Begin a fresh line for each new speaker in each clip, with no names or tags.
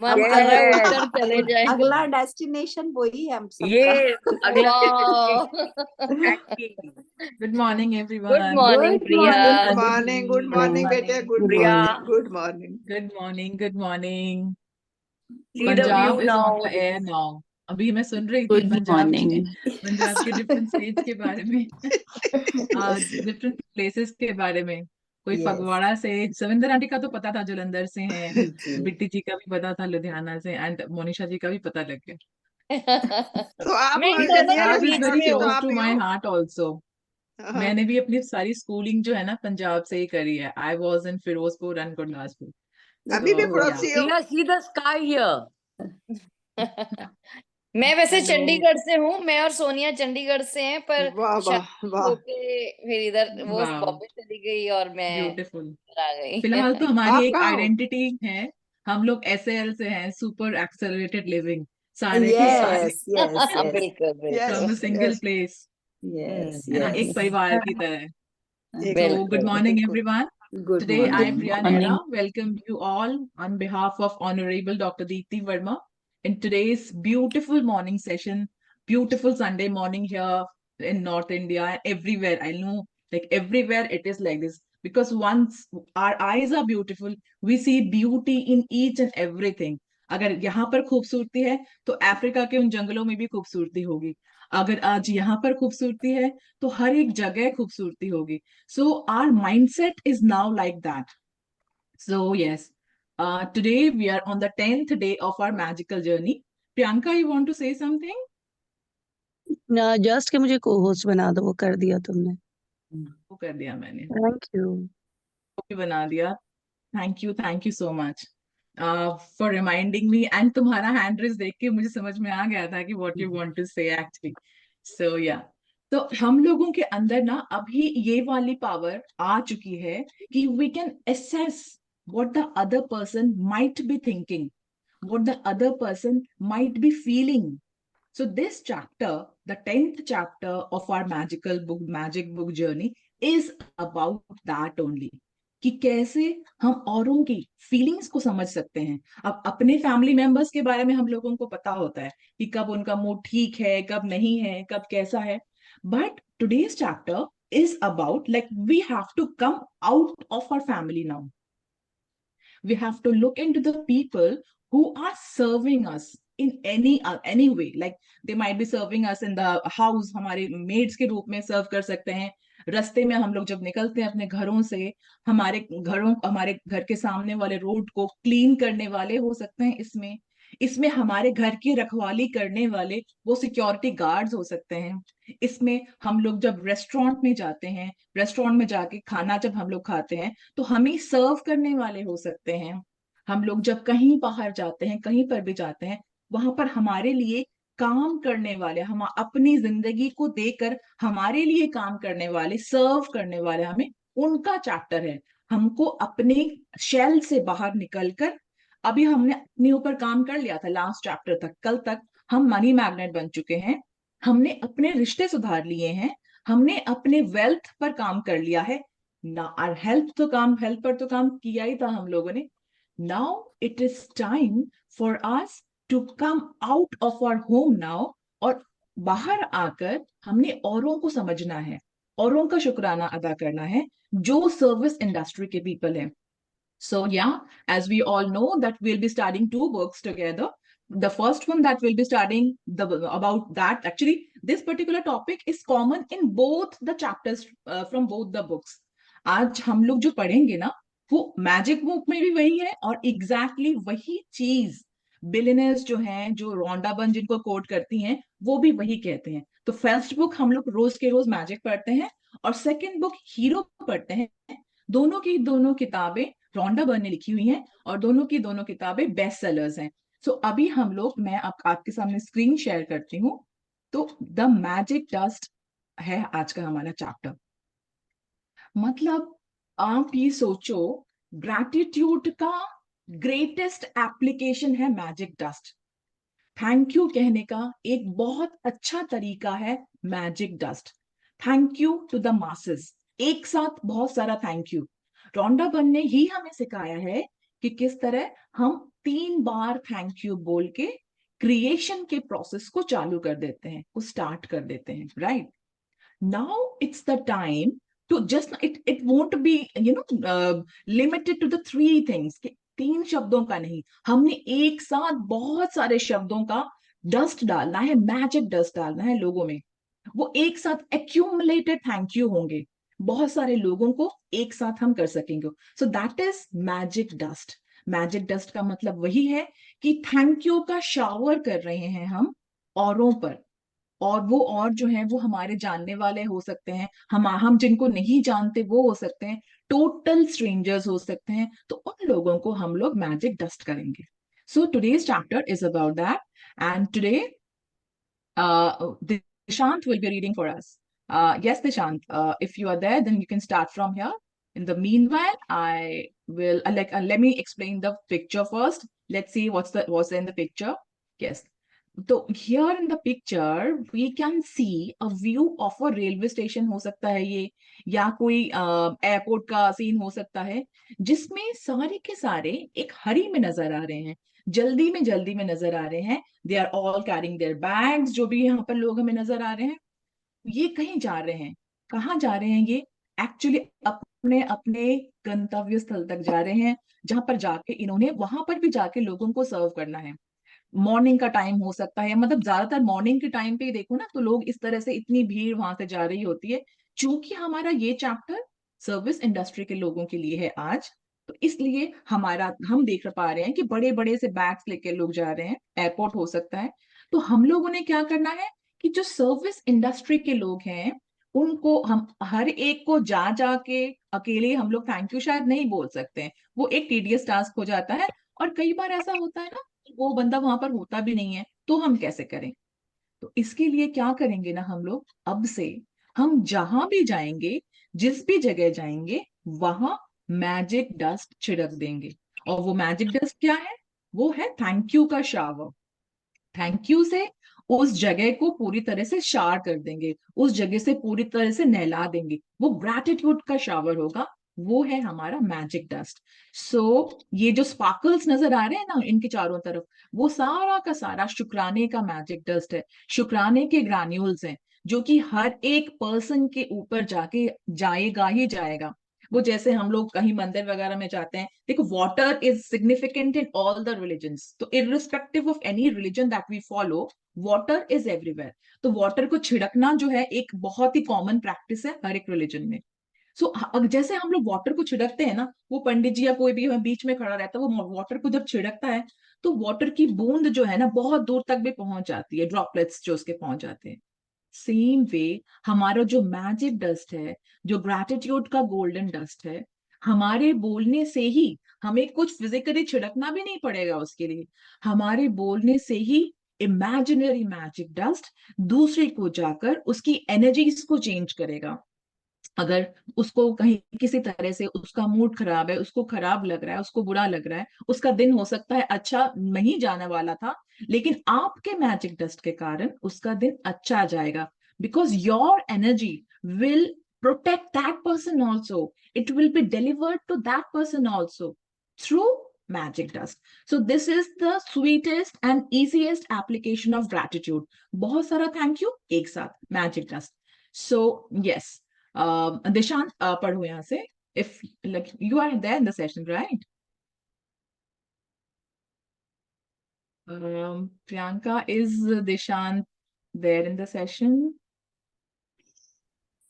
मन
अब
कर रहा है
अगला
उठकर चले जाए।
अगला डेस्टिनेशन वही है हम सबका।
ये अगला
good morning
good
everyone.
Morning
good
Priya.
Morning, good morning बेटे, good
Priya,
morning, good morning.
Good morning, good morning.
see the view
Punjab is
now.
On the air now. अभी मैं सुन रही थी
गुड मॉर्निंग।
पंजाब के डिफरेंट स्टेट्स के बारे में, डिफरेंट प्लेसेस के बारे में। कोई
Yes.
फगवाड़ा से, सविंदर आंटी का तो पता था जलंधर से है,
जी।
बिट्टी जी का भी पता था लुधियाना से, एंड मोनिशा जी का भी पता लग गया।
तो आप
मैं दोनों के
पंजाब इज
बीच
वेरी
में हूँ।
क्लोज
आप
टू
ही
माई
हो।
Heart also.
हाँ।
मैंने भी अपनी सारी स्कूलिंग जो है ना पंजाब से ही करी है। I was in Firozpur and Gurdaspur.
अभी भी
So,
पड़ोसी हो।
Priya, see the sky here.
मैं वैसे
Hello.
चंडीगढ़ से हूँ, मैं और सोनिया चंडीगढ़ से हैं, पर
वाह वाह
शादी
वाह।
होके फिर इधर वो
वाह,
बॉम्बे चली गई और मैं
ब्यूटीफुल।
इधर आ गई।
फिलहाल तो हमारी
आप
एक
कहाँ हो?
आइडेंटिटी है, हम लोग SAL से हैं, सुपर एक्सेलरेटेड लिविंग, सारे के सारे
यस यस यस
बिल्कुल
फ्रॉम अ
बिल्कुल
सिंगल प्लेस,
यस
है ना, एक
यस।
परिवार की तरह। So,
बिल्कुल
good morning,
बिल्कुल।
everyone.
Good
Today, I,
morning.
Priya Nehra, welcome you all on behalf of Honorable Dr. Deepti Verma in today's beautiful morning session, beautiful Sunday morning here in North India and everywhere. I know, like everywhere it is like this because once our eyes are beautiful, we see beauty in each and everything. अगर यहाँ पर खूबसूरती है तो Africa के उन जंगलों में भी खूबसूरती होगी। अगर आज यहाँ पर खूबसूरती है तो हर एक जगह खूबसूरती होगी। So our mindset is now like that. So yes, today we are on the 10th day of our magical journey. Priyanka, you want to say something?
Just के मुझे को होस्ट बना दो, वो कर दिया तुमने।
वो कर दिया मैंने,
थैंक यू।
वो भी बना दिया। Thank you so much for reminding me, and तुम्हारा हैंड रेस देख के मुझे समझ में आ गया था कि व्हाट यू वांट टू से एक्चुअली। सो या, तो हम लोगों के अंदर ना अभी ये वाली पावर आ चुकी है कि we can assess what the other person might be thinking, what the other person might be feeling. So this chapter, the 10th chapter of our magic book journey is about that only. कि कैसे हम औरों की feelings को समझ सकते हैं। अब अपने फैमिली मेंबर्स के बारे में हम लोगों को पता होता है कि कब उनका मूड ठीक है, कब नहीं है, कब कैसा है। But today's chapter is about like we have to come out of our family now. We have to look into the people who are serving us in any way. Like they might be serving us in the house, हमारे maids के रूप में सर्व कर सकते हैं। रास्ते में हम लोग जब निकलते हैं अपने घरों से, हमारे घर के सामने वाले रोड को क्लीन करने वाले हो सकते हैं। इसमें इसमें हमारे घर की रखवाली करने वाले वो सिक्योरिटी गार्ड्स हो सकते हैं। इसमें हम लोग जब रेस्टोरेंट में जाते हैं, रेस्टोरेंट में जाके खाना जब हम लोग खाते हैं तो हमें सर्व करने वाले हो सकते हैं। हम लोग जब कहीं बाहर जाते हैं, कहीं पर भी जाते हैं, वहां पर हमारे लिए काम करने वाले, हम अपनी जिंदगी को देकर हमारे लिए काम करने वाले, सर्व करने वाले, हमें उनका चैप्टर है। हमको अपने शेल से बाहर निकलकर, अभी हमने अपने ऊपर काम कर लिया था लास्ट चैप्टर तक, कल तक हम मनी मैग्नेट बन चुके हैं, हमने अपने रिश्ते सुधार लिए हैं, हमने अपने वेल्थ पर काम कर लिया है ना, और हेल्थ पर तो काम किया ही था हम लोगों ने। Now it is time for us to come out of our home now, और बाहर आकर हमने औरों को समझना है, औरों का शुक्राना अदा करना है जो सर्विस इंडस्ट्री के पीपल हैं। So yeah, as we all know that we'll be studying two books together. The first one that we'll be studying about that, actually this particular topic is common in both the chapters from both the books. आज हम लोग जो पढ़ेंगे ना वो magic book में भी वही है, और एग्जैक्टली वही चीज बिलियनर्स जो हैं, जो रोंडा बन जिनको कोट करती हैं, वो भी वही कहते हैं। तो फर्स्ट बुक हम लोग रोज के रोज मैजिक पढ़ते हैं और सेकंड बुक हीरो पढ़ते हैं। दोनों की दोनों किताबें रोंडा बर्न ने लिखी हुई हैं और दोनों की दोनों किताबें बेस्ट सेलर्स हैं। सो अभी हम लोग, मैं आपके सामने स्क्रीन शेयर करती हूँ। तो द मैजिक डस्ट है आज का हमारा चैप्टर। मतलब आप ये सोचो, ग्रैटिट्यूड का ग्रेटेस्ट एप्लीकेशन है मैजिक डस्ट। थैंक यू कहने का एक बहुत अच्छा तरीका है magic dust. Thank you to the masses, एक साथ बहुत सारा थैंक यू। रोंडा बर्न ने ही हमें सिखाया है कि किस तरह हम 3 बार थैंक यू बोल के क्रिएशन के प्रोसेस को चालू कर देते हैं, को स्टार्ट कर देते हैं, right? Now it's the time to just it won't be limited to the 3 things कि 3 शब्दों का नहीं, हमने एक साथ बहुत सारे शब्दों का डस्ट डालना है, मैजिक डस्ट डालना है लोगों में। वो एक साथ एक्यूमुलेटेड थैंक यू होंगे, बहुत सारे लोगों को एक साथ हम कर सकेंगे। So that is magic dust. Magic dust का मतलब वही है कि थैंक यू का शावर कर रहे हैं हम औरों पर, और वो और जो है वो हमारे जानने वाले हो सकते हैं, हम जिनको नहीं जानते वो हो सकते हैं, टोटल स्ट्रेंजर्स हो सकते हैं, तो उन लोगों को हम लोग मैजिक डस्ट करेंगे। So today's chapter is about that, and today Dishant will be reading for us. Yes, Dishant, if you are there, then you can start from here. In the meanwhile, I will let me explain the picture first. Let's see what's in the picture. Yes. So here in the picture, we can see a view of a railway station हो सकता है ये, या कोई airport का scene हो सकता है, जिसमें सारे के सारे एक हरी में नजर आ रहे हैं, जल्दी में नजर आ रहे हैं। They are all caring their bags, जो भी यहाँ पर लोग हमें नजर आ रहे हैं, ये कहीं जा रहे हैं। कहाँ जा रहे हैं ये? एक्चुअली अपने अपने गंतव्य स्थल तक जा रहे हैं, जहां पर जाके इन्होंने वहां पर भी जाके लोगों को सर्व करना है। मॉर्निंग का टाइम हो सकता है, मतलब ज्यादातर मॉर्निंग के टाइम पे देखो ना, तो लोग इस तरह से इतनी भीड़ वहां से जा रही होती है। चूंकि हमारा ये चैप्टर सर्विस इंडस्ट्री के लोगों के लिए है आज, तो इसलिए हम देख पा रहे हैं कि बड़े बड़े से बैग्स लेके लोग जा रहे हैं, एयरपोर्ट हो सकता है। तो हम लोगों ने क्या करना है कि जो सर्विस इंडस्ट्री के लोग हैं, उनको हम हर एक को जा जाके अकेले हम लोग थैंक यू शायद नहीं बोल सकते हैं, वो एक टीडियस टास्क हो जाता है। और कई बार ऐसा होता है ना, वो बंदा वहां पर होता भी नहीं है, तो हम कैसे करें? तो इसके लिए क्या करेंगे ना, हम लोग अब से हम जहां भी जाएंगे, जिस भी जगह जाएंगे, वहां मैजिक डस्ट छिड़क देंगे। और वो मैजिक डस्ट क्या है? वो है थैंक यू का शावर। थैंक यू से उस जगह को पूरी तरह से शार कर देंगे, उस जगह से पूरी तरह से नहला देंगे। वो ग्रैटिट्यूड का शावर होगा, वो है हमारा मैजिक डस्ट। सो ये जो स्पार्कल्स नजर आ रहे हैं ना इनके चारों तरफ, वो सारा का सारा शुक्राने का मैजिक डस्ट है, शुक्राने के ग्रैन्यूल्स हैं, जो कि हर एक पर्सन के ऊपर जाके जाएगा ही जाएगा। वो जैसे हम लोग कहीं मंदिर वगैरह में जाते हैं, देखो water is significant in all the religions, तो irrespective of any religion that we follow, water is everywhere. तो वाटर को छिड़कना जो है एक बहुत ही कॉमन प्रैक्टिस है हर एक रिलीजन में। सो जैसे हम लोग वाटर को छिड़कते हैं ना, वो पंडित जी या कोई भी बीच में खड़ा रहता है, वो वाटर को जब छिड़कता है, तो वाटर की बूंद जो है ना बहुत दूर तक भी पहुंच जाती है, ड्रॉपलेट्स जो उसके पहुंच जाते हैं। सेम वे हमारा जो मैजिक डस्ट है, जो ग्रैटिट्यूड का गोल्डन डस्ट है, हमारे बोलने से ही, हमें कुछ फिजिकली छिड़कना भी नहीं पड़ेगा उसके लिए, हमारे बोलने से ही इमेजिनरी मैजिक डस्ट दूसरे को जाकर उसकी एनर्जीज को चेंज करेगा। अगर उसको कहीं किसी तरह से उसका मूड खराब है, उसको खराब लग रहा है, उसको बुरा लग रहा है, उसका दिन हो सकता है अच्छा नहीं जाने वाला था, लेकिन आपके मैजिक डस्ट के कारण उसका दिन अच्छा जाएगा, because your energy will protect that person also. It will be delivered to that person also through magic dust. So this is the sweetest and easiest application of gratitude. बहुत सारा thank you एक साथ magic dust. So yes, Dishant, पढ़ो यहाँ से. If like you are there in the session, right? Priyanka, is Dishant there in the session?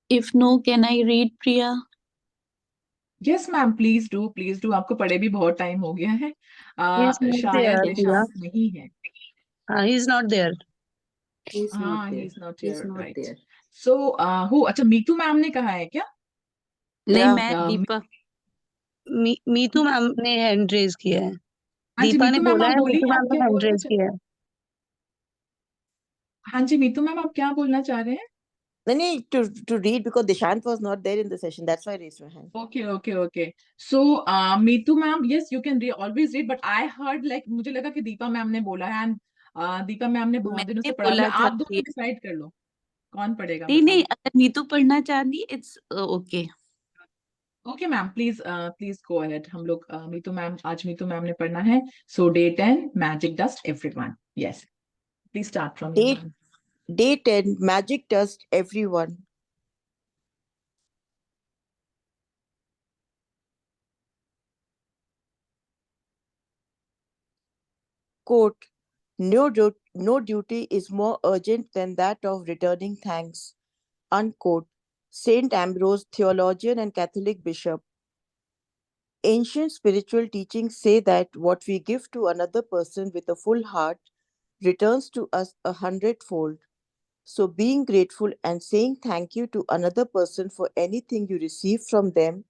If no, can I read, Priya?
Yes, ma'am, please do, please do. आपको पढ़े भी बहुत time हो गया है।
He's not
शायद
there, Priya.
Nishant नहीं है।
He's not there.
He's
हाँ,
not there.
he's not
He's
here,
not
right?
there.
So, who? अच्छा, मीतू मैम ने कहा है क्या?
नहीं,
Yeah.
मैं
Uh,
दीपा मीतू मैम ने हैंड रेज किया है।
हाँ जी,
दीपा ने
मीतू मैम
बोला
आप
है,
बोलिए,
मीतू
आप
मैम
क्या
ने हैंड
बोलना
रेज किया है।
हाँ जी, मीतू मैम आप क्या बोलना चाह रहे हैं?
No need to read because Dishant was not there in the session. That's why I raised my hand.
Okay. So, Meetu ma'am, yes, you can always read, but I heard like मुझे लगा कि Deepa ma'am ने बोला है, and Deepa ma'am ने बहुत दिनों
मैंने
से पढ़ा
बोला
हुआ है।
था
आप दोनों डिसाइड कर लो कौन पढ़ेगा,
नहीं,
बताओ।
अगर नीतू पढ़ना चाहती, it's okay.
Okay ma'am, please please go ahead. हम लोग मीतू मैम, आज मीतू मैम ने पढ़ना है। So day 10, magic dust everyone. Yes, please start from your
Day,
ma'am.
day 10, magic dust everyone. Quote, no duty is more urgent than that of returning thanks. Unquote. Saint Ambrose, theologian and Catholic bishop. Ancient spiritual teachings say that what we give to another person with a full heart returns to us 100-fold. So, being grateful and saying thank you to another person for anything you receive from them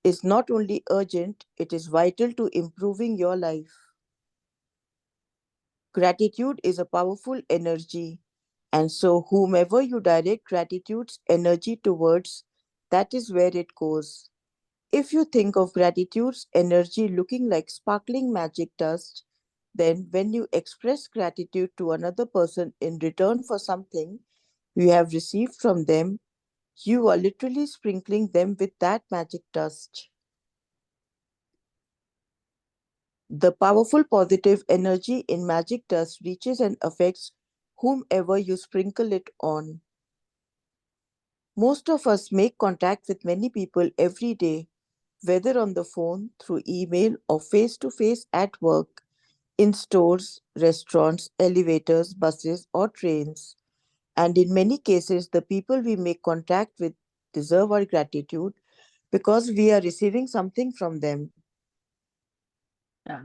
is not only urgent, it is vital to improving your life. Gratitude is a powerful energy, and so whomever you direct gratitude's energy towards, that is where it goes. If you think of gratitude's energy looking like sparkling magic dust, then when you express gratitude to another person in return for something you have received from them, you are literally sprinkling them with that magic dust. The powerful positive energy in magic dust reaches and affects whomever you sprinkle it on. Most of us make contact with many people every day, whether on the phone, through email, or face to face at work, in stores, restaurants, elevators, buses, or trains. And in many cases, the people we make contact with deserve our gratitude because we are receiving something from them.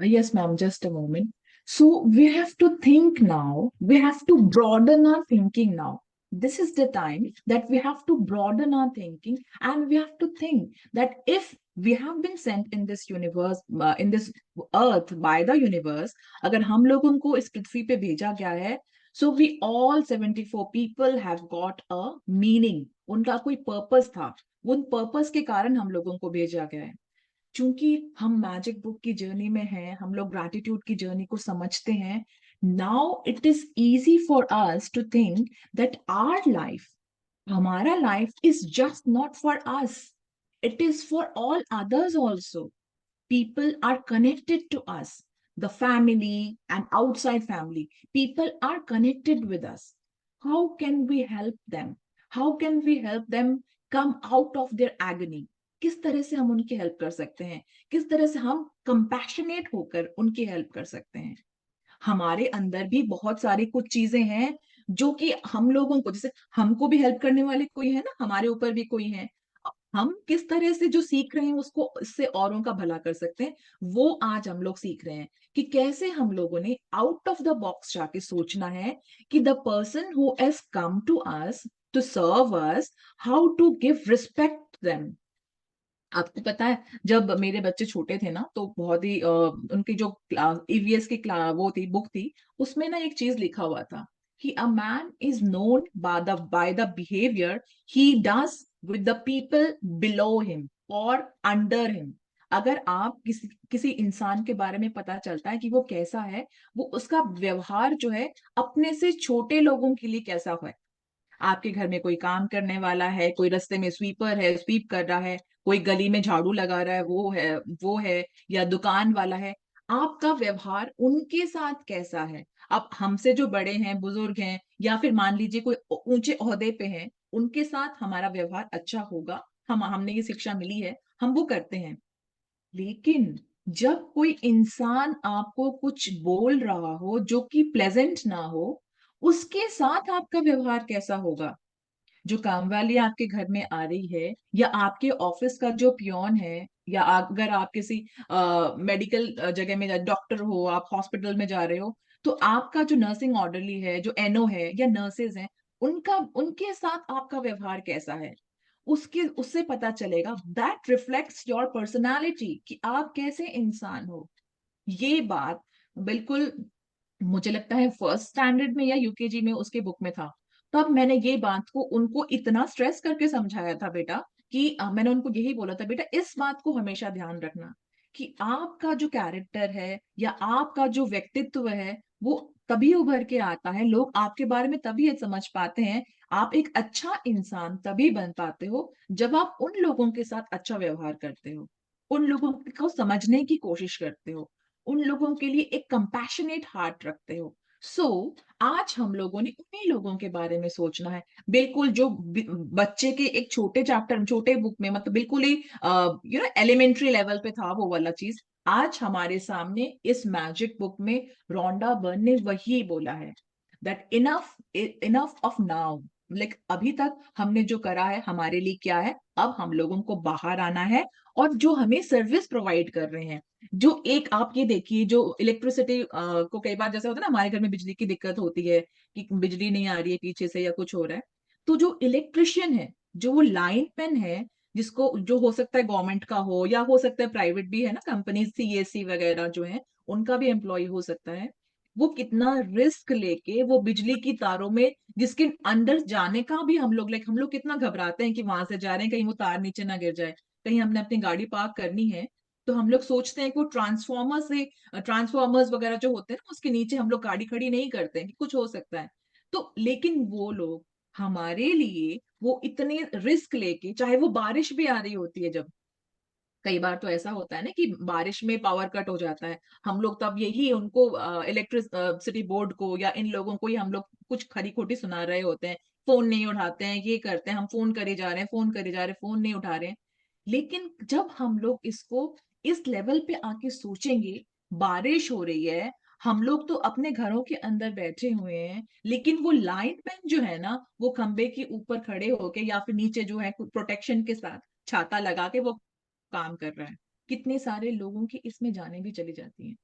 Yes, ma'am, just a moment. So we have to think now, we have to broaden our thinking now. This is the time that we have to broaden our thinking, and we have to think that if we have been sent in this universe, in this earth by the universe, अगर हम लोगों को इस पृथ्वी पे भेजा गया है, so we all 74 people have got a meaning. उनका कोई पर्पस था, उन पर्पस के कारण हम लोगों को भेजा गया है। चूंकि हम मैजिक बुक की जर्नी में हैं, हम लोग ग्रैटिट्यूड की जर्नी को समझते हैं, now it is easy for us to think that our life, हमारा life is just not for us, it is for all others also. People are connected to us, the family and outside family. People are connected with us. How can we help them? How can we help them come out of their agony? किस तरह से हम उनकी help कर सकते हैं? किस तरह से हम कंपैशनेट होकर उनकी हेल्प कर सकते हैं? हमारे अंदर भी बहुत सारी कुछ चीजें हैं जो कि हम लोगों को, जैसे हमको भी हेल्प करने वाले कोई है ना, हमारे ऊपर भी कोई है, हम किस तरह से जो सीख रहे हैं उसको, इससे औरों का भला कर सकते हैं, वो आज हम लोग सीख रहे हैं कि कैसे हम लोगों ने आउट ऑफ द बॉक्स जाके सोचना है कि the person who has come to us to serve us, how to give respect them. आपको पता है, जब मेरे बच्चे छोटे थे ना, तो बहुत ही उनकी जो ईवीएस की वो थी, बुक थी, उसमें ना एक चीज लिखा हुआ था कि a man is known by the behaviour he does with the people below him और अंडर हिम. अगर आप किसी इंसान के बारे में पता चलता है कि वो कैसा है, वो उसका व्यवहार जो है अपने से छोटे लोगों के लिए कैसा है. आपके घर में कोई काम करने वाला है, कोई रास्ते में स्वीपर है, स्वीप कर रहा है, कोई गली में झाड़ू लगा रहा है, वो है, या दुकान वाला है, आपका व्यवहार उनके साथ कैसा है. अब हमसे जो बड़े हैं, बुजुर्ग हैं, या फिर मान लीजिए कोई ऊंचे ओहदे पे हैं, उनके साथ हमारा व्यवहार अच्छा होगा. हमने ये शिक्षा मिली है, हम वो करते हैं. लेकिन जब कोई इंसान आपको कुछ बोल रहा हो जो कि प्लेजेंट ना हो, उसके साथ आपका व्यवहार कैसा होगा. जो काम वाली आपके घर में आ रही है, या आपके ऑफिस का जो पियोन है, या अगर आप किसी मेडिकल जगह में, डॉक्टर हो, आप हॉस्पिटल में जा रहे हो, तो आपका जो नर्सिंग ऑर्डरली है, जो एनओ है या नर्सेज हैं, उनके साथ आपका व्यवहार कैसा है, उससे पता चलेगा. दैट रिफ्लेक्ट्स योर पर्सनालिटी कि आप कैसे इंसान हो. ये बात बिल्कुल, मुझे लगता है फर्स्ट स्टैंडर्ड में या यूकेजी में उसके बुक में था. तब मैंने ये बात को उनको इतना स्ट्रेस करके समझाया था बेटा, कि मैंने उनको यही बोला था, बेटा इस बात को हमेशा ध्यान रखना कि आपका जो कैरेक्टर है या आपका जो व्यक्तित्व है, वो तभी उभर के आता है, लोग आपके बारे में तभी ये समझ पाते हैं आप एक अच्छा इंसान तभी बन पाते हो जब आप उन लोगों के साथ अच्छा व्यवहार करते हो, उन लोगों को समझने की कोशिश करते हो, उन लोगों के लिए एक कंपैशनेट हार्ट रखते हो। आज हम लोगों ने उन्हीं लोगों के बारे में सोचना है। बिल्कुल जो बच्चे के एक छोटे चैप्टर, छोटे बुक में, मतलब बिल्कुल ही एलिमेंट्री लेवल पे था वो वाला चीज, आज हमारे सामने इस मैजिक बुक में रोंडा बर्न ने वही बोला है, that enough of now. Like अभी तक हमने जो करा है हमारे लिए क्या है, अब हम लोगों को बाहर आना है। और जो हमें सर्विस प्रोवाइड कर रहे हैं, जो एक आप ये देखिए, जो इलेक्ट्रिसिटी को कई बार जैसा होता है ना, हमारे घर में बिजली की दिक्कत होती है कि बिजली नहीं आ रही है पीछे से या कुछ हो रहा है, तो जो इलेक्ट्रिशियन है, जो वो लाइन मैन है, जिसको जो हो सकता है गवर्नमेंट का हो या हो सकता है प्राइवेट भी है ना, कंपनी सीएससी वगैरह जो है उनका भी एम्प्लॉय हो सकता है, वो कितना रिस्क लेके वो बिजली की तारों में, जिसके अंदर जाने का भी हम लोग कितना घबराते हैं कि वहां से जा रहे हैं कहीं वो तार नीचे ना गिर जाए, कहीं हमने अपनी गाड़ी पार्क करनी है तो हम लोग सोचते हैं कि वो ट्रांसफॉर्मर्स वगैरह जो होते हैं ना उसके नीचे हम लोग गाड़ी खड़ी नहीं करते हैं कि कुछ हो सकता है। तो लेकिन वो लोग हमारे लिए वो इतने रिस्क लेके, चाहे वो बारिश भी आ रही होती है, जब कई बार तो ऐसा होता है ना कि बारिश में पावर कट हो जाता है, हम लोग तब यही उनको इलेक्ट्रिसिटी बोर्ड को या इन लोगों को ही हम लोग कुछ खरी खोटी सुना रहे होते हैं, फोन नहीं उठाते हैं, ये करते हैं, हम फोन करे जा रहे हैं, फोन करे जा रहे हैं, फोन नहीं उठा रहे हैं। लेकिन जब हम लोग इसको इस लेवल पे आके सोचेंगे, बारिश हो रही है, हम लोग तो अपने घरों के अंदर बैठे हुए हैं, लेकिन वो लाइन मैन जो है ना, वो खंबे के ऊपर खड़े होके या फिर नीचे जो है प्रोटेक्शन के साथ छाता लगा के वो काम कर रहा है। कितने सारे लोगों की इसमें जाने भी चली जाती हैं,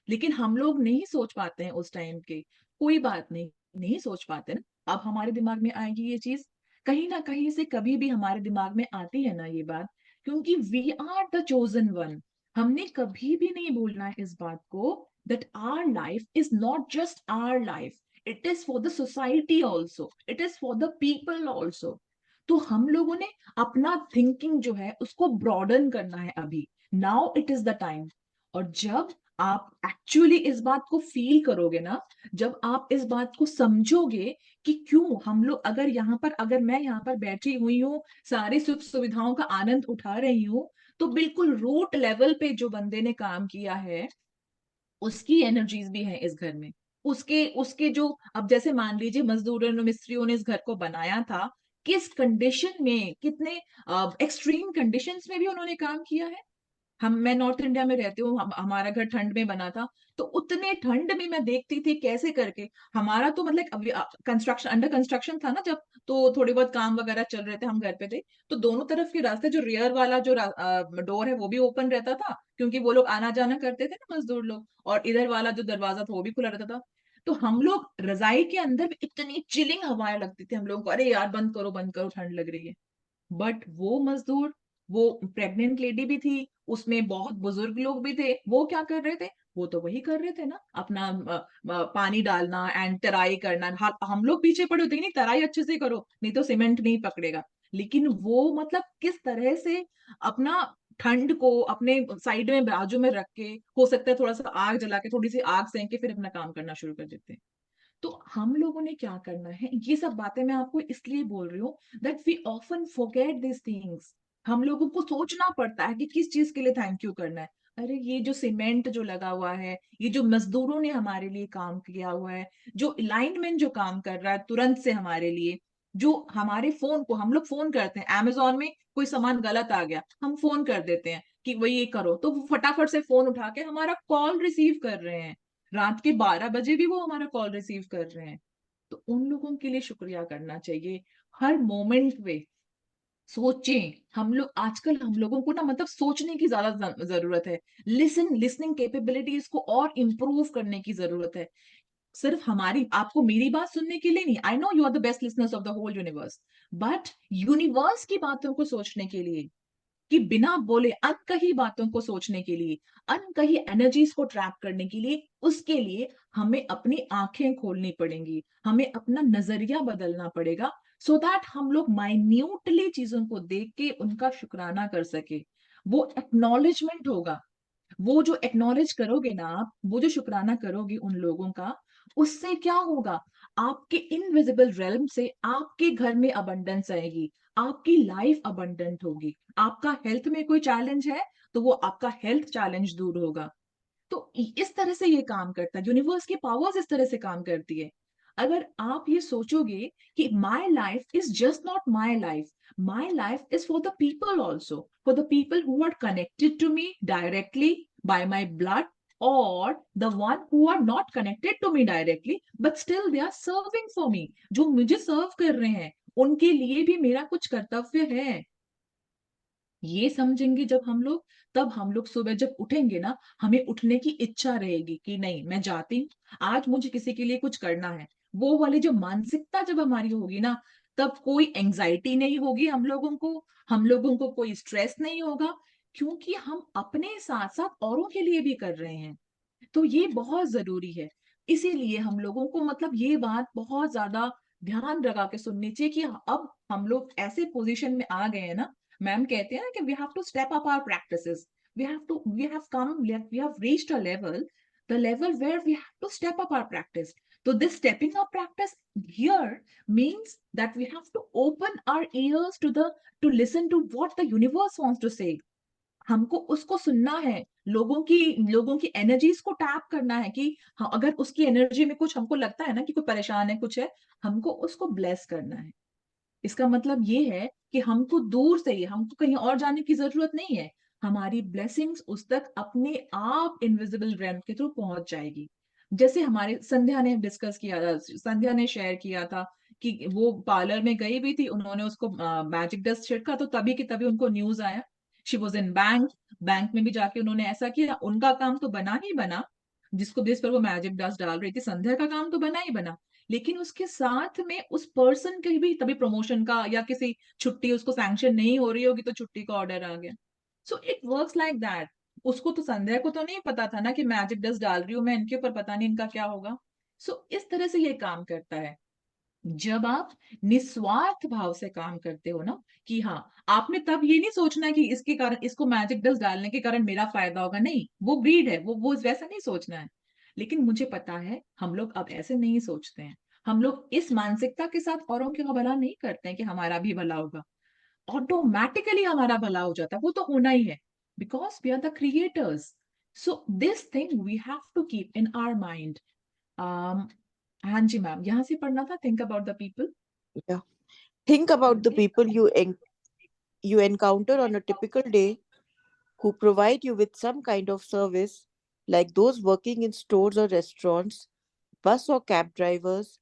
लेकिन हम लोग नहीं सोच पाते हैं उस टाइम के। कोई बात नहीं, नहीं सोच पाते ना, अब हमारे दिमाग में आएगी ये चीज, कहीं ना कहीं से कभी भी हमारे दिमाग में आती है ना ये बात, क्योंकि we are the chosen one. हमने कभी भी नहीं भूलना है इस बात को, that our life is not just our life, it is for the society also, it is for the people also. तो हम लोगों ने अपना थिंकिंग जो है उसको ब्रॉडन करना है अभी, now it is the time. और जब आप एक्चुअली इस बात को फील करोगे ना, जब आप इस बात को समझोगे कि क्यों हम लोग, अगर मैं यहाँ पर बैठी हुई हूँ, सारी सुख सुविधाओं का आनंद उठा रही हूँ, तो बिल्कुल रूट लेवल पे जो बंदे ने काम किया है उसकी एनर्जीज भी है इस घर में। उसके उसके जो, अब जैसे मान लीजिए मजदूरों ने, मिस्त्रियों ने इस घर को बनाया था, किस कंडीशन में, कितने एक्सट्रीम कंडीशंस में भी उन्होंने काम किया है। मैं नॉर्थ इंडिया में रहती हूँ, हमारा घर ठंड में बना था, तो उतने ठंड में मैं देखती थी कैसे करके, हमारा तो मतलब कंस्ट्रक्शन, अंडर कंस्ट्रक्शन था ना जब, तो थोड़ी बहुत काम वगैरह चल रहे थे, हम घर पे थे, तो दोनों तरफ के रास्ते, जो रियर वाला जो डोर है वो भी ओपन रहता था, क्योंकि वो लोग आना जाना करते थे ना मजदूर लोग, और इधर वाला जो दरवाजा था वो भी खुला रहता था। तो हम लोग रजाई के अंदर भी इतनी चिलिंग हवाएं लगती थी हम लोगों को, अरे यार बंद करो ठंड लग रही है। बट वो मजदूर, वो प्रेग्नेंट लेडी भी थी, उसमें बहुत बुजुर्ग लोग भी थे, वो क्या कर रहे थे, वो तो वही कर रहे थे ना, अपना पानी डालना एंड तराई करना। हम लोग पीछे पड़े होते हैं, नहीं तराई अच्छे से करो नहीं तो सीमेंट नहीं पकड़ेगा। लेकिन वो मतलब किस तरह से अपना ठंड को अपने साइड में बाजू में रख के, हो सकता है थोड़ा सा आग जला के, थोड़ी सी आग सेंक के फिर अपना काम करना शुरू कर देते हैं। तो हम लोगों ने क्या करना है, ये सब बातें मैं आपको इसलिए बोल रही हूँ that we often forget this things. हम लोगों को सोचना पड़ता है कि किस चीज के लिए थैंक यू करना है। अरे ये जो सीमेंट जो लगा हुआ है, ये जो मजदूरों ने हमारे लिए काम किया हुआ है, जो लाइनमैन जो काम कर रहा है तुरंत से हमारे लिए, जो हमारे फोन को, हम लोग फोन करते हैं अमेजोन में कोई सामान गलत आ गया, हम फोन कर देते हैं कि वही ये करो, तो वो फटाफट से फोन उठा के हमारा कॉल रिसीव कर रहे हैं, रात के 12 बजे भी वो हमारा कॉल रिसीव कर रहे हैं। तो उन लोगों के लिए शुक्रिया करना चाहिए हर मोमेंट पे। सोचें, हम लोगों को ना मतलब सोचने की ज्यादा जरूरत है, लिसनिंग कैपेबिलिटीज को और इम्प्रूव करने की जरूरत है। सिर्फ हमारी, आपको मेरी बात सुनने के लिए नहीं, I know you are the best listeners of the whole universe, but universe की बातों को सोचने के लिए, कि बिना बोले अनकही बातों को सोचने के लिए, अनकही एनर्जीज को ट्रैप करने के लिए, उसके लिए हमें अपनी आंखें खोलनी पड़ेंगी, हमें अपना नजरिया बदलना पड़ेगा, सो दैट हम लोग माइन्यूटली चीजों को देख के उनका शुक्राना कर सके। वो एक्नॉलेजमेंट होगा वो जो एक्नॉलेज करोगे ना आप, वो जो शुक्राना करोगे उन लोगों का, उससे क्या होगा, आपके इनविजिबल रेल्म से आपके घर में अबंडेंस आएगी, आपकी लाइफ अबंडेंट होगी। आपका हेल्थ में कोई चैलेंज है तो वो आपका हेल्थ चैलेंज दूर होगा। तो इस तरह से ये काम करता है, यूनिवर्स की पावर्स इस तरह से काम करती है। अगर आप ये सोचोगे कि my life is just not my life, my life is for the people also, for the people who are connected to me directly by my blood, और the one who are not connected to me directly but still they are serving for me, जो मुझे सर्व कर रहे हैं, उनके लिए भी मेरा कुछ कर्तव्य है। ये समझेंगे जब हम लोग, तब हम लोग सुबह जब उठेंगे ना, हमें उठने की इच्छा रहेगी कि नहीं मैं जाती हूँ, आज मुझे किसी के लिए कुछ करना है। वो वाली जो मानसिकता जब हमारी होगी ना, तब कोई एंजाइटी नहीं होगी हम लोगों को कोई स्ट्रेस नहीं होगा, क्योंकि हम अपने साथ साथ औरों के लिए भी कर रहे हैं। तो ये बहुत जरूरी है। इसीलिए हम लोगों को मतलब ये बात बहुत ज्यादा ध्यान लगा के सुननी चाहिए कि अब हम लोग ऐसे पोजीशन में आ गए हैं ना, मैम कहते हैं ना कि we have to step up our practices, we have come, we have reached a level, the level where we have to step up our practice. तो this stepping up practice here means that we have to open our ears to listen to what the universe wants to say। हमको उसको सुनना है, लोगों की energies को tap करना है कि हाँ, अगर उसकी एनर्जी में कुछ हमको लगता है ना कि कोई परेशान है, कुछ है, हमको उसको ब्लेस करना है। इसका मतलब ये है कि हमको दूर से ही, हमको कहीं और जाने की जरूरत नहीं है, हमारी ब्लेसिंग्स उस तक अपने आप इनविजिबल रेल्म के थ्रू पहुंच जाएगी। जैसे हमारे संध्या ने डिस्कस किया था, संध्या ने शेयर किया था कि वो पार्लर में गई भी थी, उन्होंने उसको मैजिक डस्ट छिड़का तो तभी की तभी उनको न्यूज आया। शी वॉज इन बैंक में भी जाके उन्होंने ऐसा किया, उनका काम तो बना ही बना, जिस पर वो मैजिक डस्ट डाल रही थी, संध्या का काम तो बना ही बना, लेकिन उसके साथ में उस पर्सन के भी तभी प्रमोशन का या किसी छुट्टी उसको सैंक्शन नहीं हो रही होगी तो छुट्टी का ऑर्डर आ गया। सो इट वर्क्स लाइक दैट। उसको तो, संध्या को तो नहीं पता था ना कि मैजिक डस्ट डाल रही हूँ मैं इनके ऊपर, पता नहीं इनका क्या होगा। सो इस तरह से ये काम करता है। जब आप निस्वार्थ भाव से काम करते हो ना, कि हाँ, आपने तब ये नहीं सोचना कि इसके कारण, इसको मैजिक डस्ट डालने के कारण मेरा फायदा होगा, नहीं, वो ग्रीड है, वो वैसा नहीं सोचना है। लेकिन मुझे पता है हम लोग अब ऐसे नहीं सोचते हैं, हम लोग इस मानसिकता के साथ औरों का भला नहीं करते हैं कि हमारा भी भला होगा, ऑटोमेटिकली हमारा भला हो जाता है, वो तो होना ही है, because we are the creators. So this thing we have to keep in our mind. हाँ जी मैम, यहाँ से पढ़ना था, think about the people.
Yeah. Think about the people you encounter on a typical day who provide you with some kind of service, like those working in stores or restaurants, bus or cab drivers,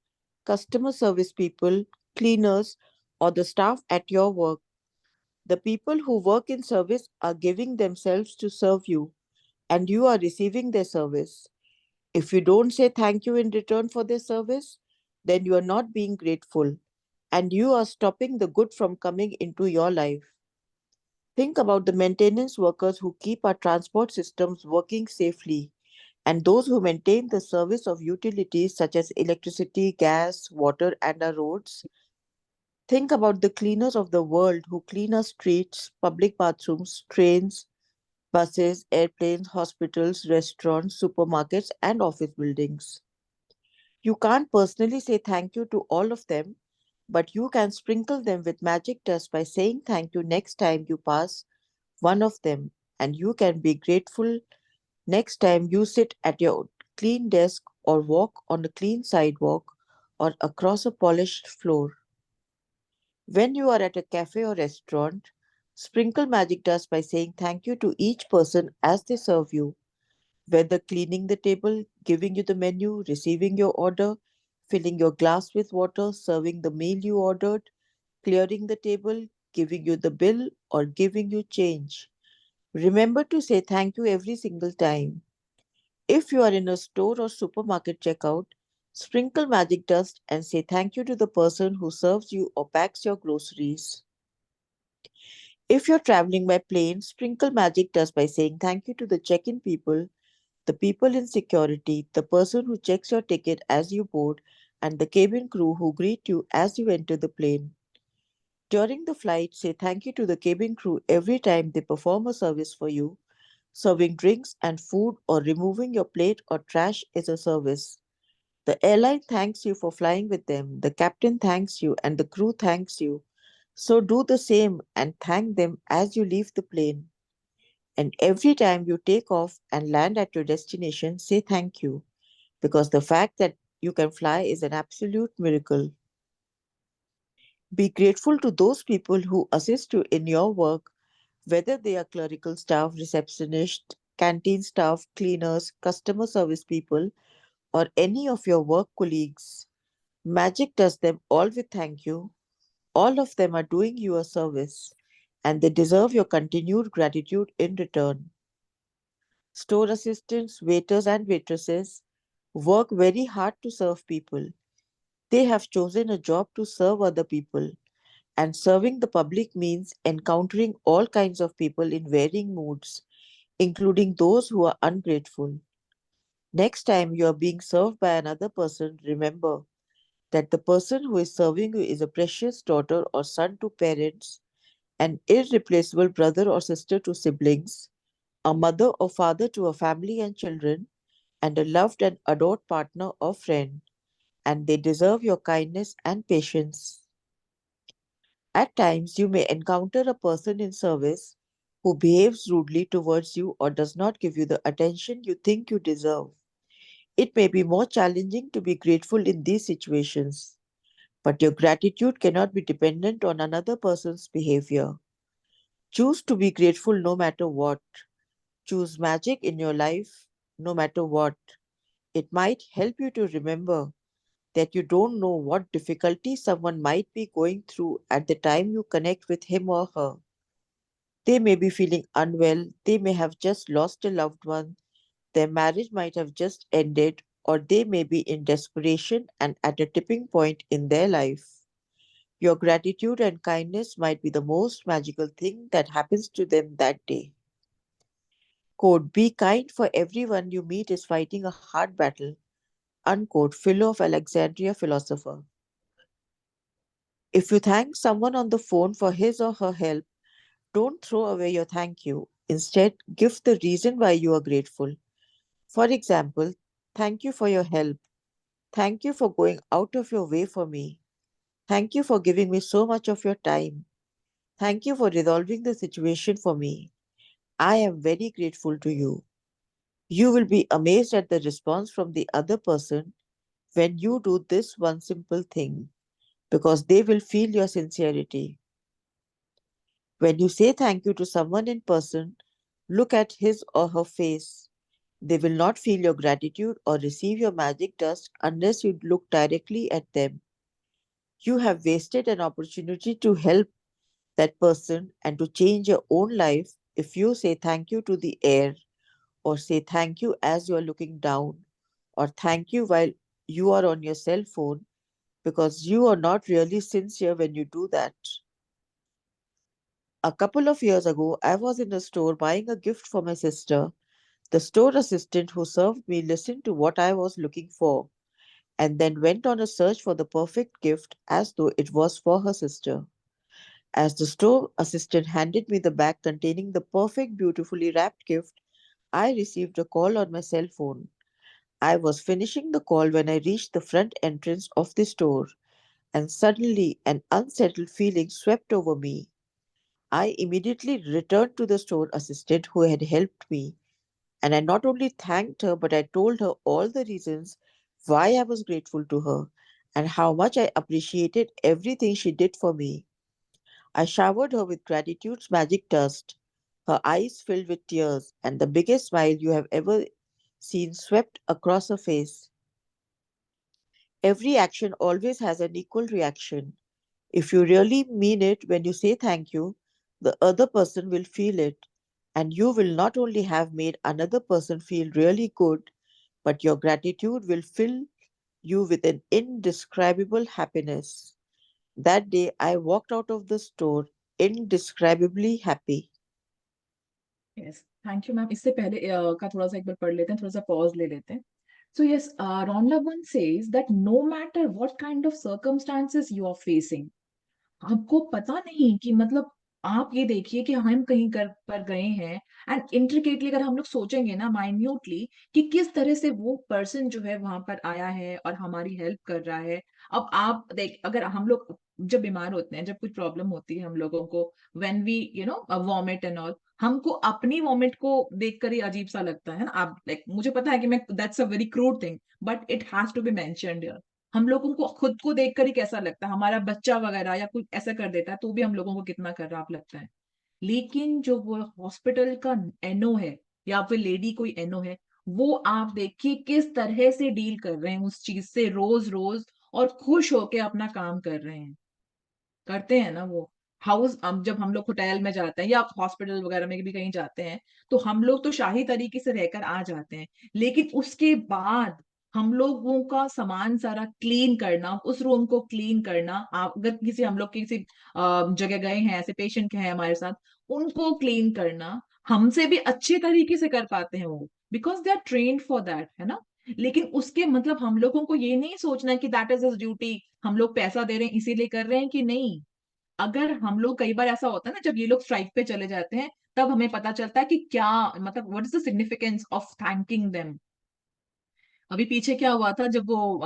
customer service people, cleaners, or the staff at your work. The people who work in service are giving themselves to serve you, and you are receiving their service. If you don't say thank you in return for their service, then you are not being grateful, and you are stopping the good from coming into your life. Think about the maintenance workers who keep our transport systems working safely, and those who maintain the service of utilities such as electricity, gas, water, and our roads. Think about the cleaners of the world who clean our streets, public bathrooms, trains, buses, airplanes, hospitals, restaurants, supermarkets, and office buildings. You can't personally say thank you to all of them, but you can sprinkle them with magic dust by saying thank you next time you pass one of them, and you can be grateful next time you sit at your clean desk or walk on a clean sidewalk or across a polished floor. When you are at a cafe or restaurant, sprinkle magic dust by saying thank you to each person as they serve you, whether cleaning the table, giving you the menu, receiving your order, filling your glass with water, serving the meal you ordered, clearing the table, giving you the bill, or giving you change. Remember to say thank you every single time. If you are in a store or supermarket checkout, sprinkle magic dust and say thank you to the person who serves you or packs your groceries. If you're traveling by plane, sprinkle magic dust by saying thank you to the check in people, the people in security, the person who checks your ticket as you board, and the cabin crew who greet you as you enter the plane. During the flight, say thank you to the cabin crew every time they perform a service for you, Serving drinks and food or removing your plate or trash is a service. The airline thanks you for flying with them, the captain thanks you, and the crew thanks you. So do the same and thank them as you leave the plane. And every time you take off and land at your destination, say thank you, because the fact that you can fly is an absolute miracle. Be grateful to those people who assist you in your work, whether they are clerical staff, receptionists, canteen staff, cleaners, customer service people, or any of your work colleagues. Magic does them all with thank you. All of them are doing you a service, and they deserve your continued gratitude in return. Store assistants, waiters, and waitresses work very hard to serve people. They have chosen a job to serve other people, and serving the public means encountering all kinds of people in varying moods, including those who are ungrateful. Next time you are being served by another person, remember that the person who is serving you is a precious daughter or son to parents, an irreplaceable brother or sister to siblings, a mother or father to a family and children, and a loved and adored partner or friend, and they deserve your kindness and patience. At times, you may encounter a person in service who behaves rudely towards you or does not give you the attention you think you deserve. It may be more challenging to be grateful in these situations, but your gratitude cannot be dependent on another person's behavior. Choose to be grateful no matter what. Choose magic in your life no matter what. It might help you to remember that you don't know what difficulty someone might be going through at the time you connect with him or her. They may be feeling unwell, they may have just lost a loved one, their marriage might have just ended, or they may be in desperation and at a tipping point in their life. Your gratitude and kindness might be the most magical thing that happens to them that day. Quote, be kind for everyone you meet is fighting a hard battle. Unquote, Philo of Alexandria philosopher. If you thank someone on the phone for his or her help, don't throw away your thank you. Instead, give the reason why you are grateful. For example, thank you for your help. Thank you for going out of your way for me. Thank you for giving me so much of your time. Thank you for resolving the situation for me. I am very grateful to you. You will be amazed at the response from the other person when you do this one simple thing, because they will feel your sincerity. When you say thank you to someone in person, look at his or her face. They will not feel your gratitude or receive your magic dust unless you look directly at them. You have wasted an opportunity to help that person and to change your own life if you say thank you to the air, or say thank you as you are looking down, or thank you while you are on your cell phone, because you are not really sincere when you do that. A couple of years ago, I was in a store buying a gift for my sister. The store assistant who served me listened to what I was looking for and then went on a search for the perfect gift as though it was for her sister. As the store assistant handed me the bag containing the perfect, beautifully wrapped gift, I received a call on my cell phone. I was finishing the call when I reached the front entrance of the store, and suddenly an unsettled feeling swept over me. I immediately returned to the store assistant who had helped me, and I not only thanked her, but I told her all the reasons why I was grateful to her and how much I appreciated everything she did for me. I showered her with gratitude's magic dust. Her eyes filled with tears, and the biggest smile you have ever seen swept across her face. Every action always has an equal reaction. If you really mean it when you say thank you, the other person will feel it, and you will not only have made another person feel really good, but your gratitude will fill you with an indescribable happiness. That day, I walked out of the store indescribably happy.
Yes, thank you, ma'am. इससे पहले का थोड़ा सा एक बार पढ़ लेते हैं, थोड़ा सा pause ले लेते हैं. So yes, Rhonda one says that no matter what kind of circumstances you are facing, आपको पता नहीं कि मतलब आप ये देखिए कि हम कहीं कर पर गए हैं, एंड इंट्रिकेटली अगर हम लोग सोचेंगे ना माइन्यूटली कि किस तरह से वो पर्सन जो है वहां पर आया है और हमारी हेल्प कर रहा है। अब आप देख, अगर हम लोग जब बीमार होते हैं, जब कुछ प्रॉब्लम होती है हम लोगों को, when we vomit and all, हमको अपनी वॉमिट को देखकर ही अजीब सा लगता है ना। आप लाइक, मुझे पता है कि मैं, that's a very crude thing, but it has to be mentioned here. हम लोगों को खुद को देखकर ही कैसा लगता है, हमारा बच्चा वगैरह या कोई ऐसा कर देता है तो भी हम लोगों को कितना खराब लगता है। लेकिन जो वो हॉस्पिटल का एनओ है या फिर लेडी कोई एनओ है, वो आप देखिए किस तरह से डील कर रहे हैं उस चीज से रोज रोज, और खुश होके अपना काम कर रहे हैं, करते हैं ना वो। हाउस, अब जब हम लोग होटल में जाते हैं या हॉस्पिटल वगैरह में भी कहीं जाते हैं, तो हम लोग तो शाही तरीके से रहकर आ जाते हैं, लेकिन उसके बाद हम लोगों का सामान सारा क्लीन करना, उस रूम को क्लीन करना, आप अगर किसी, हम लोग किसी जगह गए हैं, ऐसे पेशेंट हैं हमारे साथ, उनको क्लीन करना हमसे भी अच्छे तरीके से कर पाते हैं वो, because they are trained for that, है ना। लेकिन उसके मतलब हम लोगों को ये नहीं सोचना है कि दैट इज हिज ड्यूटी, हम लोग पैसा दे रहे हैं इसीलिए कर रहे हैं, कि नहीं। अगर हम लोग, कई बार ऐसा होता है ना, जब ये लोग स्ट्राइक पे चले जाते हैं, तब हमें पता चलता है कि क्या, मतलब what is the significance of thanking them. अभी पीछे क्या हुआ था, जब वो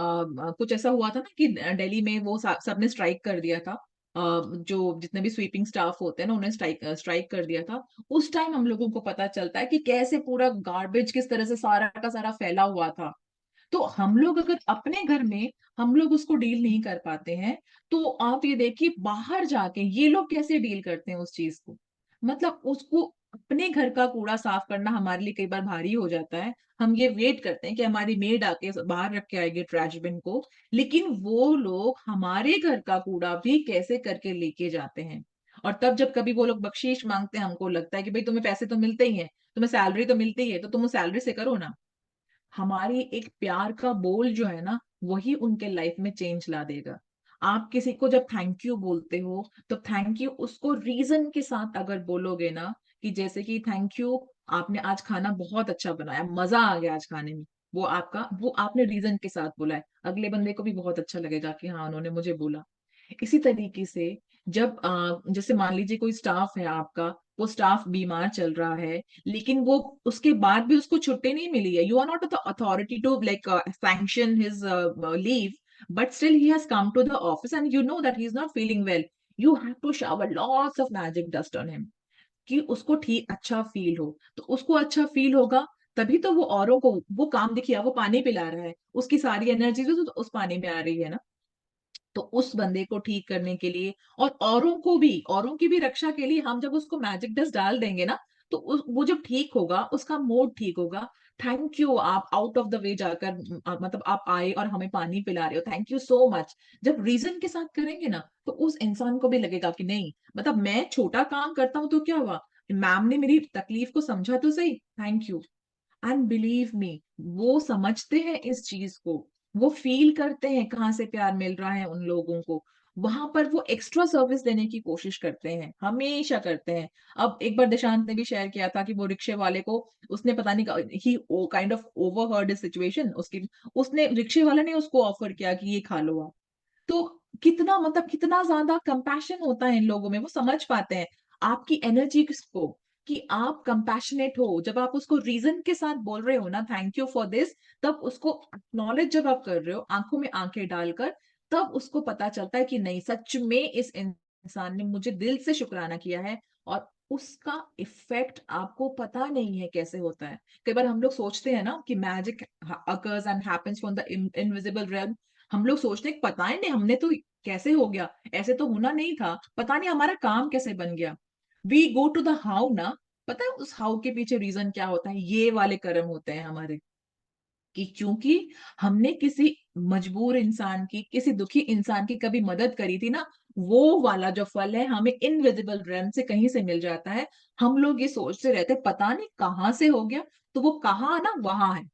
कुछ ऐसा हुआ था ना कि दिल्ली में वो सबने स्ट्राइक कर दिया था, जो जितने भी स्वीपिंग स्टाफ होते हैं ना, उन्हें स्ट्राइक स्ट्राइक कर दिया था। उस टाइम हम लोगों को पता चलता है कि कैसे पूरा गार्बेज किस तरह से सारा का सारा फैला हुआ था। तो हम लोग अगर अपने घर में हम लोग उसको डील नहीं कर पाते हैं, तो आप ये देखिए बाहर जाके ये लोग कैसे डील करते हैं उस चीज को। मतलब उसको, अपने घर का कूड़ा साफ करना हमारे लिए कई बार भारी हो जाता है। हम ये वेट करते हैं कि हमारी मेड आके बाहर रख के आएगी ट्रैश बिन को, लेकिन वो लोग हमारे घर का कूड़ा भी कैसे करके लेके जाते हैं। और तब जब कभी वो लोग बख्शीश मांगते हैं, हमको लगता है कि भाई तुम्हें पैसे तो मिलते ही हैं, तुम्हें सैलरी तो मिलती ही है, तो तुम उस सैलरी से करो ना। हमारी एक प्यार का बोल जो है ना, वही उनके लाइफ में चेंज ला देगा। आप किसी को जब थैंक यू बोलते हो, तो थैंक यू उसको रीजन के साथ अगर बोलोगे ना, कि जैसे कि थैंक यू, आपने आज खाना बहुत अच्छा बनाया, मजा आ गया आज खाने में, वो आपका, वो आपने रीजन के साथ बोला है, अगले बंदे को भी बहुत अच्छा लगेगा कि हाँ उन्होंने मुझे बोला। इसी तरीके से जब जैसे मान लीजिए कोई स्टाफ है आपका, वो स्टाफ बीमार चल रहा है, लेकिन वो, उसके बाद भी उसको छुट्टी नहीं मिली है, you are not the authority to like sanction his leave, but still he has come to the office and you know that he is not feeling well, you have to shower lots of magic dust on him, कि उसको ठीक अच्छा feel हो। तो उसको अच्छा feel होगा, तभी तो वो औरों को वो काम, देखिए वो पानी पिला रहा है, उसकी सारी एनर्जी तो उस पानी में आ रही है ना। तो उस बंदे को ठीक करने के लिए, और औरों को भी, औरों की भी रक्षा के लिए, हम जब उसको मैजिक डस्ट डाल देंगे ना, तो वो जब ठीक होगा, उसका मूड ठीक होगा। थैंक यू, आप आउट ऑफ द वे जाकर मतलब आप आए और हमें पानी पिला रहे हो, थैंक यू सो मच। जब रीजन के साथ करेंगे ना, तो उस इंसान को भी लगेगा कि नहीं, मतलब मैं छोटा काम करता हूं तो क्या हुआ, मैम ने मेरी तकलीफ को समझा तो सही, thank you. And believe me, वो समझते हैं इस चीज को, वो फील करते हैं कहाँ से प्यार मिल रहा है उन लोगों को, वहां पर वो एक्स्ट्रा सर्विस देने की कोशिश करते हैं, हमेशा करते हैं। अब एक बार दिशांत ने भी शेयर किया था कि वो रिक्शे वाले को, उसने पता नहीं, ही काइंड ऑफ ओवरहर्ड सिचुएशन उसकी, उसने, रिक्शे वाले ने उसको ऑफर किया कि ये खा लो आप। तो कितना, मतलब कितना ज्यादा कंपैशन होता है इन लोगों में, वो समझ पाते हैं आपकी एनर्जी को, कि आप कंपैशनेट हो। जब आप उसको रीजन के साथ बोल रहे हो ना, थैंक यू फॉर दिस, तब उसको नॉलेज जब आप कर रहे हो आंखों में आंखें डालकर, तब उसको पता चलता है कि नहीं, सच में इस इंसान ने मुझे दिल से शुक्राना किया है। और उसका इफेक्ट आपको पता नहीं है कैसे होता है। कई बार हम लोग सोचते हैं ना कि magic occurs and happens from the invisible realm, हम लोग सोचते हैं कि पता ही नहीं हमने तो, कैसे हो गया, ऐसे तो होना नहीं था, पता नहीं हमारा काम कैसे बन गया। We go to the how ना, पता है उस हाउ के पीछे रीजन क्या होता है, ये वाले कर्म होते हैं हमारे, कि क्योंकि हमने किसी मजबूर इंसान की, किसी दुखी इंसान की कभी मदद करी थी ना, वो वाला जो फल है हमें इनविजिबल रेम से कहीं से मिल जाता है। हम लोग ये सोचते रहते हैं पता नहीं कहाँ से हो गया, तो वो कहाँ ना वहां है,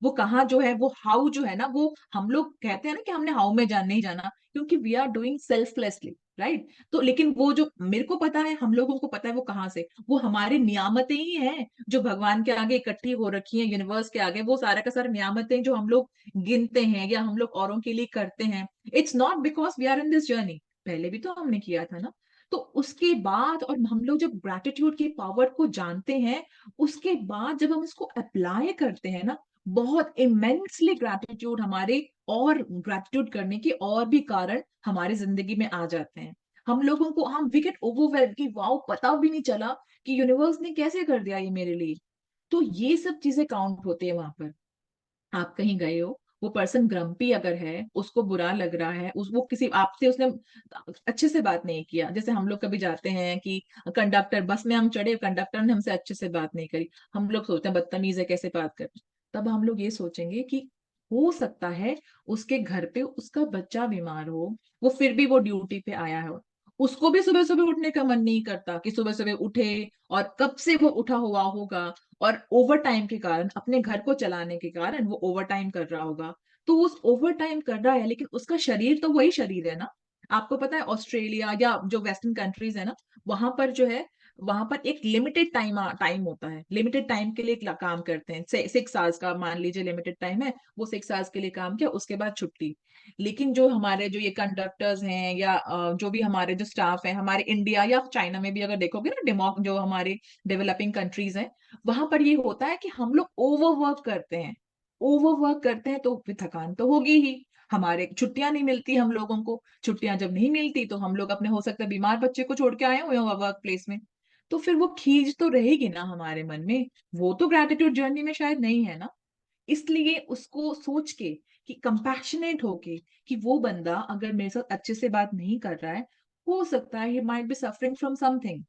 वो कहाँ जो है, वो हाउ जो है ना, वो हम लोग कहते हैं ना कि हमने हाउ में नहीं जाना, क्योंकि we are doing selflessly, right. तो लेकिन वो जो मेरे को पता है, हम लोगों को पता है वो कहाँ से, वो हमारी नियामतें ही हैं जो भगवान के आगे इकट्ठी हो रखी हैं, यूनिवर्स के आगे, वो सारा का सारा नियामतें जो हम लोग गिनते हैं या हम लोग औरों के लिए करते हैं। It's not because we are in this journey, पहले भी तो हमने किया था ना। तो उसके बाद, और हम लोग जब ग्रैटिट्यूड की पावर को जानते हैं, उसके बाद जब हम इसको अप्लाई करते हैं ना, बहुत इमेंसली ग्रैटिट्यूड हमारे, और ग्रैटिट्यूड करने के और भी कारण हमारी जिंदगी में आ जाते हैं। हम लोगों को, हम वी गेट ओवरवेल्म कि वाओ, पता भी नहीं चला कि यूनिवर्स ने कैसे कर दिया ये मेरे लिए। तो ये सब चीजें काउंट होती है वहां पर। आप कहीं गए हो, वो पर्सन ग्रम्पी अगर है, उसको बुरा लग रहा है, वो किसी आपसे, उसने अच्छे से बात नहीं किया, जैसे हम लोग कभी जाते हैं कि कंडक्टर, बस में हम चढ़े, कंडक्टर ने हमसे अच्छे से बात नहीं करी, हम लोग सोचते हैं बदतमीज है, कैसे बात कर। तब हम लोग ये सोचेंगे कि हो सकता है उसके घर पे उसका बच्चा बीमार हो, वो फिर भी वो ड्यूटी पे आया हो, उसको भी सुबह सुबह उठने का मन नहीं करता कि सुबह सुबह उठे, और कब से वो उठा हुआ होगा, और ओवर टाइम के कारण, अपने घर को चलाने के कारण वो ओवर टाइम कर रहा होगा। तो उस ओवर टाइम कर रहा है, लेकिन उसका शरीर तो वही शरीर है ना। आपको पता है ऑस्ट्रेलिया या जो वेस्टर्न कंट्रीज है ना, वहां पर जो है, वहां पर एक लिमिटेड टाइम होता है, लिमिटेड टाइम के लिए काम करते हैं, 6 आवर्स का मान लीजिए लिमिटेड टाइम है, वो 6 आवर्स के लिए काम किया, उसके बाद छुट्टी। लेकिन जो हमारे, जो ये कंडक्टर्स हैं, या जो भी हमारे जो स्टाफ है, हमारे इंडिया या चाइना में भी अगर देखोगे ना, जो हमारे डेवलपिंग कंट्रीज हैं, वहां पर ये होता है कि हम लोग ओवरवर्क करते हैं। ओवरवर्क करते हैं तो फिर थकान तो होगी ही, हमारे छुट्टियां नहीं मिलती हम लोगों को, छुट्टियां जब नहीं मिलती तो हम लोग अपने, हो सकता है बीमार बच्चे को छोड़ के आए हुए हो वर्क प्लेस में, तो फिर वो खींच तो रहेगी ना हमारे मन में। वो तो ग्रेटिट्यूड जर्नी में शायद नहीं है ना। इसलिए उसको सोच के, कि कंपैशनेट होके, कि वो बंदा अगर मेरे साथ अच्छे से बात नहीं कर रहा है, हो सकता है he might be suffering from something.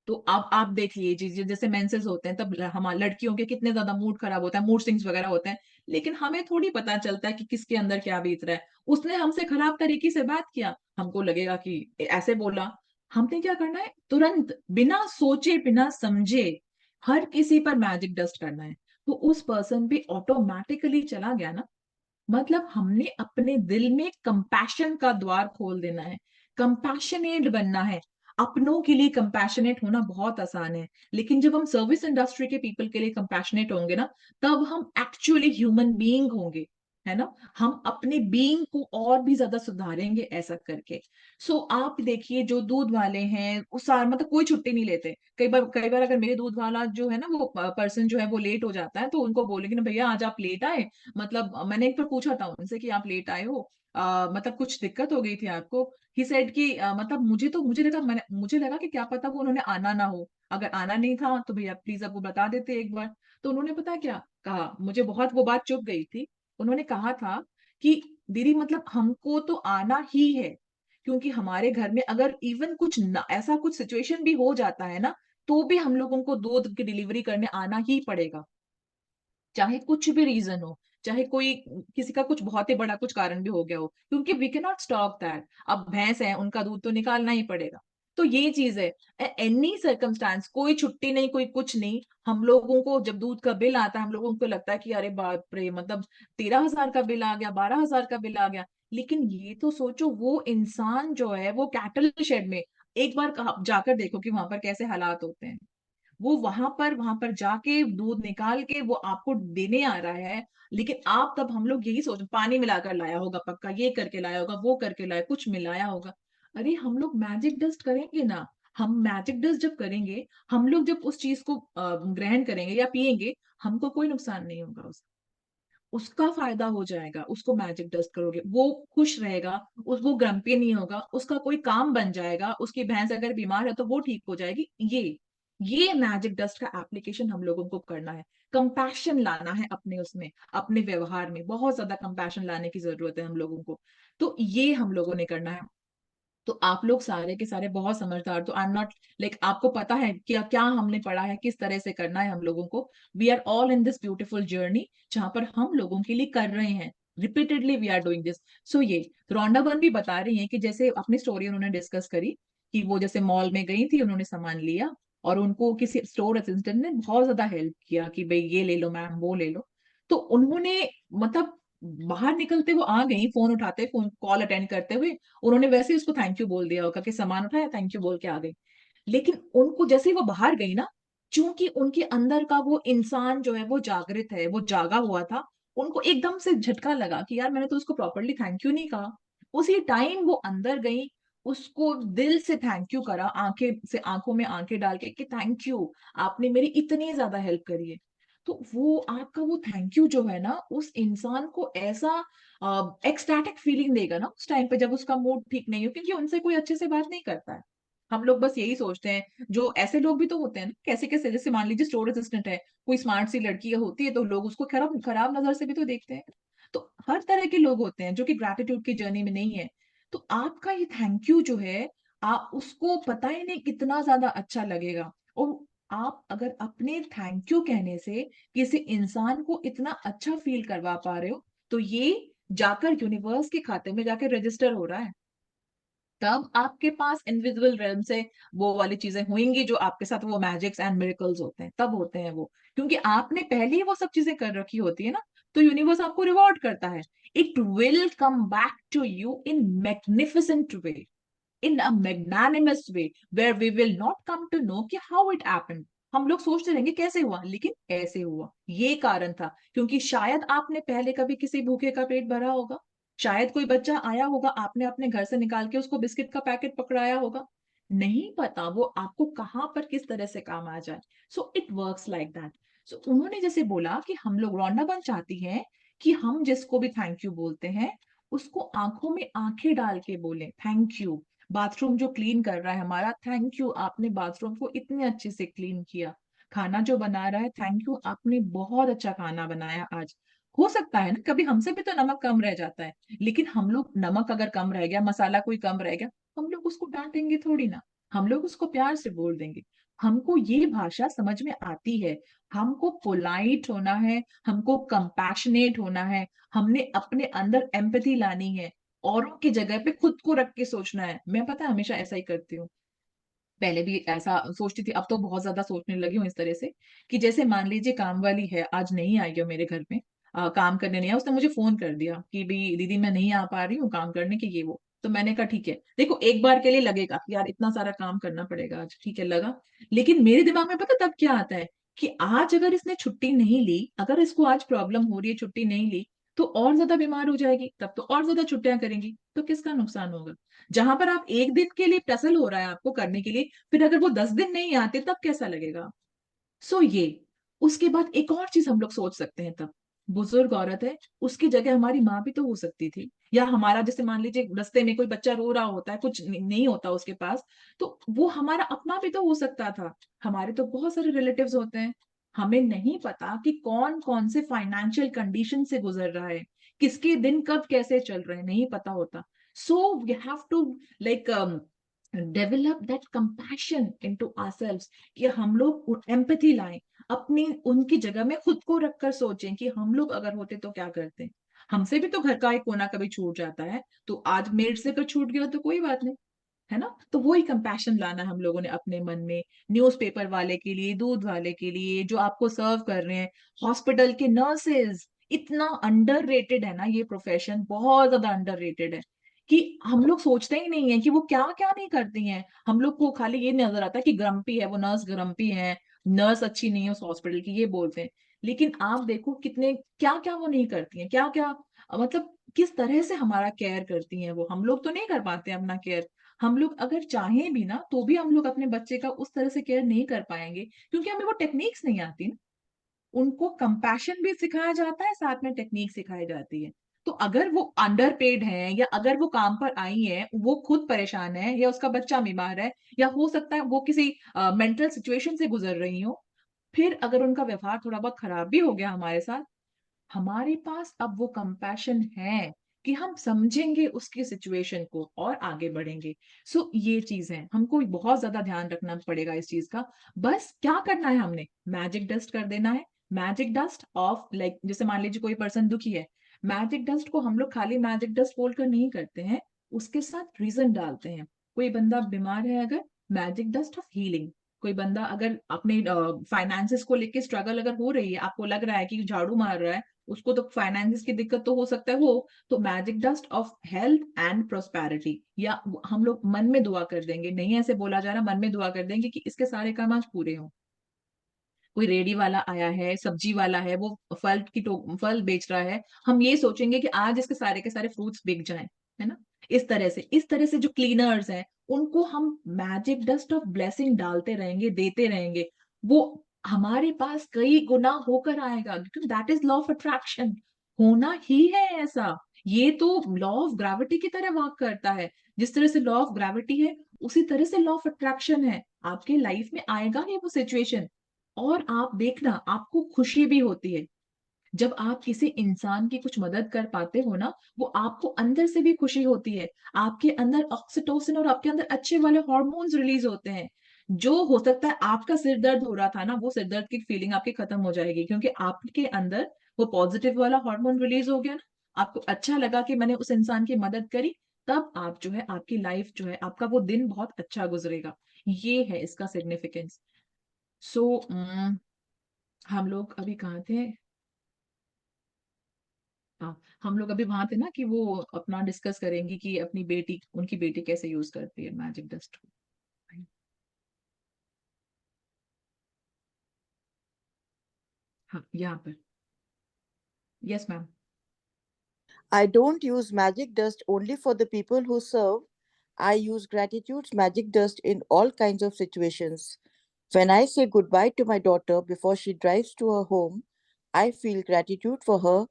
तो अब आप देख लीजिए, जैसे मेंसेस होते हैं तब हमारे लड़कियों के कितने ज्यादा मूड खराब होता है, मूड स्विंग्स वगैरह होते हैं, लेकिन हमें थोड़ी पता चलता है कि किसके अंदर क्या बीत रहा है। उसने हमसे खराब तरीके से बात किया, हमको लगेगा कि ऐसे बोला, हमने क्या करना है, तुरंत बिना सोचे बिना समझे हर किसी पर मैजिक डस्ट करना है। तो उस पर्सन पे ऑटोमेटिकली चला गया ना, मतलब हमने अपने दिल में कंपैशन का द्वार खोल देना है, कंपैशनेट बनना है। अपनों के लिए कंपैशनेट होना बहुत आसान है, लेकिन जब हम सर्विस इंडस्ट्री के पीपल के लिए कंपैशनेट होंगे ना, तब हम एक्चुअली ह्यूमन बीइंग होंगे, है ना। हम अपने बीइंग को और भी ज्यादा सुधारेंगे ऐसा करके। सो आप देखिए, जो दूध वाले हैं वो मतलब कोई छुट्टी नहीं लेते। कई बार अगर मेरे दूध वाला जो है ना, वो पर्सन जो है वो लेट हो जाता है, तो उनको बोलेंगे ना, भैया आज आप लेट आए, मतलब मैंने एक बार पूछा था उनसे कि आप लेट आए हो, मतलब कुछ दिक्कत हो गई थी आपको। ही सेड कि मतलब मुझे लगा कि क्या पता वो उन्होंने आना ना हो, अगर आना नहीं था तो भैया प्लीज आपको बता देते एक बार। तो उन्होंने पता क्या कहा, मुझे बहुत वो बात चुभ गई थी। उन्होंने कहा था कि दीदी मतलब हमको तो आना ही है, क्योंकि हमारे घर में अगर इवन कुछ ऐसा कुछ सिचुएशन भी हो जाता है ना, तो भी हम लोगों को दूध की डिलीवरी करने आना ही पड़ेगा, चाहे कुछ भी रीजन हो, चाहे कोई, किसी का कुछ बहुत ही बड़ा कुछ कारण भी हो गया हो, क्योंकि we can not stop that. अब भैंस है, उनका दूध तो निकालना ही पड़ेगा। तो ये चीज है, एनी सर्कमस्टांस, कोई छुट्टी नहीं, कोई कुछ नहीं, हम लोगों को जब दूध का बिल आता है, हम लोगों को लगता है कि अरे बाप रे, मतलब 13,000 का बिल आ गया, 12,000 का बिल आ गया। लेकिन ये तो सोचो, वो इंसान जो है वो कैटल शेड में, एक बार जाकर देखो कि वहां पर कैसे हालात होते हैं। वो वहां पर जाके दूध निकाल के वो आपको देने आ रहा है, लेकिन आप, तब हम लोग यही सोच, पानी मिलाकर लाया होगा पक्का, ये करके लाया होगा, वो करके लाया, कुछ मिलाया होगा। अरे हम लोग मैजिक डस्ट करेंगे ना, हम मैजिक डस्ट जब करेंगे, हम लोग जब उस चीज को ग्रहण करेंगे या पिएंगे, हमको कोई नुकसान नहीं होगा, उसका फायदा हो जाएगा। उसको मैजिक डस्ट करोगे, वो खुश रहेगा, वो ग्रम्पी नहीं होगा, उसका कोई काम बन जाएगा, उसकी भैंस अगर बीमार है तो वो ठीक हो जाएगी। ये मैजिक डस्ट का एप्लीकेशन हम लोगों को करना है। कंपैशन लाना है अपने उसमें, अपने व्यवहार में बहुत ज्यादा कंपैशन लाने की जरूरत है हम लोगों को। तो ये हम लोगों ने करना है। तो आप लोग सारे के सारे बहुत समझदार, तो आई एम नॉट लाइक, आपको पता है क्या क्या हमने पढ़ा है, किस तरह से करना है हम लोगों को। We are all in this beautiful journey, जहां पर हम लोगों के लिए कर रहे हैं, repeatedly we are doing this. So ये रोंडा बन भी बता रही है कि जैसे अपनी स्टोरी उन्होंने डिस्कस करी, कि वो जैसे मॉल में गई थी, उन्होंने सामान लिया, और उनको किसी स्टोर असिस्टेंट ने बहुत ज्यादा हेल्प किया कि भाई ये ले लो मैम, वो ले लो। तो उन्होंने, मतलब बाहर निकलते वो आ गई, फोन उठाते, फोन कॉल अटेंड करते हुए, उन्होंने वैसे ही उसको थैंक यू बोल दिया होगा, कि सामान उठाया, थैंक यू बोल के आ गई। लेकिन उनको जैसे ही वो बाहर गई ना, चूंकि उनके अंदर का वो इंसान जो है वो जागृत है, वो जागा हुआ था, उनको एकदम से झटका लगा कि यार मैंने तो उसको प्रॉपरली थैंक यू नहीं कहा। उसी टाइम वो अंदर गई, उसको दिल से थैंक यू करा, आंखें से आंखों में आंखें डाल के कि थैंक यू, आपने मेरी इतनी ज्यादा हेल्प करी है, तो वो आपका वो थैंक यू जो है ना, उस इंसान को ऐसा एक्सटैटिक फीलिंग देगा ना उस टाइम पे जब उसका मूड ठीक नहीं हो, क्योंकि उनसे कोई अच्छे से बात नहीं करता है। हम लोग बस यही सोचते हैं, जो ऐसे लोग भी तो होते हैं ना, कैसे कैसे, जैसे मान लीजिए स्टोर असिस्टेंट है, कोई स्मार्ट सी लड़की होती है तो लोग उसको खराब खराब नजर से भी तो देखते हैं। तो हर तरह के लोग होते हैं जो कि ग्रैटिट्यूड की जर्नी में नहीं है। तो आपका ये थैंक यू जो है, आप उसको पता ही नहीं कितना ज्यादा अच्छा लगेगा। और आप अगर अपने थैंक यू कहने से किसी इंसान को इतना अच्छा फील करवा पा रहे हो, तो ये जाकर यूनिवर्स के खाते में जाकर रजिस्टर हो रहा है। तब आपके पास इनविजिबल रेल्म से वो वाली चीजें होंगी जो आपके साथ, वो मैजिक्स एंड मिरेकल्स होते हैं, तब होते हैं वो, क्योंकि आपने पहले ही वो सब चीजें कर रखी होती है ना। तो यूनिवर्स आपको रिवॉर्ड करता है। It will come back to you in magnificent way, in a magnanimous way, where we will not come to know कि how it happened। हम लोग सोचते रहेंगे कैसे हुआ, लेकिन ऐसे हुआ, ये कारण था, क्योंकि शायद आपने पहले कभी किसी भूखे का पेट भरा होगा, शायद कोई बच्चा आया होगा, आपने अपने घर से निकाल के उसको बिस्किट का पैकेट पकड़ाया होगा, नहीं पता वो आपको कहां पर किस तरह से काम आ जाए। So it works like that. So उन्होंने जैसे बोला कि हम लोग, रौंडा बन चाहती हैं कि हम जिसको भी थैंक यू बोलते हैं उसको आंखों में आंखें डाल के बोले थैंक यू। बाथरूम जो क्लीन कर रहा है हमारा, थैंक यू, आपने बाथरूम को इतने अच्छे से क्लीन किया। खाना जो बना रहा है, थैंक यू, आपने बहुत अच्छा खाना बनाया आज। हो सकता है ना कभी हमसे भी तो नमक कम रह जाता है, लेकिन हम लोग, नमक अगर कम रह गया, मसाला कोई कम रह गया, हम लोग उसको डांटेंगे थोड़ी ना, हम लोग उसको प्यार से बोल देंगे। हमको ये भाषा समझ में आती है, हमको पोलाइट होना है, हमको कंपैशनेट होना है, हमने अपने अंदर एम्पैथी लानी है, औरों की जगह पे खुद को रख के सोचना है। मैं पता है हमेशा ऐसा ही करती हूँ, पहले भी ऐसा सोचती थी, अब तो बहुत ज्यादा सोचने लगी हूँ इस तरह से, कि जैसे मान लीजिए काम वाली है, आज नहीं आई है मेरे घर में, काम करने नहीं आया, उसने मुझे फोन कर दिया कि भी दीदी मैं नहीं आ पा रही हूँ काम करने के, ये वो। तो मैंने कहा ठीक है, देखो एक बार के लिए लगेगा कि यार इतना सारा काम करना पड़ेगा आज, ठीक है लगा। लेकिन मेरे दिमाग में पता तब क्या आता है, कि आज अगर इसने छुट्टी नहीं ली, अगर इसको आज प्रॉब्लम हो रही है, छुट्टी नहीं ली, तो और ज्यादा बीमार हो जाएगी, तब तो और ज्यादा छुट्टियां करेंगी, तो किसका नुकसान होगा। जहां पर आप एक दिन के लिए टसल हो रहा है आपको करने के लिए, फिर अगर वो 10 दिन नहीं आते तब कैसा लगेगा। सो ये, उसके बाद एक और चीज हम लोग सोच सकते हैं तब, बुजुर्ग औरत है, उसकी जगह हमारी माँ भी तो हो सकती थी, या हमारा, जैसे मान लीजिए रास्ते में कोई बच्चा रो रहा होता है, कुछ नहीं होता उसके पास, तो वो हमारा अपना भी तो हो सकता था। हमारे तो बहुत सारे रिलेटिव्स होते हैं, हमें नहीं पता कि कौन कौन से फाइनेंशियल कंडीशन से गुजर रहा है, किसके दिन कब कैसे चल रहे हैं, नहीं पता होता। So we have to like develop that compassion into ourselves, कि हम लोग एम्पैथी लाएं, अपनी उनकी जगह में खुद को रखकर सोचें कि हम लोग अगर होते तो क्या करते। हमसे भी तो घर का एक कोना कभी छूट जाता है, तो आज मेरे से अगर छूट गया तो कोई बात नहीं, है ना। तो वही कंपैशन लाना हम लोगों ने अपने मन में, न्यूज़पेपर वाले के लिए, दूध वाले के लिए, जो आपको सर्व कर रहे हैं, हॉस्पिटल के नर्सेज, इतना अंडररेटेड है ना ये प्रोफेशन, बहुत ज्यादा अंडररेटेड है, कि हम लोग सोचते ही नहीं है कि वो क्या क्या नहीं करती हैं। हम लोग को खाली ये नजर आता है कि ग्रम्पी है वो नर्स, ग्रम्पी है नर्स, अच्छी नहीं है उस हॉस्पिटल की, ये बोलते हैं। लेकिन आप देखो कितने क्या क्या वो नहीं करती हैं, क्या क्या, मतलब किस तरह से हमारा केयर करती हैं वो, हम लोग तो नहीं कर पाते अपना केयर। हम लोग अगर चाहें भी ना, तो भी हम लोग अपने बच्चे का उस तरह से केयर नहीं कर पाएंगे, क्योंकि हमें वो टेक्निक्स नहीं आती ना। उनको कंपैशन भी सिखाया जाता है, साथ में टेक्निक सिखाई जाती है। तो अगर वो अंडर पेड है, या अगर वो काम पर आई है, वो खुद परेशान है, या उसका बच्चा बीमार है, या हो सकता है वो किसी मेंटल सिचुएशन से गुजर रही हो, फिर अगर उनका व्यवहार थोड़ा बहुत खराब भी हो गया हमारे साथ, हमारे पास अब वो कंपैशन है कि हम समझेंगे उसकी सिचुएशन को और आगे बढ़ेंगे। सो ये चीज है, हमको बहुत ज्यादा ध्यान रखना पड़ेगा इस चीज का। बस क्या करना है, हमने मैजिक डस्ट कर देना है। मैजिक डस्ट ऑफ, लाइक जैसे मान लीजिए कोई पर्सन दुखी है, मैजिक डस्ट को हम लोग खाली मैजिक डस्ट बोलकर नहीं करते हैं, उसके साथ रीजन डालते हैं। कोई बंदा बीमार है अगर, मैजिक डस्ट ऑफ हीलिंग। कोई बंदा अगर अपने फाइनेंसेस को लेके स्ट्रगल अगर हो रही है, आपको लग रहा है कि झाड़ू मार रहा है, उसको तो फाइनेंस की दिक्कत तो हो सकता है हो, तो magic dust of health and prosperity, या हम लोग मन में दुआ कर देंगे, नहीं ऐसे बोला जा रहा, मन में दुआ कर देंगे कि इसके सारे काम आज पूरे हों। कोई रेडी वाला आया है, सब्जी वाला है, वो फल बेच रहा है, हम ये सोचेंगे कि आज इसके सारे के सारे फ्रूट्स बिक जाएं, है ना? इस तरह से जो क्लीनर्स हैं, उनको हम मैजिक डस्ट ऑफ ब्लेसिंग डालते रहेंगे, देते रहेंगे, वो हमारे पास कई गुना होकर आएगा, क्योंकि that is law of attraction. होना ही है ऐसा। ये तो लॉ ऑफ ग्रेविटी की तरह वर्क करता है। जिस तरह से लॉ ऑफ ग्रेविटी है, उसी तरह से लॉ ऑफ अट्रैक्शन है। आपके लाइफ में आएगा ही वो सिचुएशन, और आप देखना, आपको खुशी भी होती है जब आप किसी इंसान की कुछ मदद कर पाते हो ना, वो आपको अंदर से भी खुशी होती है। आपके अंदर ऑक्सीटोसिन और आपके अंदर अच्छे वाले हार्मोन्स रिलीज होते हैं। जो हो सकता है आपका सिर दर्द हो रहा था ना, वो सिर दर्द की फीलिंग आपकी खत्म हो जाएगी, क्योंकि आपके अंदर वो पॉजिटिव वाला हार्मोन रिलीज हो गया ना। आपको अच्छा लगा कि मैंने उस इंसान की मदद करी, तब आप जो है, आपकी लाइफ जो है, आपका वो दिन बहुत अच्छा गुजरेगा। ये है इसका सिग्निफिकेंस। सो हम लोग अभी कहाँ थे? हाँ, हम लोग अभी वहां थे ना कि वो अपना डिस्कस करेंगी कि अपनी बेटी, उनकी बेटी कैसे यूज करती है मैजिक डस्ट को। हाँ, यहाँ पर। Yes ma'am.
I don't use magic dust only for the people who serve. I use gratitude's magic dust in all kinds of situations. When I say goodbye to my daughter before she drives to her home, I feel gratitude for her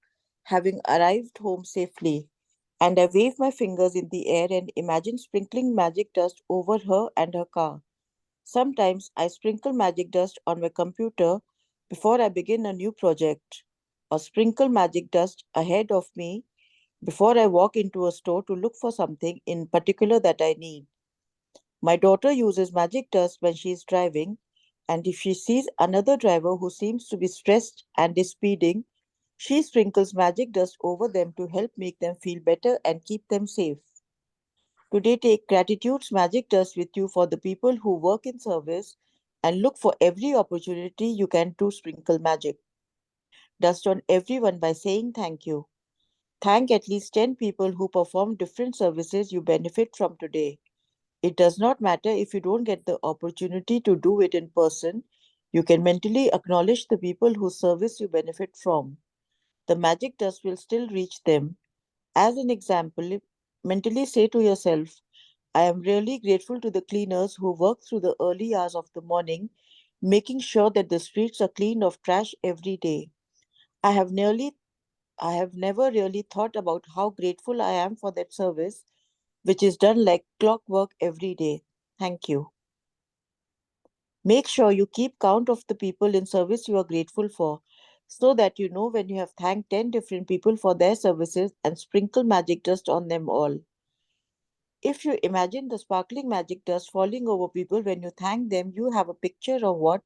having arrived home safely. And I wave my fingers in the air and imagine sprinkling magic dust over her and her car. Sometimes I sprinkle magic dust on my computer before I begin a new project, or sprinkle magic dust ahead of me before I walk into a store to look for something in particular that I need. My daughter uses magic dust when she is driving, and if she sees another driver who seems to be stressed and is speeding, she sprinkles magic dust over them to help make them feel better and keep them safe. Today, take gratitude's magic dust with you for the people who work in service and look for every opportunity you can to sprinkle magic dust on everyone by saying thank you. Thank at least 10 people who perform different services you benefit from today. It does not matter if you don't get the opportunity to do it in person, you can mentally acknowledge the people whose service you benefit from. The magic dust will still reach them. As an example, mentally say to yourself, I am really grateful to the cleaners who work through the early hours of the morning, making sure that the streets are clean of trash every day. I have nearly I have never really thought about how grateful I am for that service, which is done like clockwork every day. Thank you. Make sure you keep count of the people in service you are grateful for so that you know when you have thanked 10 different people for their services and sprinkle magic dust on them all. If you imagine the sparkling magic dust falling over people when you thank them, you have a picture of what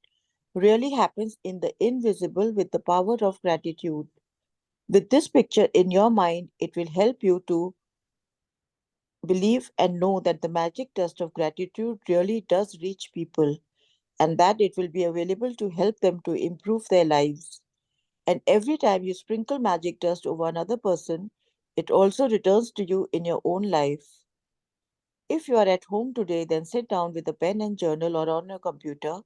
really happens in the invisible with the power of gratitude. With this picture in your mind, it will help you to believe and know that the magic dust of gratitude really does reach people and that it will be available to help them to improve their lives. And every time you sprinkle magic dust over another person, it also returns to you in your own life. If you are at home today, then sit down with a pen and journal or on your computer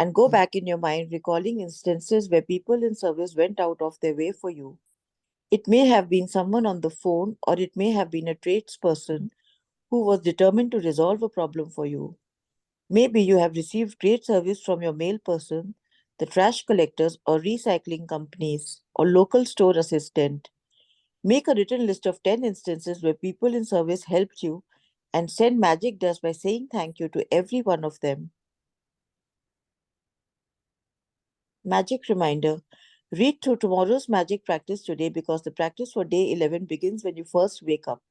and go back in your mind recalling instances where people in service went out of their way for you. It may have been someone on the phone or it may have been a tradesperson who was determined to resolve a problem for you. Maybe you have received great service from your mail person, the trash collectors or recycling companies, or local store assistant. Make a written list of 10 instances where people in service helped you and send magic dust by saying thank you to every one of them. Magic reminder. Read through tomorrow's magic practice today because the practice for day 11 begins when you first wake up.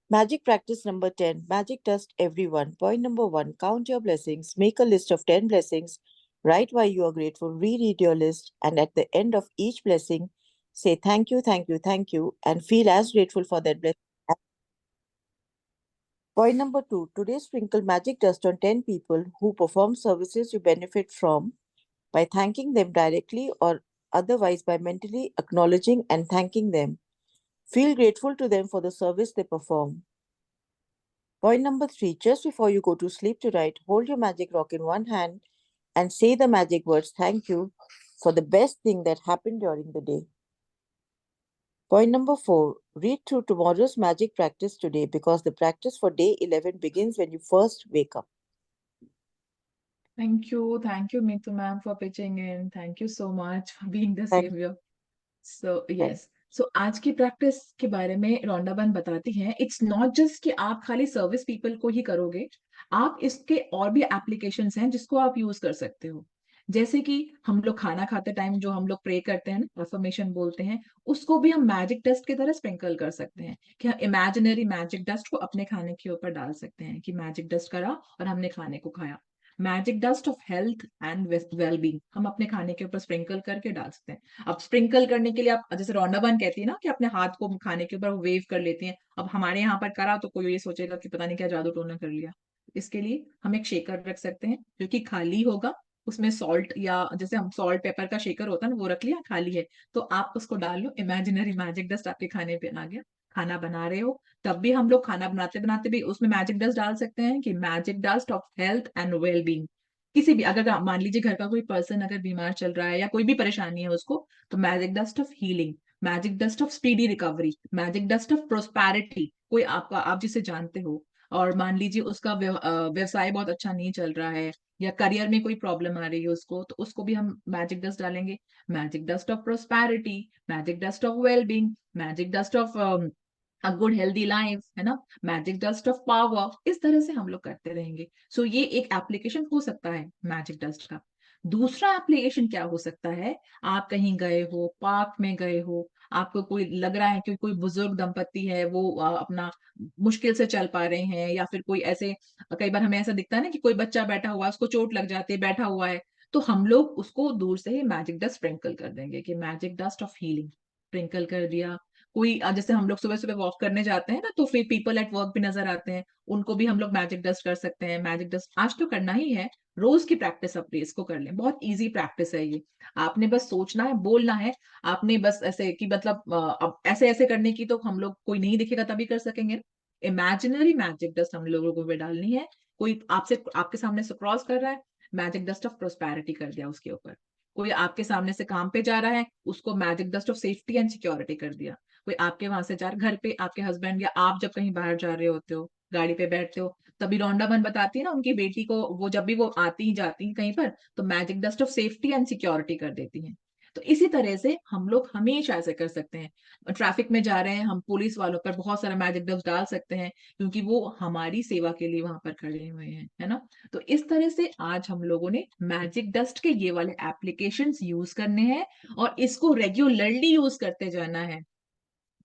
Magic practice number 10. Magic dust everyone. Point number 1. Count your blessings. Make a list of 10 blessings. Write why you are grateful. Reread your list. And at the end of each blessing, say thank you, thank you, thank you, and feel as grateful for that blessing. Point number 2. Today, sprinkle magic dust on 10 people who perform services you benefit from by thanking them directly or otherwise by mentally acknowledging and thanking them. Feel grateful to them for the service they perform. Point number 3. Just before you go to sleep tonight, hold your magic rock in one hand and say the magic words thank you for the best thing that happened during the day. Point number 4. Read through tomorrow's magic practice today because the practice for day 11 begins when you first wake up.
Thank you, Meetu ma'am, for pitching in. Thank you so much for being the
Thank-
savior. So yes, so आज की practice के बारे में रोंडा बन बताती हैं. It's not just कि आप खाली सर्विस पीपल को ही करोगे, आप इसके और भी एप्लीकेशंस हैं जिसको आप यूज कर सकते हो. जैसे कि हम लोग खाना खाते टाइम जो हम लोग प्रे करते हैं ना, अफर्मेशन बोलते हैं, उसको भी हम मैजिक डस्ट की तरह स्प्रिंकल कर सकते हैं कि हम इमेजिनरी मैजिक डस्ट को अपने खाने के ऊपर डाल सकते हैं कि मैजिक डस्ट करा और हमने खाने को खाया. Magic dust of health and wellbeing हम अपने खाने के ऊपर स्प्रिंकल करके डाल सकते हैं. अब स्प्रिंकल करने के लिए आप जैसे रोंडाबन कहती है ना कि अपने हाथ को खाने के ऊपर वेव कर लेती हैं. अब हमारे यहाँ पर करा तो कोई ये सोचेगा कि पता नहीं क्या जादू टोना कर लिया. इसके लिए हम एक शेकर रख सकते हैं जो कि खाली होगा, उसमें सॉल्ट या जैसे हम सॉल्ट पेपर का शेकर होता है ना वो रख लिया, खाली है तो आप उसको डाल लो, इमेजिनरी मैजिक डस्ट आपके खाने पे आ गया. खाना बना रहे हो तब भी हम लोग खाना बनाते बनाते भी उसमें मैजिक डस्ट डाल सकते हैं कि magic dust of health and wellbeing. किसी भी अगर मान लीजिए घर का कोई पर्सन अगर बीमार चल रहा है या कोई भी परेशानी है उसको, तो magic dust of healing, magic dust of speedy recovery, magic dust of prosperity. कोई आपका आप जिसे जानते हो और मान लीजिए उसका व्यवसाय बहुत अच्छा नहीं चल रहा है या करियर में कोई प्रॉब्लम आ रही है उसको, तो उसको भी हम मैजिक डस्ट डालेंगे. Magic dust of prosperity, magic dust of wellbeing, magic dust of a good healthy life, है ना, मैजिक डस्ट ऑफ पावर. इस तरह से हम लोग करते रहेंगे. सो ये एक एप्लीकेशन हो सकता है मैजिक डस्ट का. दूसरा एप्लीकेशन क्या हो सकता है, आप कहीं गए हो, पार्क में गए हो, आपको कोई लग रहा है कि कोई बुजुर्ग दंपति है वो अपना मुश्किल से चल पा रहे हैं, या फिर कोई ऐसे कई बार हमें ऐसा दिखता है ना कि कोई बच्चा बैठा हुआ है उसको चोट लग जाती है बैठा हुआ है, तो हम लोग उसको दूर से ही मैजिक डस्ट स्प्रिंकल कर देंगे कि magic dust of healing sprinkle कर दिया. कोई जैसे हम लोग सुबह सुबह वॉक करने जाते हैं ना, तो फिर पीपल एट वर्क भी नजर आते हैं, उनको भी हम लोग मैजिक डस्ट कर सकते हैं. मैजिक डस्ट आज तो करना ही है, रोज की प्रैक्टिस अपनी इसको कर लें, बहुत इजी प्रैक्टिस है ये. आपने बस सोचना है, बोलना है, आपने बस ऐसे कि मतलब अब ऐसे ऐसे करने की तो हम लोग कोई नहीं दिखेगा तभी कर सकेंगे. इमेजिनरी मैजिक डस्ट हम लोगों को भी डालनी है. कोई आपसे आपके सामने से क्रॉस कर रहा है, मैजिक डस्ट ऑफ प्रोस्पैरिटी कर दिया उसके ऊपर. कोई आपके सामने से काम पे जा रहा है, उसको magic dust of safety and security कर दिया. कोई आपके वहां से जा रहा घर पे, आपके हस्बैंड या आप जब कहीं बाहर जा रहे होते हो, गाड़ी पे बैठते हो, तभी रोंडाबन बताती है ना उनकी बेटी को, वो जब भी वो आती ही जाती है कहीं पर, तो magic dust of safety and security कर देती हैं. तो इसी तरह से हम लोग हमेशा ऐसे कर सकते हैं. ट्रैफिक में जा रहे हैं, हम पुलिस वालों पर बहुत सारा मैजिक डस्ट डाल सकते हैं क्योंकि वो हमारी सेवा के लिए वहां पर खड़े हुए हैं, है ना. तो इस तरह से आज हम लोगों ने मैजिक डस्ट के ये वाले एप्लीकेशंस यूज करने हैं और इसको रेगुलरली यूज करते जाना है,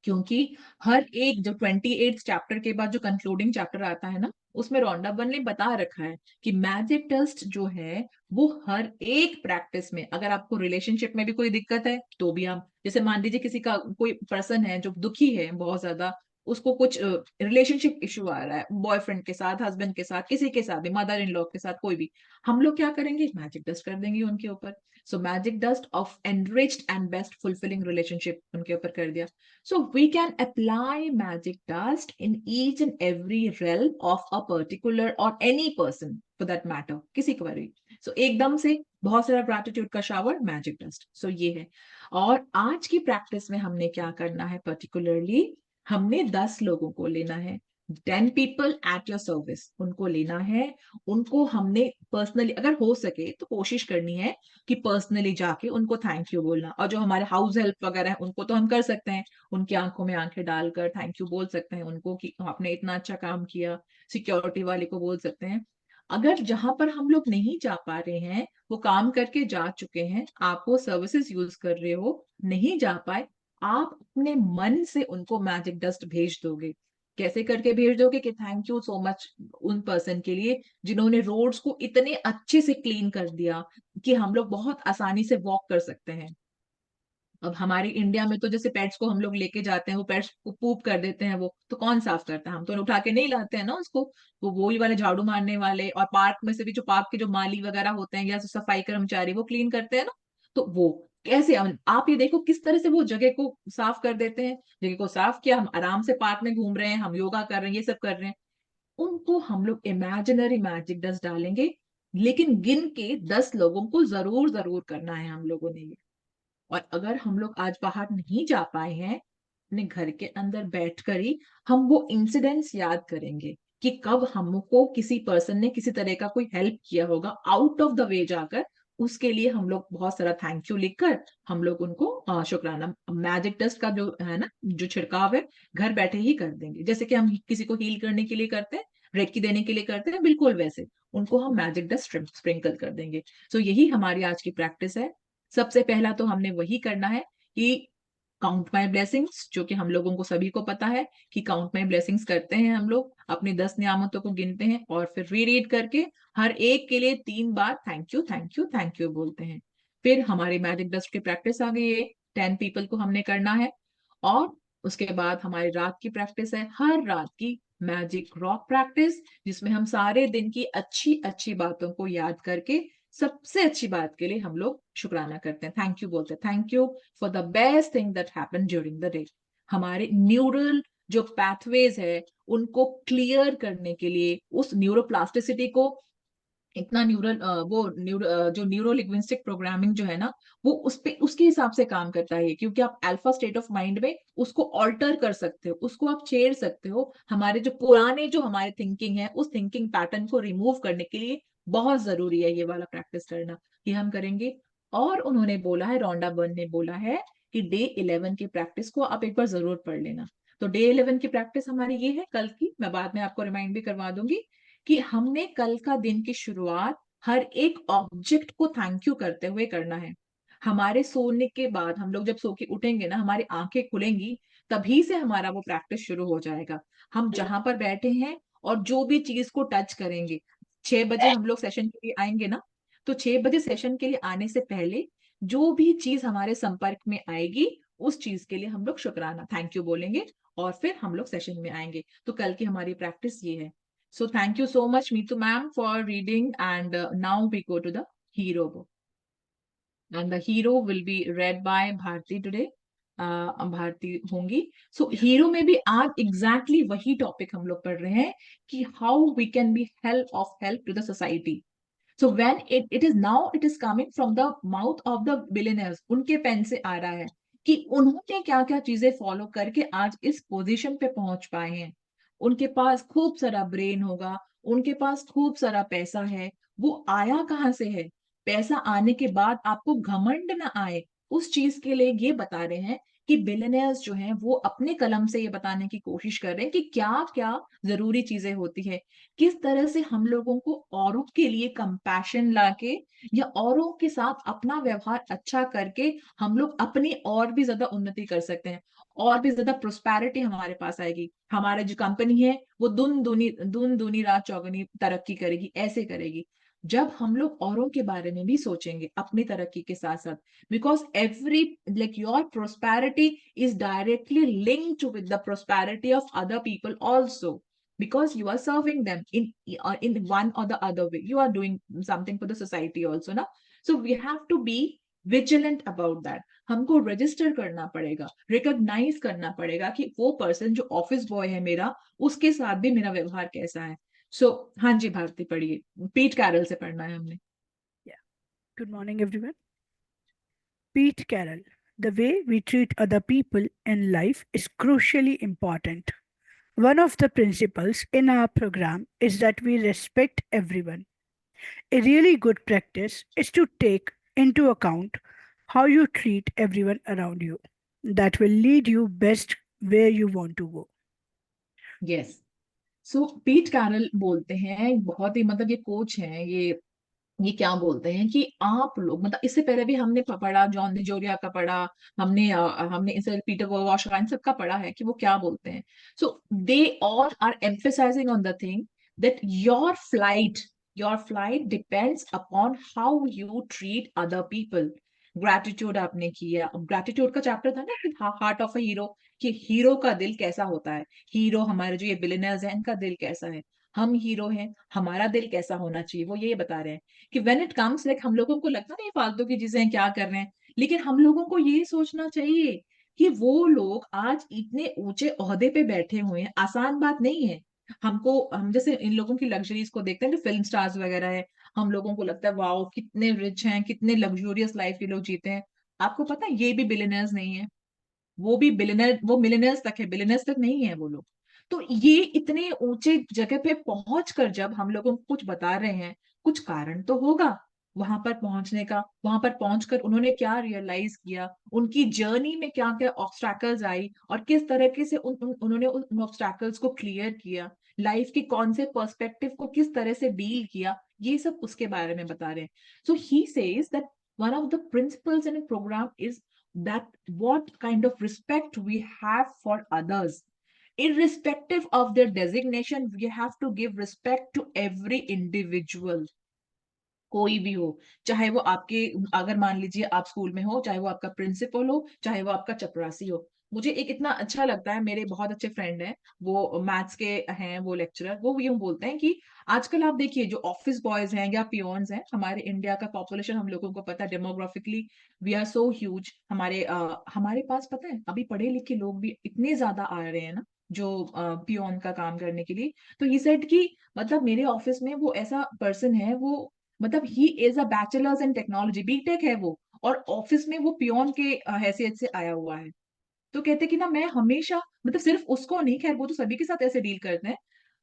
क्योंकि हर एक जो 28 चैप्टर के बाद जो कंक्लूडिंग चैप्टर आता है ना, उसमें रोंडाबन ने बता रखा है कि मैजिक डस्ट जो है वो हर एक प्रैक्टिस में, अगर आपको रिलेशनशिप में भी कोई दिक्कत है तो भी आप, जैसे मान लीजिए किसी का कोई पर्सन है जो दुखी है बहुत ज्यादा, उसको कुछ रिलेशनशिप इशू आ रहा है बॉयफ्रेंड के साथ, हस्बैंड के साथ, किसी के साथ भी, मदर इन लॉ के साथ, कोई भी, हम लोग क्या करेंगे, मैजिक डस्ट कर देंगे उनके ऊपर. So magic dust of enriched and best fulfilling relationship उनके ऊपर कर दिया. So we can apply magic dust in each and every realm of a particular or any person for that matter, किसी को भी. So एकदम से बहुत सारा gratitude का शावर मैजिक डस्ट. So ये है. और आज की प्रैक्टिस में हमने क्या करना है, particularly हमने 10 लोगों को लेना है, 10 people at your service, उनको लेना है. उनको हमने पर्सनली अगर हो सके तो कोशिश करनी है कि पर्सनली जाके उनको थैंक यू बोलना. और जो हमारे हाउस हेल्प वगैरह है उनको तो हम कर सकते हैं, उनकी आंखों में आंखें डालकर थैंक यू बोल सकते हैं उनको कि आपने इतना अच्छा काम किया. सिक्योरिटी वाले को बोल सकते हैं. अगर जहां पर हम लोग नहीं जा पा रहे हैं, वो काम करके जा चुके हैं, आप वो सर्विसेज यूज कर रहे हो, नहीं जा पाए, आप अपने मन से उनको मैजिक डस्ट भेज दोगे. कैसे करके भेज दोगे कि थैंक यू सो मच उन पर्सन के लिए जिन्होंने रोड्स को इतने अच्छे से क्लीन कर दिया कि हम लोग बहुत आसानी से वॉक कर सकते हैं. अब हमारे इंडिया में तो जैसे पेट्स को हम लोग लेके जाते हैं, वो पेट्स को पूप कर देते हैं, वो तो कौन साफ करता है, हम तो उठा के नहीं लाते हैं ना उसको, वो वही वाले झाड़ू मारने वाले, और पार्क में से भी जो पार्क के जो माली वगैरह होते हैं या जो सफाई कर्मचारी वो क्लीन करते हैं ना. तो वो कैसे आप ये देखो किस तरह से वो जगह को साफ कर देते हैं. जगह को साफ किया, हम आराम से पार्क में घूम रहे हैं, हम योगा कर रहे हैं, ये सब कर रहे हैं, उनको हम लोग इमेजिनरी मैजिक डस्ट डालेंगे. लेकिन गिन के 10 लोगों को जरूर जरूर करना है हम लोगों ने ये. और अगर हम लोग आज बाहर नहीं जा पाए हैं अपने घर के अंदर बैठकर ही हम वो इंसिडेंट्स याद करेंगे कि कब हमको किसी पर्सन ने किसी तरह का कोई हेल्प किया होगा आउट ऑफ द वे जाकर, उसके लिए हम लोग बहुत सारा थैंक यू लिखकर हम लोग उनको शुक्राना मैजिक डस्ट का जो है ना, जो छिड़काव है, घर बैठे ही कर देंगे, जैसे कि हम किसी को हील करने के लिए करते हैं, रेकी देने के लिए करते हैं, बिल्कुल वैसे उनको हम मैजिक डस्ट स्प्रिंकल कर देंगे। सो यही हमारी आज की प्रैक्टिस है। सबसे पहला तो हमने वही करना है कि काउंट माई ब्लेसिंग्स, जो कि हम लोगों को सभी को पता है कि काउंट माई ब्लेसिंग्स करते हैं, हम लोग अपनी 10 नियामतों को गिनते हैं और फिर रीरीड करके हर एक के लिए 3 बार thank you thank you thank you बोलते हैं। फिर हमारी मैजिक डस्ट की प्रैक्टिस आ गई है, 10 पीपल को हमने करना है। और उसके बाद हमारी रात की प्रैक्टिस है, हर रात की मैजिक रॉक प्रैक्टिस, जिसमें हम सारे दिन की अच्छी अच्छी बातों को याद करके सबसे अच्छी बात के लिए हम लोग शुक्राना करते हैं, थैंक यू बोलते हैं, thank you for the best thing that happened during the day. हमारे न्यूरल जो पाथवेज है उनको क्लियर करने के लिए, उस न्यूरोप्लास्टिसिटी को इतना जो न्यूरो लिंग्विस्टिक प्रोग्रामिंग जो है ना, वो उस पे उसके हिसाब से काम करता है, क्योंकि आप अल्फा स्टेट ऑफ माइंड में उसको ऑल्टर कर सकते हो, उसको आप छेड़ सकते हो। हमारे जो पुराने जो हमारे थिंकिंग है, उस थिंकिंग पैटर्न को रिमूव करने के लिए बहुत जरूरी है ये वाला प्रैक्टिस करना, ये हम करेंगे। और उन्होंने बोला है, रोंडा बर्न ने बोला है कि डे 11 की प्रैक्टिस को आप एक बार जरूर पढ़ लेना। तो डे 11 की प्रैक्टिस हमारी ये है, कल की मैं बाद में आपको रिमाइंड भी करवा दूंगी, कि हमने कल का दिन की शुरुआत हर एक ऑब्जेक्ट को थैंक यू करते हुए करना है। हमारे सोने के बाद हम लोग जब सो के उठेंगे ना, हमारी आंखें खुलेंगी, तभी से हमारा वो प्रैक्टिस शुरू हो जाएगा। हम जहां पर बैठे हैं और जो भी चीज को टच करेंगे, 6 बजे हम लोग सेशन के लिए आएंगे ना, तो 6 बजे सेशन के लिए आने से पहले जो भी चीज हमारे संपर्क में आएगी, उस चीज के लिए हम लोग शुक्राना थैंक यू बोलेंगे और फिर हम लोग सेशन में आएंगे। तो कल की हमारी प्रैक्टिस ये है। So thank you so much, Meetu ma'am, for reading. And now we go to the hero book. And the hero will be read by Bharti today. Bharti होंगी। So hero में भी आज exactly वही टॉपिक हम लोग पढ़ रहे हैं कि how we can be help to the society. So when it is now, it is coming from the mouth of the billionaires. उनके पेन से आ रहा है कि उन्होंने क्या क्या चीजें फॉलो करके आज इस पोजीशन पे पहुंच पाए हैं। उनके पास खूब सारा ब्रेन होगा, उनके पास खूब सारा पैसा है, वो आया कहाँ से है? पैसा आने के बाद आपको घमंड ना आए, उस चीज के लिए ये बता रहे हैं कि बिलियनियर्स जो हैं वो अपने कलम से ये बताने की कोशिश कर रहे हैं कि क्या क्या जरूरी चीजें होती है, किस तरह से हम लोगों को औरों के लिए कंपैशन लाके या औरों के साथ अपना व्यवहार अच्छा करके हम लोग अपनी और भी ज्यादा उन्नति कर सकते हैं, और भी ज्यादा प्रोस्पेरिटी हमारे पास आएगी। हमारा जो कंपनी है वो दुन दूनी रात चौगुनी तरक्की करेगी, ऐसे करेगी जब हम लोग औरों के बारे में भी सोचेंगे अपनी तरक्की के साथ साथ। Because every like your prosperity is directly linked with the prosperity of other people also, because you are serving them in one or the other way, you are doing something for the society also na. So we have to be vigilant about that. हमको register करना पड़ेगा, recognise करना पड़ेगा कि वो person जो office boy है मेरा, उसके साथ भी मेरा व्यवहार कैसा है। सो हाँ जी भारती पढ़िए, पीट कैरल से पढ़ना है हमने।
Good morning, everyone. Pete Carroll. The way we treat other people in life is crucially important. One of the principles in our program is that we respect everyone. A really good practice is to take into account how you treat everyone around you. That will lead you best where you want to go.
Yes, so Pete Carroll बोलते हैं, बहुत ही मतलब ये coach हैं, ये क्या बोलते हैं कि आप लोग मतलब इससे पहले भी हमने पढ़ा, जॉन डिजोरिया का पढ़ा, हमने इसे पीटर वॉशराइन सबका पढ़ा है कि वो क्या बोलते हैं। So they all are emphasizing on the thing that your flight depends upon how you treat other people. Gratitude आपने किया, ग्रेटिट्यूड का चैप्टर था ना कि हार्ट ऑफ अ हीरो, कि हीरो का दिल कैसा होता है, हीरो हमारे जो ये बिलियनर्स हैं इनका दिल कैसा है, हम हीरो हैं हमारा दिल कैसा होना चाहिए, वो ये बता रहे हैं कि व्हेन इट कम्स लाइक, हम लोगों को लगता नहीं फालतू की चीजें क्या कर रहे हैं, लेकिन हम लोगों को ये सोचना चाहिए कि वो लोग आज इतने ऊंचे ओहदे पे बैठे हुए हैं, आसान बात नहीं है। हम जैसे इन लोगों की लग्जरीज को देखते हैं जो फिल्म स्टार्स वगैरह है, हम लोगों को लगता है वाओ कितने रिच हैं, कितने लग्जूरियस लाइफ ये लोग जीते हैं। आपको पता है ये भी बिलियनर्स नहीं है, वो भी बिलियनर, वो मिलियनर्स तक है, बिलियनर्स तक नहीं है वो लोग। तो ये इतने ऊंचे जगह पे पहुंचकर जब हम लोगों को कुछ बता रहे हैं, कुछ कारण तो होगा वहां पर पहुंचने का। वहां पर पहुंचकर उन्होंने क्या रियलाइज किया, उनकी जर्नी में क्या क्या ऑब्स्टैकल्स आई, और किस तरीके से उन्होंने उन ऑब्स्टैकल्स को क्लियर किया, लाइफ के कौन से पर्सपेक्टिव को किस तरह से डील किया, ये सब उसके बारे में बता रहे हैं। So he says that one of the principles in a program is that what kind of respect we have for others, irrespective of their designation, we have to give respect to every individual, कोई भी हो, चाहे वो आपके, अगर मान लीजिए आप स्कूल में हो, चाहे वो आपका प्रिंसिपल हो, चाहे वो आपका चपरासी हो। मुझे एक इतना अच्छा लगता है, मेरे बहुत अच्छे फ्रेंड हैं, वो मैथ्स के हैं, वो लेक्चरर, वो यूं बोलते हैं कि आजकल आप देखिए जो ऑफिस बॉयज हैं या पियोन्स हैं, हमारे इंडिया का पॉपुलेशन हम लोगों को पता है, demographically we are so huge, हमारे पास पता है अभी पढ़े लिखे लोग भी इतने ज्यादा आ रहे हैं ना, जो पियोन का काम करने के लिए। तो ही सेड कि मतलब मेरे ऑफिस में वो ऐसा पर्सन है, वो मतलब he is a bachelors in technology, BTech है वो, और ऑफिस में वो पियोन के हैसियत से आया हुआ है। तो कहते कि ना मैं हमेशा, मतलब सिर्फ उसको नहीं, खैर वो तो सभी के साथ ऐसे डील करते हैं,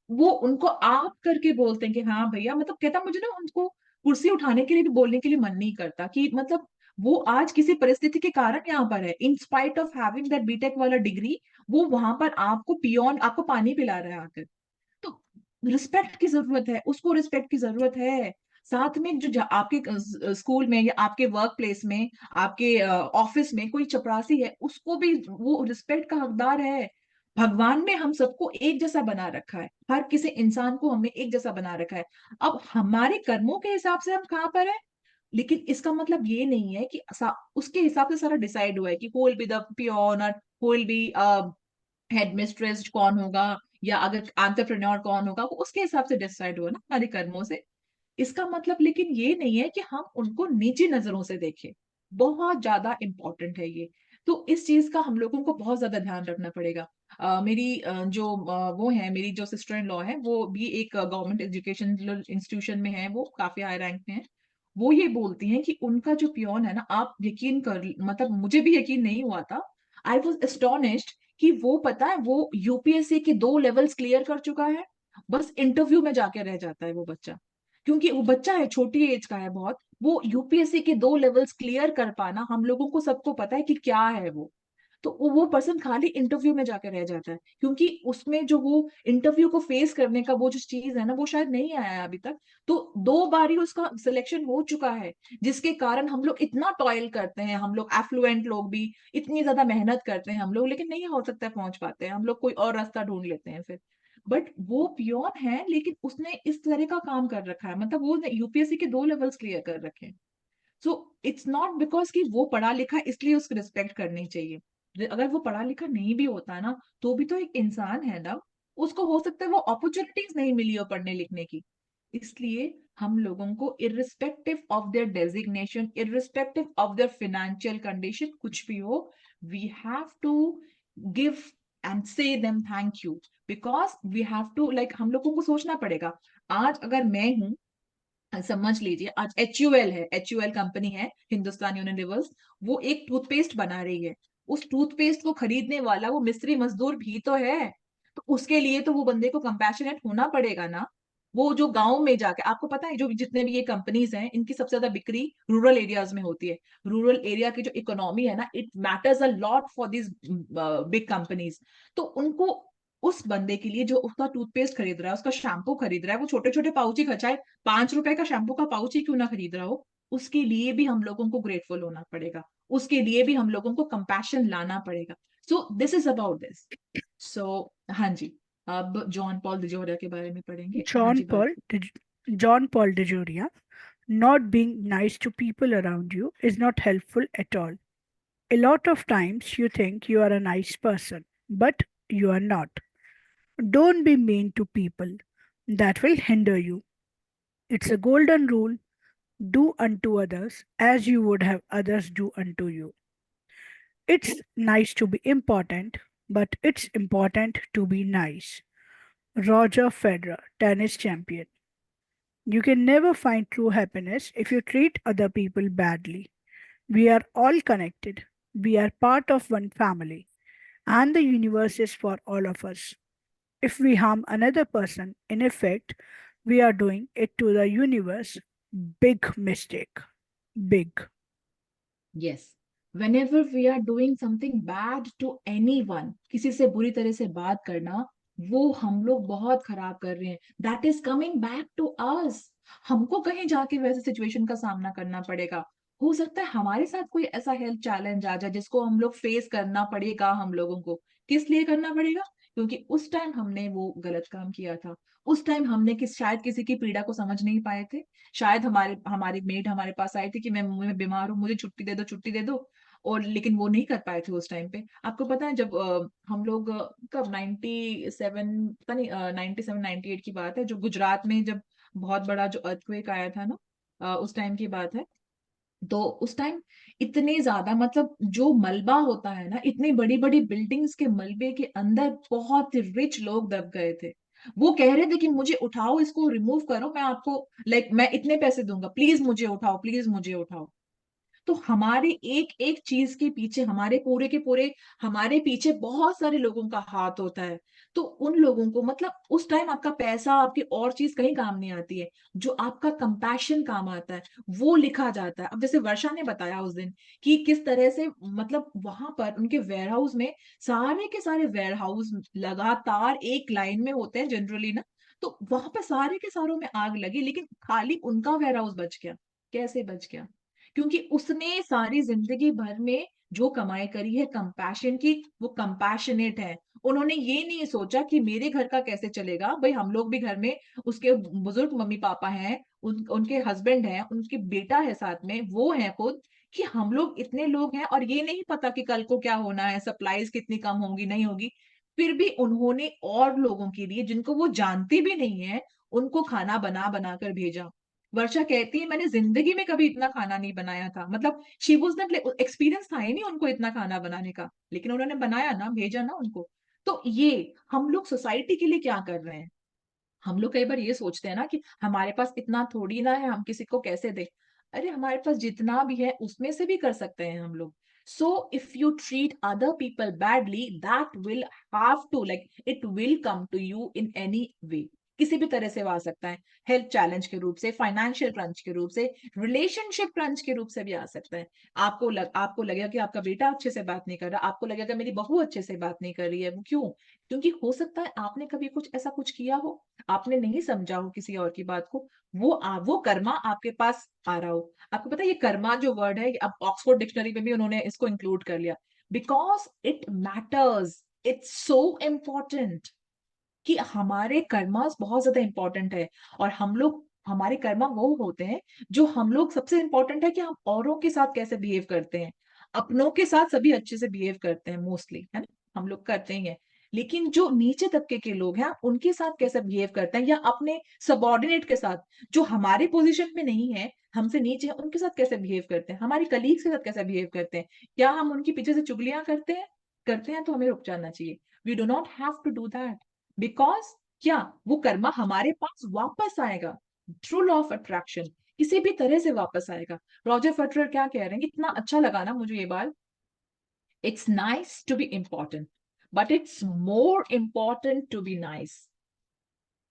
वो उनको आप करके बोलते हैं कि हाँ भैया, मतलब कहता मुझे ना उनको कुर्सी उठाने के लिए भी बोलने के लिए मन नहीं करता, कि मतलब वो आज किसी परिस्थिति के कारण यहाँ पर है, in spite of having that BTech वाला डिग्री, वो वहां पर आपको पियोन, आपको पानी पिला रहा है आकर। तो रिस्पेक्ट की जरूरत है, उसको रिस्पेक्ट की जरूरत है। साथ में जो आपके स्कूल में या आपके वर्क प्लेस में, आपके ऑफिस में कोई चपरासी है, उसको भी वो रिस्पेक्ट का हकदार है। भगवान ने हम सबको एक जैसा बना रखा है, हर किसी इंसान को हमने एक जैसा बना रखा है। अब हमारे कर्मों के हिसाब से हम कहाँ पर है, लेकिन इसका मतलब ये नहीं है कि उसके हिसाब से सारा डिसाइड हुआ है कि who will be the peon, और हु विल बी हेडमिस्ट्रेस कौन होगा, या अगर एंटरप्रेन्योर कौन होगा, वो उसके हिसाब से डिसाइड हुआ ना हमारे कर्मों से। इसका मतलब लेकिन ये नहीं है कि हम उनको निजी नजरों से देखें, बहुत ज्यादा इंपॉर्टेंट है ये। तो इस चीज का हम लोगों को बहुत ज्यादा ध्यान रखना पड़ेगा। वो है मेरी जो सिस्टर इन लॉ है, वो भी एक गवर्नमेंट एजुकेशन इंस्टीट्यूशन में है, वो काफी हाई रैंक में है। वो ये बोलती हैं कि उनका जो पियोन है ना, आप यकीन कर, मतलब मुझे भी यकीन नहीं हुआ था, आई वॉज एस्टोनिश्ड कि वो पता है वो यूपीएससी के 2 लेवल्स क्लियर कर चुका है, बस इंटरव्यू में जाके रह जाता है वो बच्चा, क्योंकि वो बच्चा है, छोटी एज का है बहुत। वो यूपीएससी के 2 लेवल्स क्लियर कर पाना, हम लोगों को सबको पता है कि क्या है वो। तो वो पर्सन खाली इंटरव्यू में जाकर रह जाता है, क्योंकि उसमें जो वो इंटरव्यू को फेस करने का वो जो चीज है ना, वो शायद नहीं आया है अभी तक। तो 2 बार ही उसका सिलेक्शन हो चुका है, जिसके कारण हम लोग इतना टॉयल करते हैं, हम लोग एफ्लुएंट लोग भी इतनी ज्यादा मेहनत करते हैं हम लोग, लेकिन नहीं हो सकता है पहुंच पाते हैं हम लोग, कोई और रास्ता ढूंढ लेते हैं फिर। बट वो पियोन है, लेकिन उसने इस तरह का काम कर रखा है, मतलब वो यूपीएससी के 2 लेवल्स क्लियर कर रखे हैं। सो इट्स नॉट बिकॉज कि वो पढ़ा लिखा है इसलिए उसको रिस्पेक्ट करनी चाहिए। अगर वो पढ़ा लिखा नहीं भी होता ना, तो भी तो एक इंसान है ना, उसको हो सकता है वो अपॉर्चुनिटीज नहीं मिली हो पढ़ने लिखने की। इसलिए हम लोगों को irrespective of their designation, irrespective of their financial condition, कुछ भी हो, we have to give and say them thank you, because we have to, like हम लोगों को सोचना पड़ेगा। आज अगर मैं हूं, समझ लीजिए आज HUL है, HUL कंपनी है, हिंदुस्तान यूनिलीवर्स, वो एक टूथपेस्ट बना रही है। उस टूथपेस्ट को खरीदने वाला वो मिस्त्री मजदूर भी तो है, तो उसके लिए तो वो बंदे को कंपैशनेट होना पड़ेगा ना। वो जो गांव में जाके, आपको पता है जो जितने भी ये कंपनीज हैं, इनकी सबसे ज्यादा बिक्री रूरल एरियाज में होती है। रूरल एरिया की जो इकोनॉमी है ना, it matters a lot for this big companies. तो उनको, उस बंदे के लिए जो उसका टूथपेस्ट खरीद रहा है, उसका शैम्पू खरीद रहा है, वो छोटे छोटे पाउच ही खचाए, 5 रुपए का शैम्पू का पाउच ही क्यों ना खरीद रहा हो, उसके लिए भी हम लोगों को ग्रेटफुल होना पड़ेगा, उसके लिए भी हम लोगों को कंपैशन लाना पड़ेगा। So this is about this. So हाँ जी, अब जॉन पॉल डिजोरिया के बारे में पढ़ेंगे। हाँ जी,
John Paul DeJoria, not being nice to people around you is not helpful at all. A lot of times you think you are a nice person, but you are not. Don't be mean to people. That will hinder you. It's a golden rule: do unto others as you would have others do unto you. It's nice to be important, but it's important to be nice. Roger Federer, tennis champion. You can never find true happiness if you treat other people badly. We are all connected. We are part of one family, and the universe is for all of us. If we harm another person, in effect, we are doing it to the universe. Big mistake. Big.
Yes, whenever we are doing something bad to anyone, किसी से बुरी तरह से बात करना, वो हम लोग बहुत खराब कर रहे हैं. That is coming back to us. हमको कहीं जाके वैसे सिचुएशन का सामना करना पड़ेगा. हो सकता है हमारे साथ कोई ऐसा हेल्थ चैलेंज आ जाए जिसको हम लोग फेस करना पड़ेगा हम लोगों को. किस लिए करना पड़ेगा? क्योंकि उस टाइम हमने वो गलत काम किया था. उस टाइम हमने शायद किसी की पीड़ा को समझ नहीं पाए थे. शायद हमारी मेड हमारे पास आई थी कि मैं बीमार हूँ, मुझे छुट्टी दे दो. और लेकिन वो नहीं कर पाए थे उस टाइम पे. आपको पता है जब हम लोग कब 97, पता नहीं 97 98 की बात है, जो गुजरात में जब बहुत बड़ा जो अर्थक्वेक आया था ना, उस टाइम की बात है. तो उस टाइम इतने ज्यादा, मतलब जो मलबा होता है ना, इतनी बड़ी बड़ी बिल्डिंग्स के मलबे के अंदर बहुत रिच लोग दब गए थे. वो कह रहे थे कि मुझे उठाओ, इसको रिमूव करो, मैं आपको मैं इतने पैसे दूंगा, प्लीज मुझे उठाओ, प्लीज मुझे उठाओ. तो हमारे एक एक चीज के पीछे, हमारे पूरे के पूरे, हमारे पीछे बहुत सारे लोगों का हाथ होता है. तो उन लोगों को, मतलब उस टाइम आपका पैसा, आपकी और चीज कहीं काम नहीं आती है. जो आपका कंपैशन काम आता है वो लिखा जाता है. अब जैसे वर्षा ने बताया उस दिन कि किस तरह से, मतलब वहां पर उनके वेयर हाउस में, सारे के सारे वेयर हाउस लगातार एक लाइन में होते हैं जनरली ना. तो वहां पर सारे के सारों में आग लगी, लेकिन खाली उनका वेयर हाउस बच गया. कैसे बच गया? क्योंकि उसने सारी जिंदगी भर में जो कमाई करी है कंपैशन की, वो कंपैशनेट है. उन्होंने ये नहीं सोचा कि मेरे घर का कैसे चलेगा. भाई हम लोग भी घर में, उसके बुजुर्ग मम्मी पापा हैं, उनके हस्बैंड हैं, उनके बेटा है साथ में, वो है खुद, कि हम लोग इतने लोग हैं और ये नहीं पता कि कल को क्या होना है, सप्लाईज कितनी कम होगी नहीं होगी. फिर भी उन्होंने और लोगों के लिए, जिनको वो जानती भी नहीं है, उनको खाना बना बना कर भेजा. वर्षा कहती है मैंने जिंदगी में कभी इतना खाना नहीं बनाया था. मतलब शी वाज नॉट, एक्सपीरियंस था ही नहीं उनको इतना खाना बनाने का, लेकिन उन्होंने बनाया ना, भेजा ना उनको. तो ये हम लोग सोसाइटी के लिए क्या कर रहे हैं? हम लोग कई बार ये सोचते हैं ना कि हमारे पास इतना थोड़ी ना है, हम किसी को कैसे दें. अरे हमारे पास जितना भी है उसमें से भी कर सकते हैं हम लोग. So if you treat other people badly, that will have to, it will come to you in any way. किसी भी तरह से वो आ सकता है. हेल्थ चैलेंज के रूप से, फाइनेंशियल क्रंच के रूप से, रिलेशनशिप क्रंच के रूप से भी आ सकता है. आपको लगेगा कि आपका बेटा अच्छे से बात नहीं कर रहा, आपको लगेगा मेरी बहू अच्छे से बात नहीं कर रही है. वो क्यों? क्योंकि हो सकता है आपने कभी कुछ किया हो, आपने नहीं समझा हो किसी और की बात को, वो कर्मा आपके पास आ रहा हो. आपको पता है ये कर्मा जो वर्ड है, अब ऑक्सफोर्ड डिक्शनरी में भी उन्होंने इसको इंक्लूड कर लिया. Because it matters, it's so important कि हमारे कर्मास बहुत ज्यादा इंपॉर्टेंट है. और हमारे कर्मा वो होते हैं जो हम लोग, सबसे इंपॉर्टेंट है कि हम औरों के साथ कैसे बिहेव करते हैं. अपनों के साथ सभी अच्छे से बिहेव करते हैं मोस्टली, है ना, हम लोग करते ही हैं. लेकिन जो नीचे तबके के लोग हैं, उनके साथ कैसे बिहेव करते हैं, या अपने सबॉर्डिनेट के साथ, जो हमारे पोजीशन में नहीं है, हमसे नीचे है, उनके साथ कैसे बिहेव करते हैं, हमारी कलीग्स के साथ कैसे बिहेव करते हैं. क्या हम उनके पीछे से चुगलियां करते हैं तो हमें रुक जाना चाहिए. We do not have to do that. Because क्या, वो कर्मा हमारे पास वापस आएगा थ्रू लॉ ऑफ अट्रैक्शन, किसी भी तरह से वापस आएगा. रॉजर फेडरर क्या कह रहे हैं, इतना अच्छा लगा ना मुझे ये बात. It's nice to be important, but it's more important to be nice.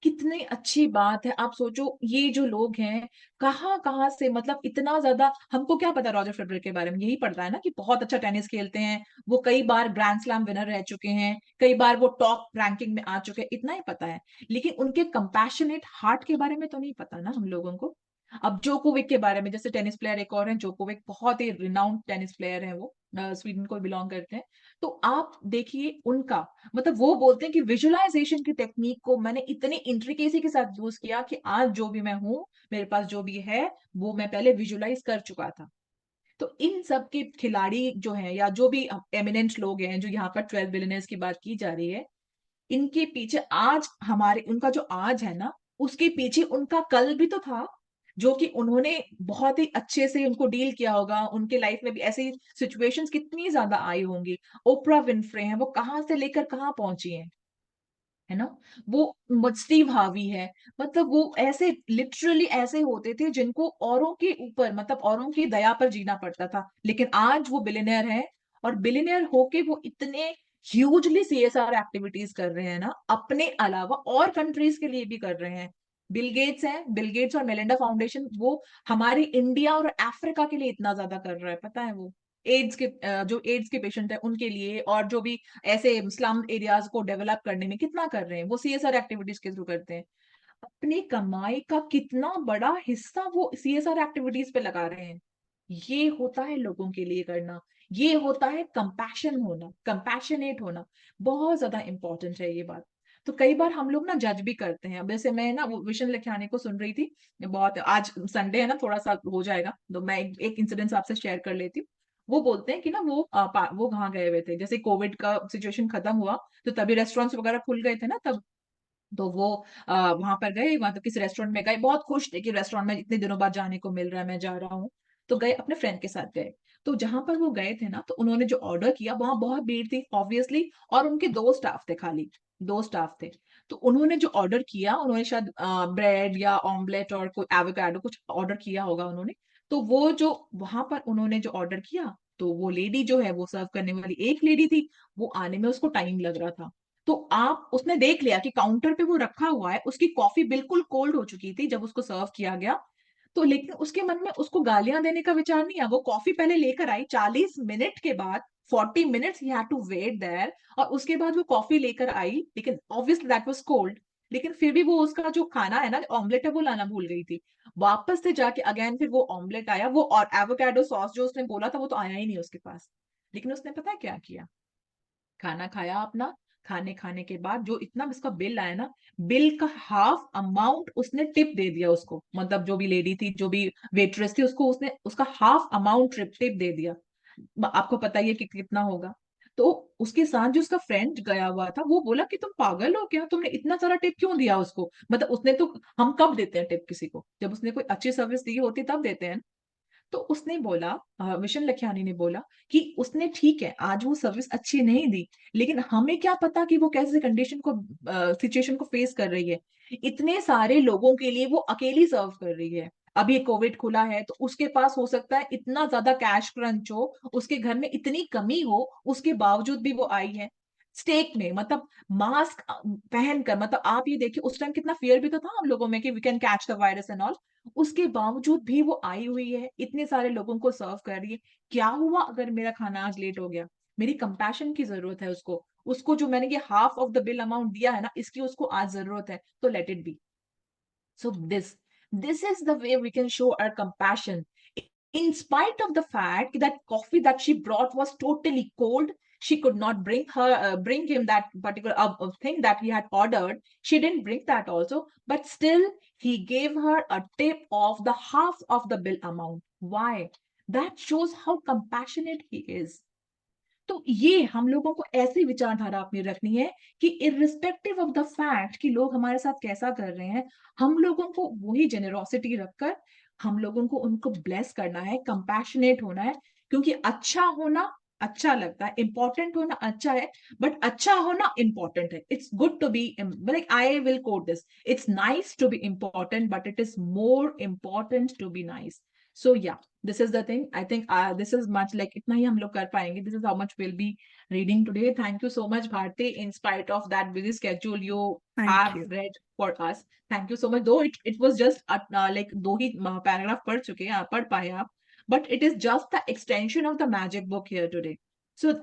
कितनी अच्छी बात है. आप सोचो ये जो लोग हैं, कहाँ कहाँ से, मतलब इतना ज्यादा. हमको क्या पता रॉजर फेडरर के बारे में, यही पड़ता है ना कि बहुत अच्छा टेनिस खेलते हैं, वो कई बार ग्रैंड स्लैम विनर रह चुके हैं, कई बार वो टॉप रैंकिंग में आ चुके हैं, इतना ही पता है. लेकिन उनके कंपैशनेट हार्ट के बारे में तो नहीं पता ना हम लोगों को. अब जोकोविक के बारे में, जैसे टेनिस प्लेयर एक और है जोकोविक, बहुत ही रिनाउंड टेनिस प्लेयर है, वो स्वीडन को बिलोंग करते हैं. तो आप देखिए उनका, मतलब वो बोलते हैं कि विजुअलाइजेशन की टेक्निक को मैंने इतनी इंट्रिकेसी के साथ यूज किया कि आज जो भी मैं हूं, मेरे पास जो भी है, वो मैं पहले विजुअलाइज कर चुका था. तो इन सब के खिलाड़ी जो हैं, या जो भी एमिनेंट लोग हैं, जो यहाँ पर 12 बिलियनर्स की बात की जा रही है, इनके पीछे आज उनका जो आज है ना, उसके पीछे उनका कल भी तो था, जो कि उन्होंने बहुत ही अच्छे से उनको डील किया होगा. उनके लाइफ में भी ऐसी सिचुएशंस कितनी ज्यादा आई होंगी. ओपरा विनफ्रे हैं, वो कहाँ से लेकर कहाँ पहुंची हैं, है ना. वो स्टीव हार्वी है, मतलब वो ऐसे लिटरली ऐसे होते थे जिनको औरों के ऊपर, मतलब औरों की दया पर जीना पड़ता था, लेकिन आज वो बिलियनर है. और बिलियनियर होके वो इतने ह्यूजली CSR एक्टिविटीज कर रहे हैं ना, अपने अलावा और कंट्रीज के लिए भी कर रहे हैं। बिल गेट्स हैं, बिल गेट्स और मेलिंडा फाउंडेशन, वो हमारे इंडिया और अफ्रीका के लिए इतना ज्यादा कर रहा है, पता है? वो एड्स के जो एड्स के पेशेंट है उनके लिए, और जो भी ऐसे स्लम एरियाज को डेवलप करने में कितना कर रहे हैं, वो CSR एक्टिविटीज के थ्रू करते हैं। अपनी कमाई का कितना बड़ा हिस्सा वो CSR एक्टिविटीज पे लगा रहे हैं। ये होता है लोगों के लिए करना, ये होता है कंपैशन होना, कंपैशनेट होना। बहुत ज्यादा इंपॉर्टेंट है ये बात। तो कई बार हम लोग ना जज भी करते हैं। अब जैसे मैं ना वो विशन लखियानी को सुन रही थी, बहुत, आज संडे है ना, थोड़ा सा हो जाएगा, तो मैं एक इंसिडेंट आपसे शेयर कर लेती हूँ। वो बोलते हैं कि ना वो कहाँ गए हुए थे, जैसे कोविड का सिचुएशन खत्म हुआ तो तभी रेस्टोरेंट्स वगैरह खुल गए थे ना तब, तो वो वहां पर गए, मतलब किसी रेस्टोरेंट में गए, बहुत खुश थे कि रेस्टोरेंट में इतने दिनों बाद जाने को मिल रहा है, मैं जा रहा हूँ। तो गए, अपने फ्रेंड के साथ गए। तो जहां पर वो गए थे ना, तो उन्होंने जो ऑर्डर किया, वहां बहुत भीड़ थी ऑब्वियसली, और उनके 2 स्टाफ थे, खाली 2 स्टाफ थे। तो उन्होंने जो ऑर्डर किया, उन्होंने शायद ब्रेड या ऑमलेट और कोई एवोकाडो कुछ ऑर्डर किया होगा उन्होंने। तो वो जो वहां पर उन्होंने जो ऑर्डर किया, तो वो लेडी जो है, वो सर्व करने वाली एक लेडी थी, वो आने में उसको टाइम लग रहा था। तो आप, उसने देख लिया कि काउंटर पे वो रखा हुआ है, उसकी कॉफी बिल्कुल कोल्ड हो चुकी थी जब उसको सर्व किया गया। तो लेकिन उसके मन में उसको गालियां देने का विचार नहीं आया, वो कॉफी पहले लेकर आई, 40 मिनट के बाद, 40 minutes he had to wait there, और उसके बाद वो कॉफी लेकर आई, लेकिन ऑब्वियसली दैट वाज कोल्ड। लेकिन फिर भी वो उसका जो खाना है ना, ऑमलेट है, वो लाना भूल गई थी। वापस से जाके अगेन फिर वो ऑमलेट आया, वो और एवोकाडो सॉस जो उसने बोला था वो तो आया ही नहीं उसके पास। लेकिन उसने पता है क्या किया? खाना खाया अपना, खाने खाने के बाद जो इतना इसका बिल आया ना, बिल का हाफ अमाउंट उसने टिप दे दिया उसको, मतलब जो भी लेडी थी, जो भी वेट्रेस थी, उसको उसने उसका हाफ अमाउंट टिप दे दिया। आपको पता ही है कि कितना होगा। तो उसके साथ जो उसका फ्रेंड गया हुआ था, वो बोला कि तुम पागल हो क्या, तुमने इतना सारा टिप क्यों दिया उसको? मतलब उसने तो, हम कब देते हैं टिप किसी को? जब उसने कोई अच्छी सर्विस दी होती तब देते हैं। तो उसने बोला, विशन लखियानी ने बोला कि उसने, ठीक है आज वो सर्विस अच्छी नहीं दी, लेकिन हमें क्या पता कि वो कैसे कंडीशन को, सिचुएशन को फेस कर रही है। इतने सारे लोगों के लिए वो अकेली सर्व कर रही है। अभी कोविड खुला है तो उसके पास हो सकता है इतना ज्यादा कैश क्रंच हो, उसके घर में इतनी कमी हो, उसके बावजूद भी वो आई है स्टेक में, मतलब मास्क पहनकर। मतलब आप ये देखिए, उस टाइम कितना फियर भी तो था हम लोगों में कि we can catch the virus and all. उसके बावजूद भी वो आई हुई है, इतने सारे लोगों को सर्व कर रही है। क्या हुआ अगर मेरा खाना आज लेट हो गया? मेरी कंपैशन की जरूरत है उसको, उसको जो मैंने ये half of the bill amount दिया है ना, इसकी उसको आज जरूरत है, तो let it be. So this is the way we can show our compassion. In spite of the fact that coffee that she brought was totally cold, she could not bring him that particular thing that he had ordered. She didn't bring that also, but still he gave her a tip of the half of the bill amount. Why? That shows how compassionate he is. तो ये हम लोगों को ऐसी विचारधारा अपनी रखनी है कि इररिस्पेक्टिव ऑफ द फैक्ट कि लोग हमारे साथ कैसा कर रहे हैं, हम लोगों को वही जेनेरोसिटी रखकर हम लोगों को उनको ब्लेस करना है, कंपैशनेट होना है। क्योंकि अच्छा होना अच्छा लगता है, इंपॉर्टेंट होना अच्छा है, बट अच्छा होना इंपॉर्टेंट है। It's good to be, like I will quote this, it's nice to be important but it is more important to be nice. So yeah, this is the thing. I think this is much like itna hi hum log kar payenge. This is how much we'll be reading today. Thank you so much, Bharti. In spite of that busy schedule, you
Thank
have
you.
read for us. Thank you so much. Though it was just like दो ही paragraph पढ़ चुके हैं, पढ़ पाए आप, but it is just the extension of the magic book here today. So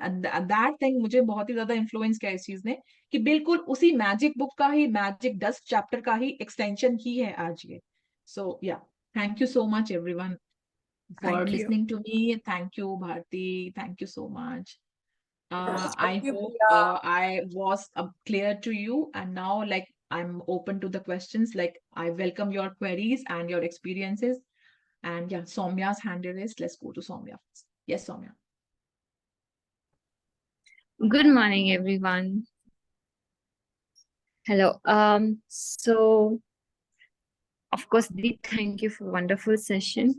that thing मुझे बहुत ही ज्यादा influence किया इस चीज ने, कि बिल्कुल उसी magic book का ही, magic 10 chapter का ही extension ही है आज ये. So yeah. Thank you so much, everyone, for
Thank you.
listening to me. Thank you, Bharti. Thank you so much. I
you,
hope
Priya.
I was clear to you. And now, like, I'm open to the questions. Like, I welcome your queries and your experiences. And yeah, Soumya's hand raised. Let's go to Soumya first. Yes, Soumya.
Good morning, everyone. Hello. So of course, Deep, thank you for wonderful session.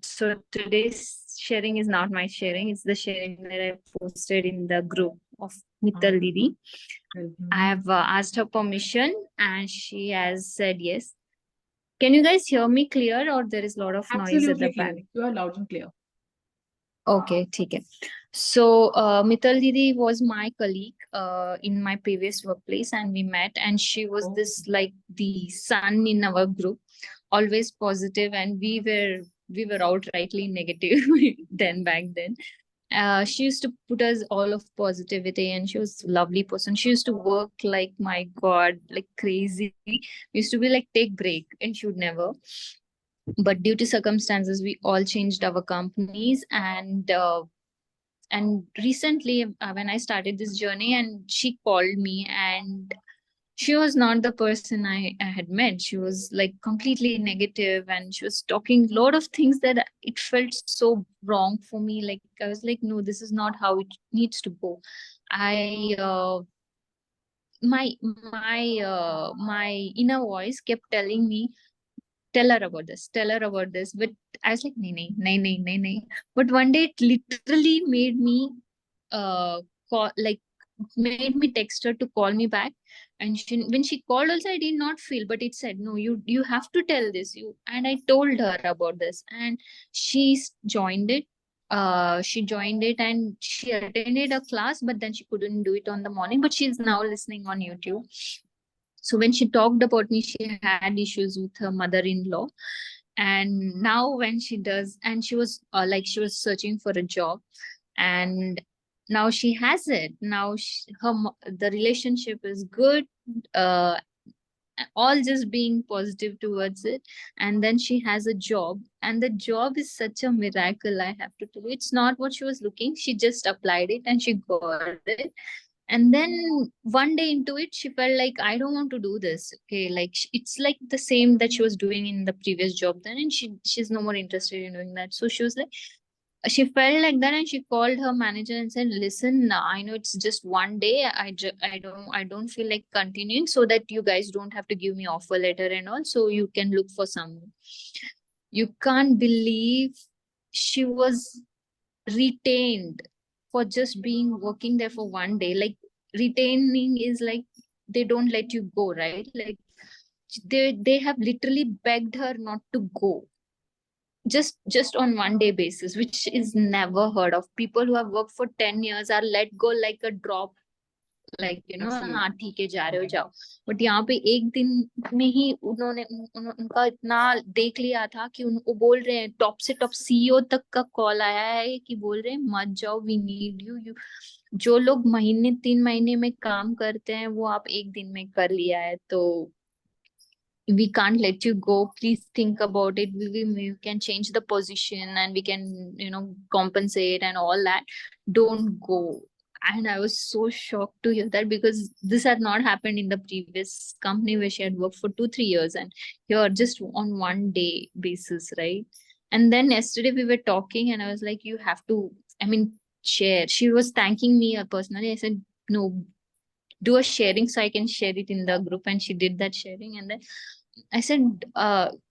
So today's sharing is not my sharing; it's the sharing that I posted in the group of Mittal Didi. I have asked her permission, and she has said yes. Can you guys hear me clear, or there is a lot of noise at
Absolutely
the
clear.
back?
You are loud and clear.
Okay, ठीक है. So, Mittal Didi was my colleague in my previous workplace, and we met, and she was
Oh.
this like the sun in our group, always positive, and we were outrightly negative then back then. She used to put us all of positivity, and she was a lovely person. She used to work like, my God, like crazy. We used to be like, take break, and she would never. But due to circumstances, we all changed our companies, and recently, when I started this journey, and she called me, and she was not the person I had met. She was like completely negative, and she was talking a lot of things that it felt so wrong for me. Like, I was like, no, this is not how it needs to go. I my inner voice kept telling me, tell her about this, tell her about this. But I was like, nahi, nahi, nahi, nahi, nahi. But one day it literally made me call, like made me text her to call me back. And when she called also, I did not feel, but it said, no, you have to tell this. And I told her about this, and joined it. She joined it, and she attended a class, but then she couldn't do it on the morning. But she's now listening on YouTube. So when she talked about me, she had issues with her mother-in-law. And now when she does, and she was she was searching for a job, and now she has it. Now the relationship is good. Uh, all just being positive towards it. And then she has a job, and the job is such a miracle, I have to tell you. It's not what she was looking. She just applied it and she got it. And then one day into it, she felt like, I don't want to do this. Okay, like it's like the same that she was doing in the previous job then, and she's no more interested in doing that. So she was like, she felt like that, and she called her manager and said, listen, I know it's just one day. I don't feel like continuing, so that you guys don't have to give me offer letter and all, so you can look for someone. You can't believe she was retained for just being working there for one day. Like, retaining is like they don't let you go, right? Like, they have literally begged her not to go, just on one day basis, which is never heard of. People who have worked for 10 years are let go like a drop, like
Absolutely.
हाँ ठीक है, जा रहे हो जाओ. But यहाँ पे एक दिन में ही उनका इतना देख लिया था कि वो बोल रहे हैं, टॉप से टॉप सीईओ तक का कॉल आया है कि बोल रहे हैं मत जाओ, वी नीड यू. जो लोग 3 महीने में काम करते हैं, वो आप एक दिन में कर लिया है. तो we can't let you go. Please think about it. We can change the position, and we can compensate and all that. Don't go. And I was so shocked to hear that, because this had not happened in the previous company where she had worked for 2-3 years, and here just on one day basis, right? And then yesterday we were talking, and I was like, you have to, share. She was thanking me personally. I said, no, do a sharing so I can share it in the group. And she did that sharing. And then I said,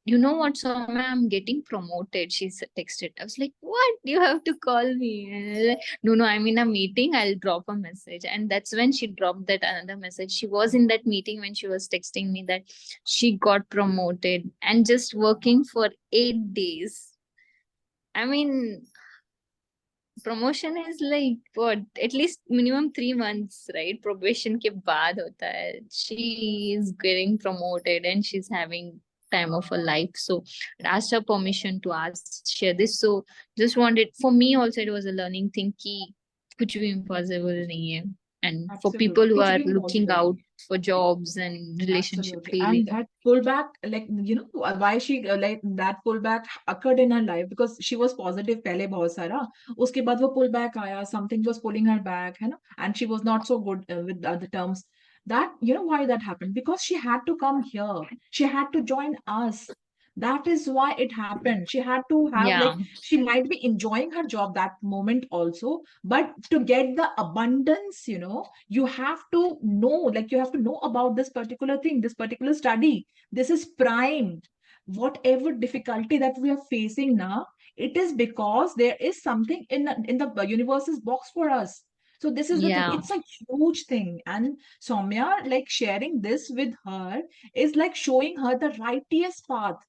you know what, Soumya, I'm getting promoted. She texted. I was like, what? You have to call me. And I was like, no, I'm in a meeting. I'll drop a message. And that's when she dropped that another message. She was in that meeting when she was texting me that she got promoted, and just working for 8 days. Promotion is like what, at least minimum 3 months, right? Probation ke baad hota hai. She is getting promoted, and she's having time of her life. So I asked her permission to share this. So just wanted, for me also, it was a learning thing ki kuch bhi impossible nahi hai. And for
Absolutely.
people who
Kuch
are
bhi
looking
possible
out
nahi.
for jobs and relationship
Absolutely.
feeling.
And that pullback, like, why she, like, that pullback occurred in her life because she was positive pehle bahut sara. Uske baad wo pullback aaya, something was pulling her back, hai na? And she was not so good with the terms. That, why that happened? Because she had to come here. She had to join us. That is why it happened. She had to have, like,
Yeah.
she might be enjoying her job that moment also, but to get the abundance, you have to know, like, you have to know about this particular thing, this particular study. This is prime. Whatever difficulty that we are facing now, it is because there is something in the universe's box for us. So this is the thing.
Yeah.
It's a huge thing. And Soumya, like, sharing this with her is like showing her the righteous path.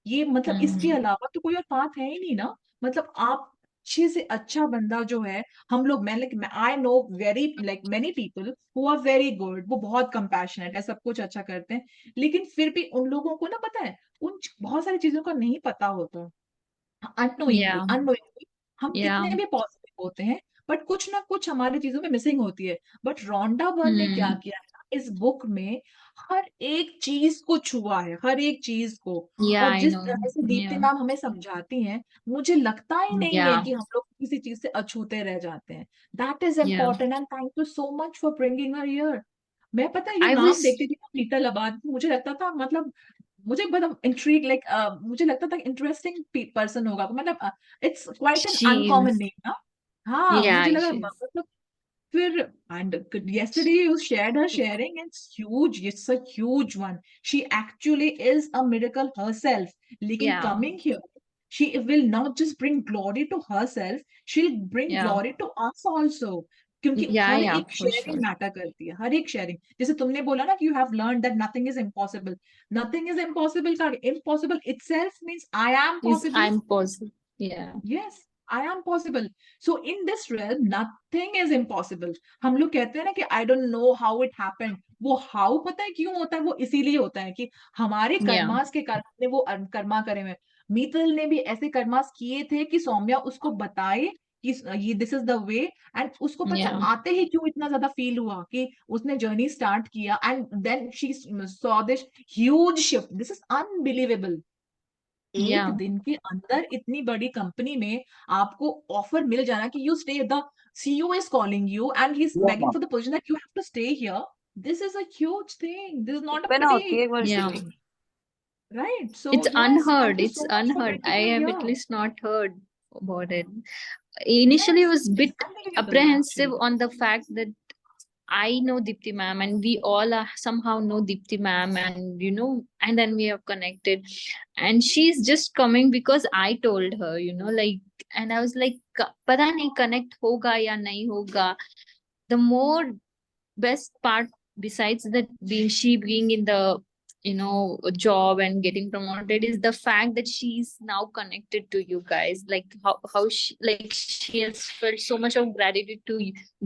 ये मतलब इसके
Mhm.
अलावा तो कोई और path है ही नहीं ना. मतलब आप अच्छे से अच्छा बंदा जो है, हम लोग मैं I know very like many people who are very good, वो बहुत कंपैशनेट है, सब कुछ अच्छा करते हैं, लेकिन फिर भी उन लोगों को ना पता है, उन बहुत सारी चीजों का नहीं पता होता, अननोइंगली
Yeah.
अननोइंगली हम
Yeah.
कितने भी पॉजिटिव होते हैं, बट कुछ ना कुछ हमारी चीजों में मिसिंग होती है। बट रोंडा बर्न ने क्या
Hmm.
किया है, इस बुक में हर एक चीज को छुआ है, हर एक चीज को।
Yeah,
और
I
जिस
know.
तरह से दीप्ति
Yeah.
मैम हमें समझाती हैं, मुझे लगता ही नहीं है
Yeah.
कि हम लोग किसी चीज से अछूते रह जाते हैं। That is
Yeah.
Important and thank you so much for bringing her here. मैं पता है ये
I
नाम
was.
देखती थी ना, मीटल आबाद, मुझे लगता था मतलब मुझे मतलब इंट्रीग लाइक मुझे लगता था इंटरेस्टिंग पर्सन होगा, मतलब it's quite an
She
uncommon
is.
Name ना। हाँ मुझे
Yeah,
लगा
she is.
मतलब फिर and yesterday you shared her sharing, it's huge, it's a huge one. She actually is a miracle herself, लेकिन
Yeah.
coming here she will not just bring glory to herself, she'll bring
Yeah.
glory to us also, क्योंकि
Yeah,
हर
yeah,
एक
for
sharing
sure.
Matter करती है, हर एक sharing. जैसे तुमने बोला ना कि you have learn that nothing is impossible, nothing is impossible का impossible itself means I am
Is
possible.
I'm positive. Yeah.
Yes, I am possible. So in this realm, nothing is impossible. हम लोग कहते हैं ना कि I don't know how it happened. वो how पता है क्यों होता है? वो इसीलिए होता है कि हमारे
Yeah.
कर्मास के कारण ने वो कर्मा करे हुए। मीतल ने भी ऐसे कर्मास किए थे कि सौम्या उसको बताए कि ये this is the way, and उसको पता
Yeah.
आते ही क्यों इतना ज्यादा फील हुआ कि उसने जर्नी स्टार्ट किया, and then she saw this huge shift. This is unbelievable. एक
Yeah.
दिन के अंदर इतनी बड़ी कंपनी में आपको ऑफर मिल जाना कि you stay, the CEO is calling you and he is begging for the position that you have to stay here. This is a huge thing, this is not a
Open होती है एक बार
Yeah.
Sitting.
right? So
It's
yes, thank
unheard.
you
It's
so much for
unheard. I
bringing her
have
here.
at least not heard about it. Initially, I
Yes,
was a bit
it's unbelievable
apprehensive
actually.
on the fact that I know Deepti ma'am, and we all are somehow know Deepti ma'am, and and then we have connected. And she's just coming because I told her, like, and I was like, पता नहीं connect होगा या नहीं होगा. The more best part besides that she being in the job and getting promoted is the fact that she's now connected to you guys, like how she has felt so much of gratitude to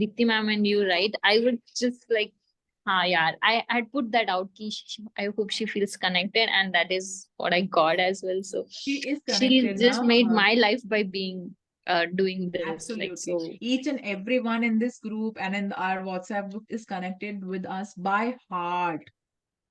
Deepti ma'am and you, right? I would just like yeah, I'd put that out ki I hope she feels connected, and that is what I got as well. So
She is
she
connected
just
now.
made my life by being doing this, like,
Absolutely.
so
Each and everyone in this group and in our WhatsApp group is connected with us by heart.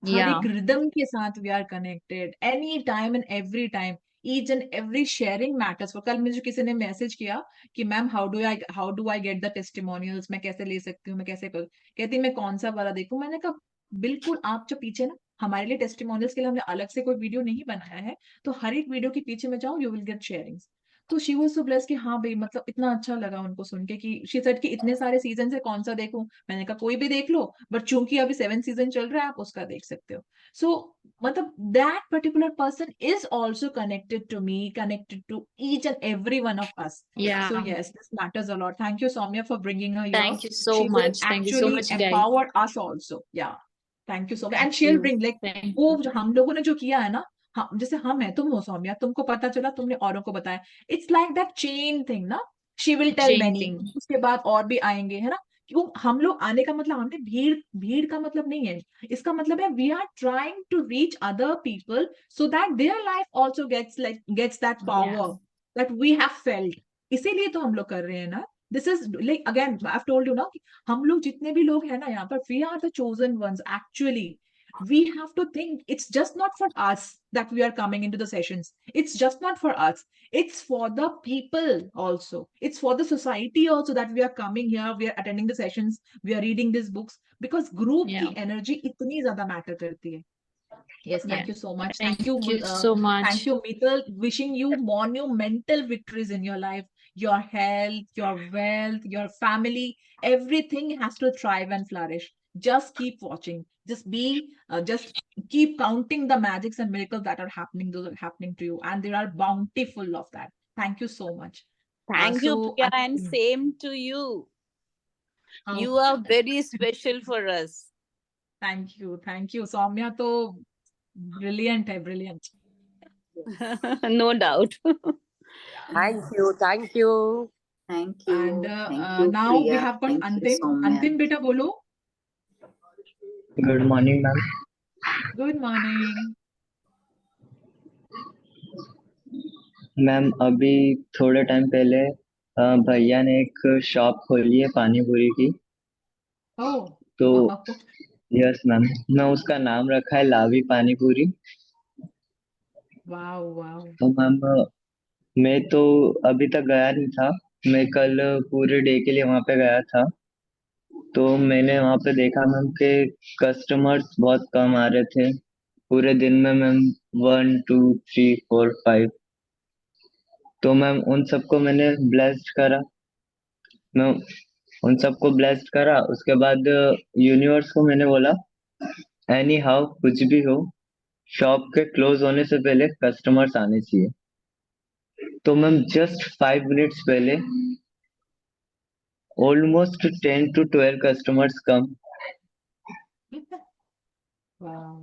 हर
yeah.
एक rhythm के साथ we are connected any time and every time. Each and every sharing matters. For कल मुझे किसी ने message किया कि ma'am how do I get the testimonials, मैं कैसे ले सकती हूँ, मैं कैसे करूँ। कहती मैं कौन सा वाला देखूं। मैंने कहा बिल्कुल, आप जो पीछे ना हमारे लिए टेस्टिमोनियल्स के लिए हमने अलग से कोई वीडियो नहीं बनाया है, तो हर एक वीडियो के पीछे में जाओ, यू विल गेट शेयरिंग्स। तो शी वाज सो ब्लेस कि हाँ भाई, मतलब इतना अच्छा लगा उनको सुन के कि शी सेड कि इतने सारे सीजन से कौन सा देखूं। मैंने कहा कोई भी देख लो, बट चूंकि अभी 7 सीजन चल रहा है, आप उसका देख सकते हो। So, matlab, that particular person is also connected to me, connected to each and every one of us.
Yeah.
So yes, this matters a lot. Thank you, Soumya, for bringing her here.
Thank you so
She will
much. Thank you so
actually
much, guys.
empower us also. Yeah. Thank you, Soumya. And
Thank
she'll
you.
bring like
Thank
वो
you.
जो हम लोगों ने जो किया है ना, हम जैसे हम है, तुम हो सौम्या, तुमको पता चला, तुमने औरों को बताया। It's like that chain thing ना। She will tell
Chain
many,
thing.
उसके बाद और भी आएंगे, है ना। क्यों हम लोग आने का मतलब, हमने भीड़ भीड़ का मतलब नहीं है। इसका मतलब है we are trying to reach other people so that their life also gets that
Yeah.
Power that we have felt. इसीलिए तो हम लोग कर रहे हैं ना। This is like again I have told you ना कि हम लोग जितने भी लोग हैं ना यहाँ पर, we are the chosen ones actually. We have to think it's just not for us that we are coming into the sessions. It's just not for us. It's for the people also. It's for the society also that we are coming here, we are attending the sessions, we are reading these books, because group
Yeah.
की energy इतनी ज़्यादा matter करती है. Yes,
Yeah.
thank you so much.
Thank
Thank you,
you so much.
thank you, Mithal. Wishing you monumental victories in your life, your health, your wealth, your family. Everything has to thrive and flourish. Just keep watching. Just keep counting the magics and miracles that are happening. Those are happening to you, and they are bountiful of that. Thank you so much.
Thank you, Priya, and
Mm,
same to you.
oh,
You are very special for us.
thank you, thank you. Soumya to brilliant hai, brilliant.
No doubt.
Thank you. Thank you.
Thank you.
And
Thank you,
now we
Priya.
have got
Thank you
Antim.
so
Antim,
much.
beta bolo.
Good morning ma'am.
Good morning.
Ma'am अभी थोड़े time पहले भैया ने एक shop खोली है पानी पूरी की।
Oh,
तो
wow.
यस मैम, मैं उसका नाम रखा है लावी पानी पूरी।
Wow, wow.
तो मैम मैं तो अभी तक गया नहीं था, मैं कल पूरे डे के लिए वहाँ पे गया था। तो मैंने वहाँ पे देखा मैम कि कस्टमर्स बहुत कम आ रहे थे पूरे दिन में मैम, 1 2 3 4 5। तो मैम उन सबको मैंने ब्लेस्ड करा, मैं उन सबको ब्लेस्ड करा। उसके बाद यूनिवर्स को मैंने बोला एनी हाउ कुछ भी हो, शॉप के क्लोज होने से पहले कस्टमर्स आने चाहिए। तो मैम जस्ट 5 मिनट्स पहले almost 10 to 12 customers come.
Wow.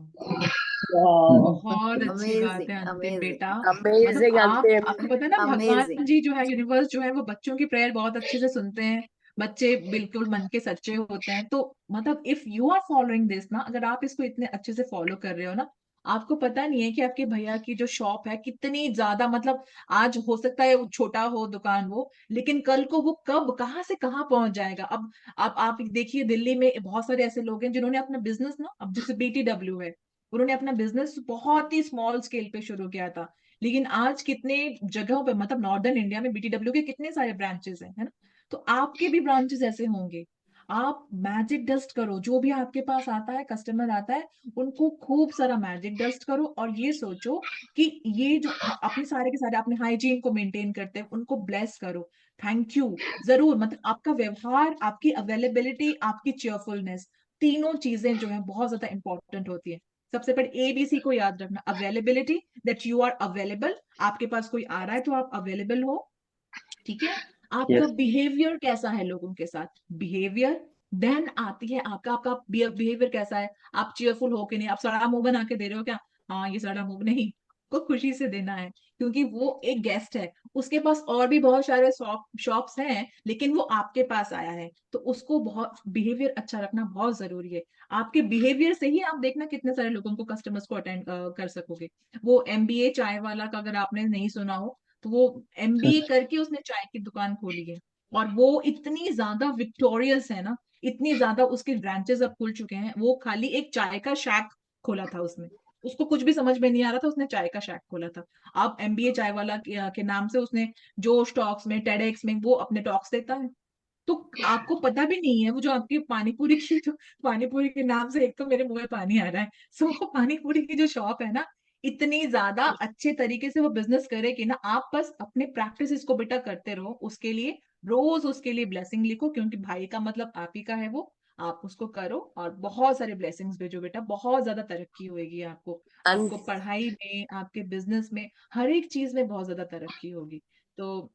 Wow.
बहुत अच्छी बात
Amazing,
है अंतिम
amazing,
बेटा।
Amazing, Antim.
आपको पता है ना, भगवान
amazing.
जी जो है, यूनिवर्स जो है, वो बच्चों की प्रेयर बहुत अच्छे से सुनते हैं। बच्चे बिल्कुल मन के सच्चे होते हैं। तो मतलब if you are following this ना, अगर आप इसको इतने अच्छे से फॉलो कर रहे हो ना, आपको पता नहीं है कि आपके भैया की जो शॉप है कितनी ज्यादा, मतलब आज हो सकता है वो छोटा हो दुकान वो, लेकिन कल को वो कब कहाँ से कहाँ पहुंच जाएगा। अब आप देखिए, दिल्ली में बहुत सारे ऐसे लोग हैं जिन्होंने अपना बिजनेस ना, अब जैसे BTW है, उन्होंने अपना बिजनेस बहुत ही स्मॉल स्केल पे शुरू किया था, लेकिन आज कितने जगहों पे, मतलब नॉर्दर्न इंडिया में BTW के कितने सारे ब्रांचेस हैं, है ना। तो आपके भी ब्रांचेस ऐसे होंगे। आप मैजिक डस्ट करो, जो भी आपके पास आता है, कस्टमर आता है, उनको खूब सारा मैजिक डस्ट करो, और ये सोचो कि ये जो अपने सारे के सारे अपने हाइजीन को मेंटेन करते हैं, उनको ब्लेस करो, थैंक यू जरूर। मतलब आपका व्यवहार, आपकी अवेलेबिलिटी, आपकी चेयरफुलनेस, तीनों चीजें जो है बहुत ज्यादा इंपॉर्टेंट होती है। सबसे पहले ABC को याद रखना, availability, that you are available, आपके पास कोई आ रहा है तो आप अवेलेबल हो, ठीक है। आपका
यस
बिहेवियर कैसा है लोगों के साथ, बिहेवियर, देन आती है आपका आपका बिहेवियर कैसा है, आप चेयरफुल हो कि नहीं, आप सड़ा मुंह बना के दे रहे हो क्या, हाँ ये सड़ा मुंह नहीं, को खुशी से देना है, क्योंकि वो एक गेस्ट है, उसके पास और भी बहुत सारे शॉप्स हैं, लेकिन वो आपके पास आया है, तो उसको बहुत बिहेवियर अच्छा रखना बहुत जरूरी है। आपके बिहेवियर से ही आप देखना कितने सारे लोगों को, कस्टमर्स को अटेंड कर सकोगे। वो MBA चाय वाला का अगर आपने नहीं सुना हो, तो वो MBA करके उसने चाय की दुकान खोली है, और वो इतनी ज्यादा विक्टोरियस है ना, इतनी ज्यादा उसके ब्रांचेस अब खुल चुके हैं। वो खाली एक चाय का शैक खोला था उसने, उसको कुछ भी समझ में नहीं आ रहा था, उसने चाय का शैक खोला था। अब MBA चाय वाला के नाम से उसने जो स्टॉक्स में, TEDx में वो अपने टॉक्स देता है। तो आपको पता भी नहीं है, वो जो आपकी पानीपुरी की, जो पानीपुरी के नाम से एक तो मेरे मुंह में पानी आ रहा है, सो वो पानीपुरी की जो शॉप है ना, इतनी ज्यादा अच्छे तरीके से वो बिजनेस करे कि ना, आप बस अपने प्रैक्टिस इसको बेटा करते रहो, उसके लिए रोज उसके लिए ब्लेसिंग लिखो, क्योंकि भाई का मतलब आप ही का है वो, आप उसको करो, और बहुत सारे ब्लेसिंग्स भेजो बेटा, बहुत ज्यादा तरक्की होगी आपको, आपको पढ़ाई में, आपके बिजनेस में, हर एक चीज में बहुत ज्यादा तरक्की होगी। तो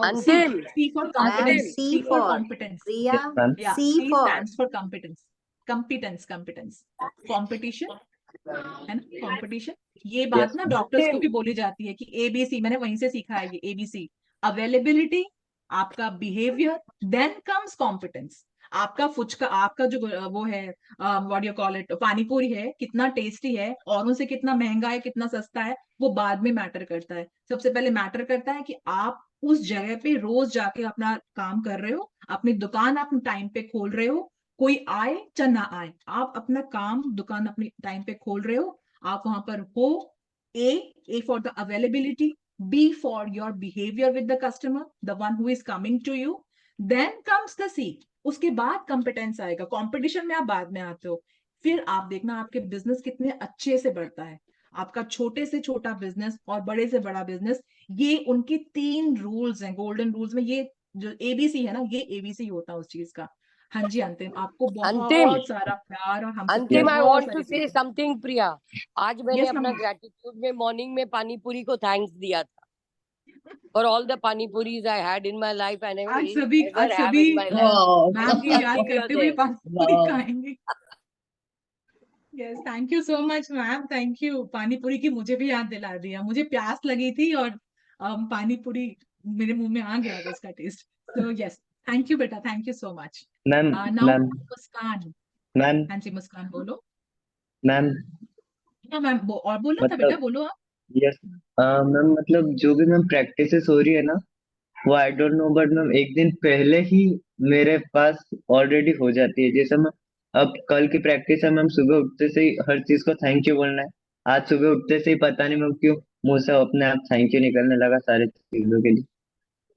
Antim.
C for
Ma'am,
competence.
C
C for
for
competence.
Priya.
Yes ma'am.
Yeah,
C
C
for
stands for competence. Competence. Competition, है ना, कंपटीशन। ये
यस
बात ना
मैम।
डॉक्टर्स को
Antim.
भी बोली जाती है कि ABC, मैंने वहीं से सीखा है ये ABC, अवेलेबिलिटी, आपका बिहेवियर, देन कम्स कॉम्पिटेंस। आपका फुचका, आपका जो वो है, what you call it, panipuri है, कितना टेस्टी है, औरों से कितना महंगा है, कितना सस्ता है, वो बाद में मैटर करता है। सबसे पहले मैटर करता है कि आप उस जगह पे रोज जाके अपना काम कर रहे हो, अपनी दुकान आप टाइम पे खोल रहे हो, कोई आए चाहे ना आए, आप अपना काम, दुकान अपनी टाइम पे खोल रहे हो, आप वहां पर हो। A for the availability, B for your behavior with the customer, the one who is coming to you, then comes the C, उसके बाद कंपिटेंस आएगा, कंपटीशन में आप बाद में आते हो। फिर आप देखना आपके बिजनेस कितने अच्छे से बढ़ता है, आपका छोटे से छोटा बिजनेस और बड़े से बड़ा बिजनेस, ये उनके 3 रूल्स हैं, गोल्डन रूल्स में, ये जो ABC है ना, ये ABC होता है उस चीज का। हाँ जी अंतिम, आपको
Antim.
बहुत सारा प्यार, और हम सबके
अंतिम, I
बहुत
want
सारे
to say something, Priya. आज मैंने
यस
अपना
मम्मा।
ग्रेटिट्यूड में मॉर्निंग में पानीपुरी को थैंक्स दिया था for all the panipuris I had in my life and I
आज
will
सभी
ever have in my life.
Wow.
Ma'am को
Something
याद
you're
करते हुए
there.
पानीपुरी
Wow.
खाएंगे। Yes, thank you so much ma'am, thank you. Panipuri की मुझे भी याद दिला दिया, मुझे प्यास लगी थी, और पानी पूरी मेरे मुंह में आ गया होगा उसका test. So yes, thank you बेटा, thank you so much.
Ma'am
now
ma'am
Muskaan.
Ma'am
हाँ जी मुस्कान बोलो।
मैम
हाँ मैम और बोलना था बेटा,
मतलब
बोलो आप।
यस मैम, मतलब जो भी मैम प्रैक्टिसेस हो रही है ना, वो I don't know, but ma'am एक दिन पहले ही मेरे पास ऑलरेडी हो जाती है। जैसे मैं अब कल की प्रैक्टिस है मैम, सुबह उठते से ही हर चीज को थैंक यू बोलना है। आज सुबह उठते से ही पता नहीं मैम क्यों मुंह से अपने आप थैंक यू निकलने लगा सारी चीजों के लिए।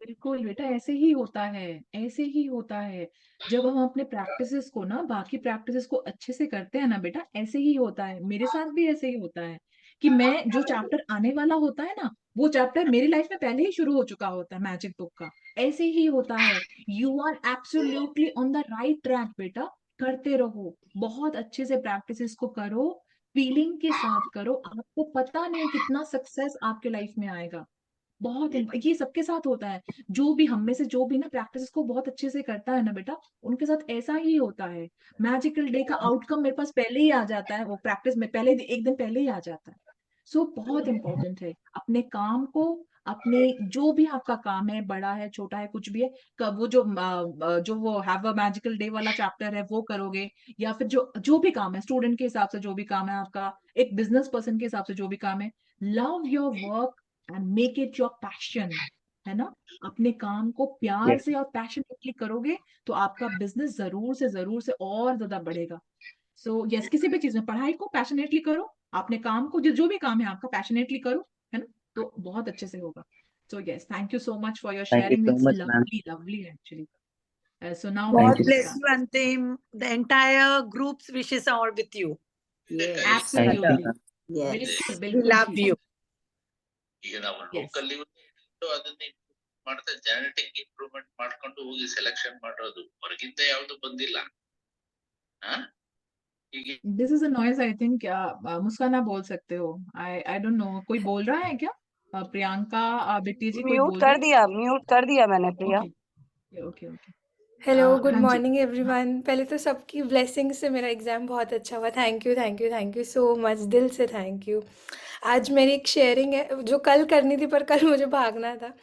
बिल्कुल बेटा, ऐसे ही होता है, ऐसे ही होता है। जब हम अपने प्रैक्टिसेस को ना, बाकी प्रैक्टिसेस को अच्छे से करते हैं ना बेटा, ऐसे ही होता है। मेरे साथ भी ऐसे ही होता है कि मैं जो चैप्टर आने वाला होता है ना, वो चैप्टर मेरी लाइफ में पहले ही शुरू हो चुका होता है मैजिक बुक का। ऐसे ही होता है। You are absolutely on the right track बेटा। करते रहो, बहुत अच्छे से प्रैक्टिसेस को करो, फीलिंग के साथ करो। आपको पता नहीं कितना सक्सेस आपके लाइफ में आएगा। ये सबके साथ होता है। जो भी हम में से जो भी ना प्रैक्टिस को बहुत अच्छे से करता है ना बेटा, उनके साथ ऐसा ही होता है। मैजिकल डे का आउटकम मेरे पास पहले ही आ जाता है, वो प्रैक्टिस में पहले एक दिन पहले ही आ जाता है। सो बहुत इंपॉर्टेंट है अपने काम को, अपने जो भी आपका काम है, बड़ा है छोटा है कुछ भी है, कब वो जो वो हैव अ मैजिकल डे वाला चैप्टर है वो करोगे, या फिर जो जो भी काम है, स्टूडेंट के हिसाब से जो भी काम है आपका, एक बिजनेस पर्सन के हिसाब से जो भी काम है, love your work and make it your passion. है ना? अपने काम को प्यार
यस
से और पैशनेटली करोगे तो आपका बिजनेस जरूर से और ज्यादा बढ़ेगा। सो यस, किसी भी चीज में पढ़ाई को पैशनेटली करो, अपने काम को जो जो भी काम है आपका पैशनेटली करो, है ना? तो बहुत अच्छे से होगा। सो yes, thank you so much for your
thank you
sharing,
so
it's
much ma'am.
Lovely lovely actually. So now
thank
God
you
bless
Muskan.
you, Antim. The entire group's wishes are with you.
Yes.
Thank you
Absolutely.
Ma'am.
Yes.
बिल्कुल
We
बिल्कुल
love
ठीक है।
you.
ಈಗ ನಾವು
Yes.
Local ಅದನ್ನ ಮಾಡ್ತಾ genetic improvement ಮಾಡ್ಕೊಂಡು ಹೋಗಿ ಸೆಲೆಕ್ಷನ್ ಮಾಡೋದು, ಹೊರಗಿಂದ ಯಾವ್ದು ಬಂದಿಲ್ಲ. ಹಾ ಹೀಗೆ
this is a noise I think. Muskaan आप बोल सकते हो। आई डोंट नो, कोई बोल रहा है क्या? प्रियंका, बिट्टी जी कोई बोल रहे हैं?
म्यूट कर दिया मैंने Priya.
Okay okay okay.
Hello, good
हाँ जी।
Morning everyone. पहले तो सबकी ब्लेसिंग से मेरा एग्ज़ाम बहुत अच्छा हुआ। Thank you thank you thank you so much, दिल से थैंक यू। आज मेरी एक शेयरिंग है जो कल करनी थी, पर कल मुझे भागना था।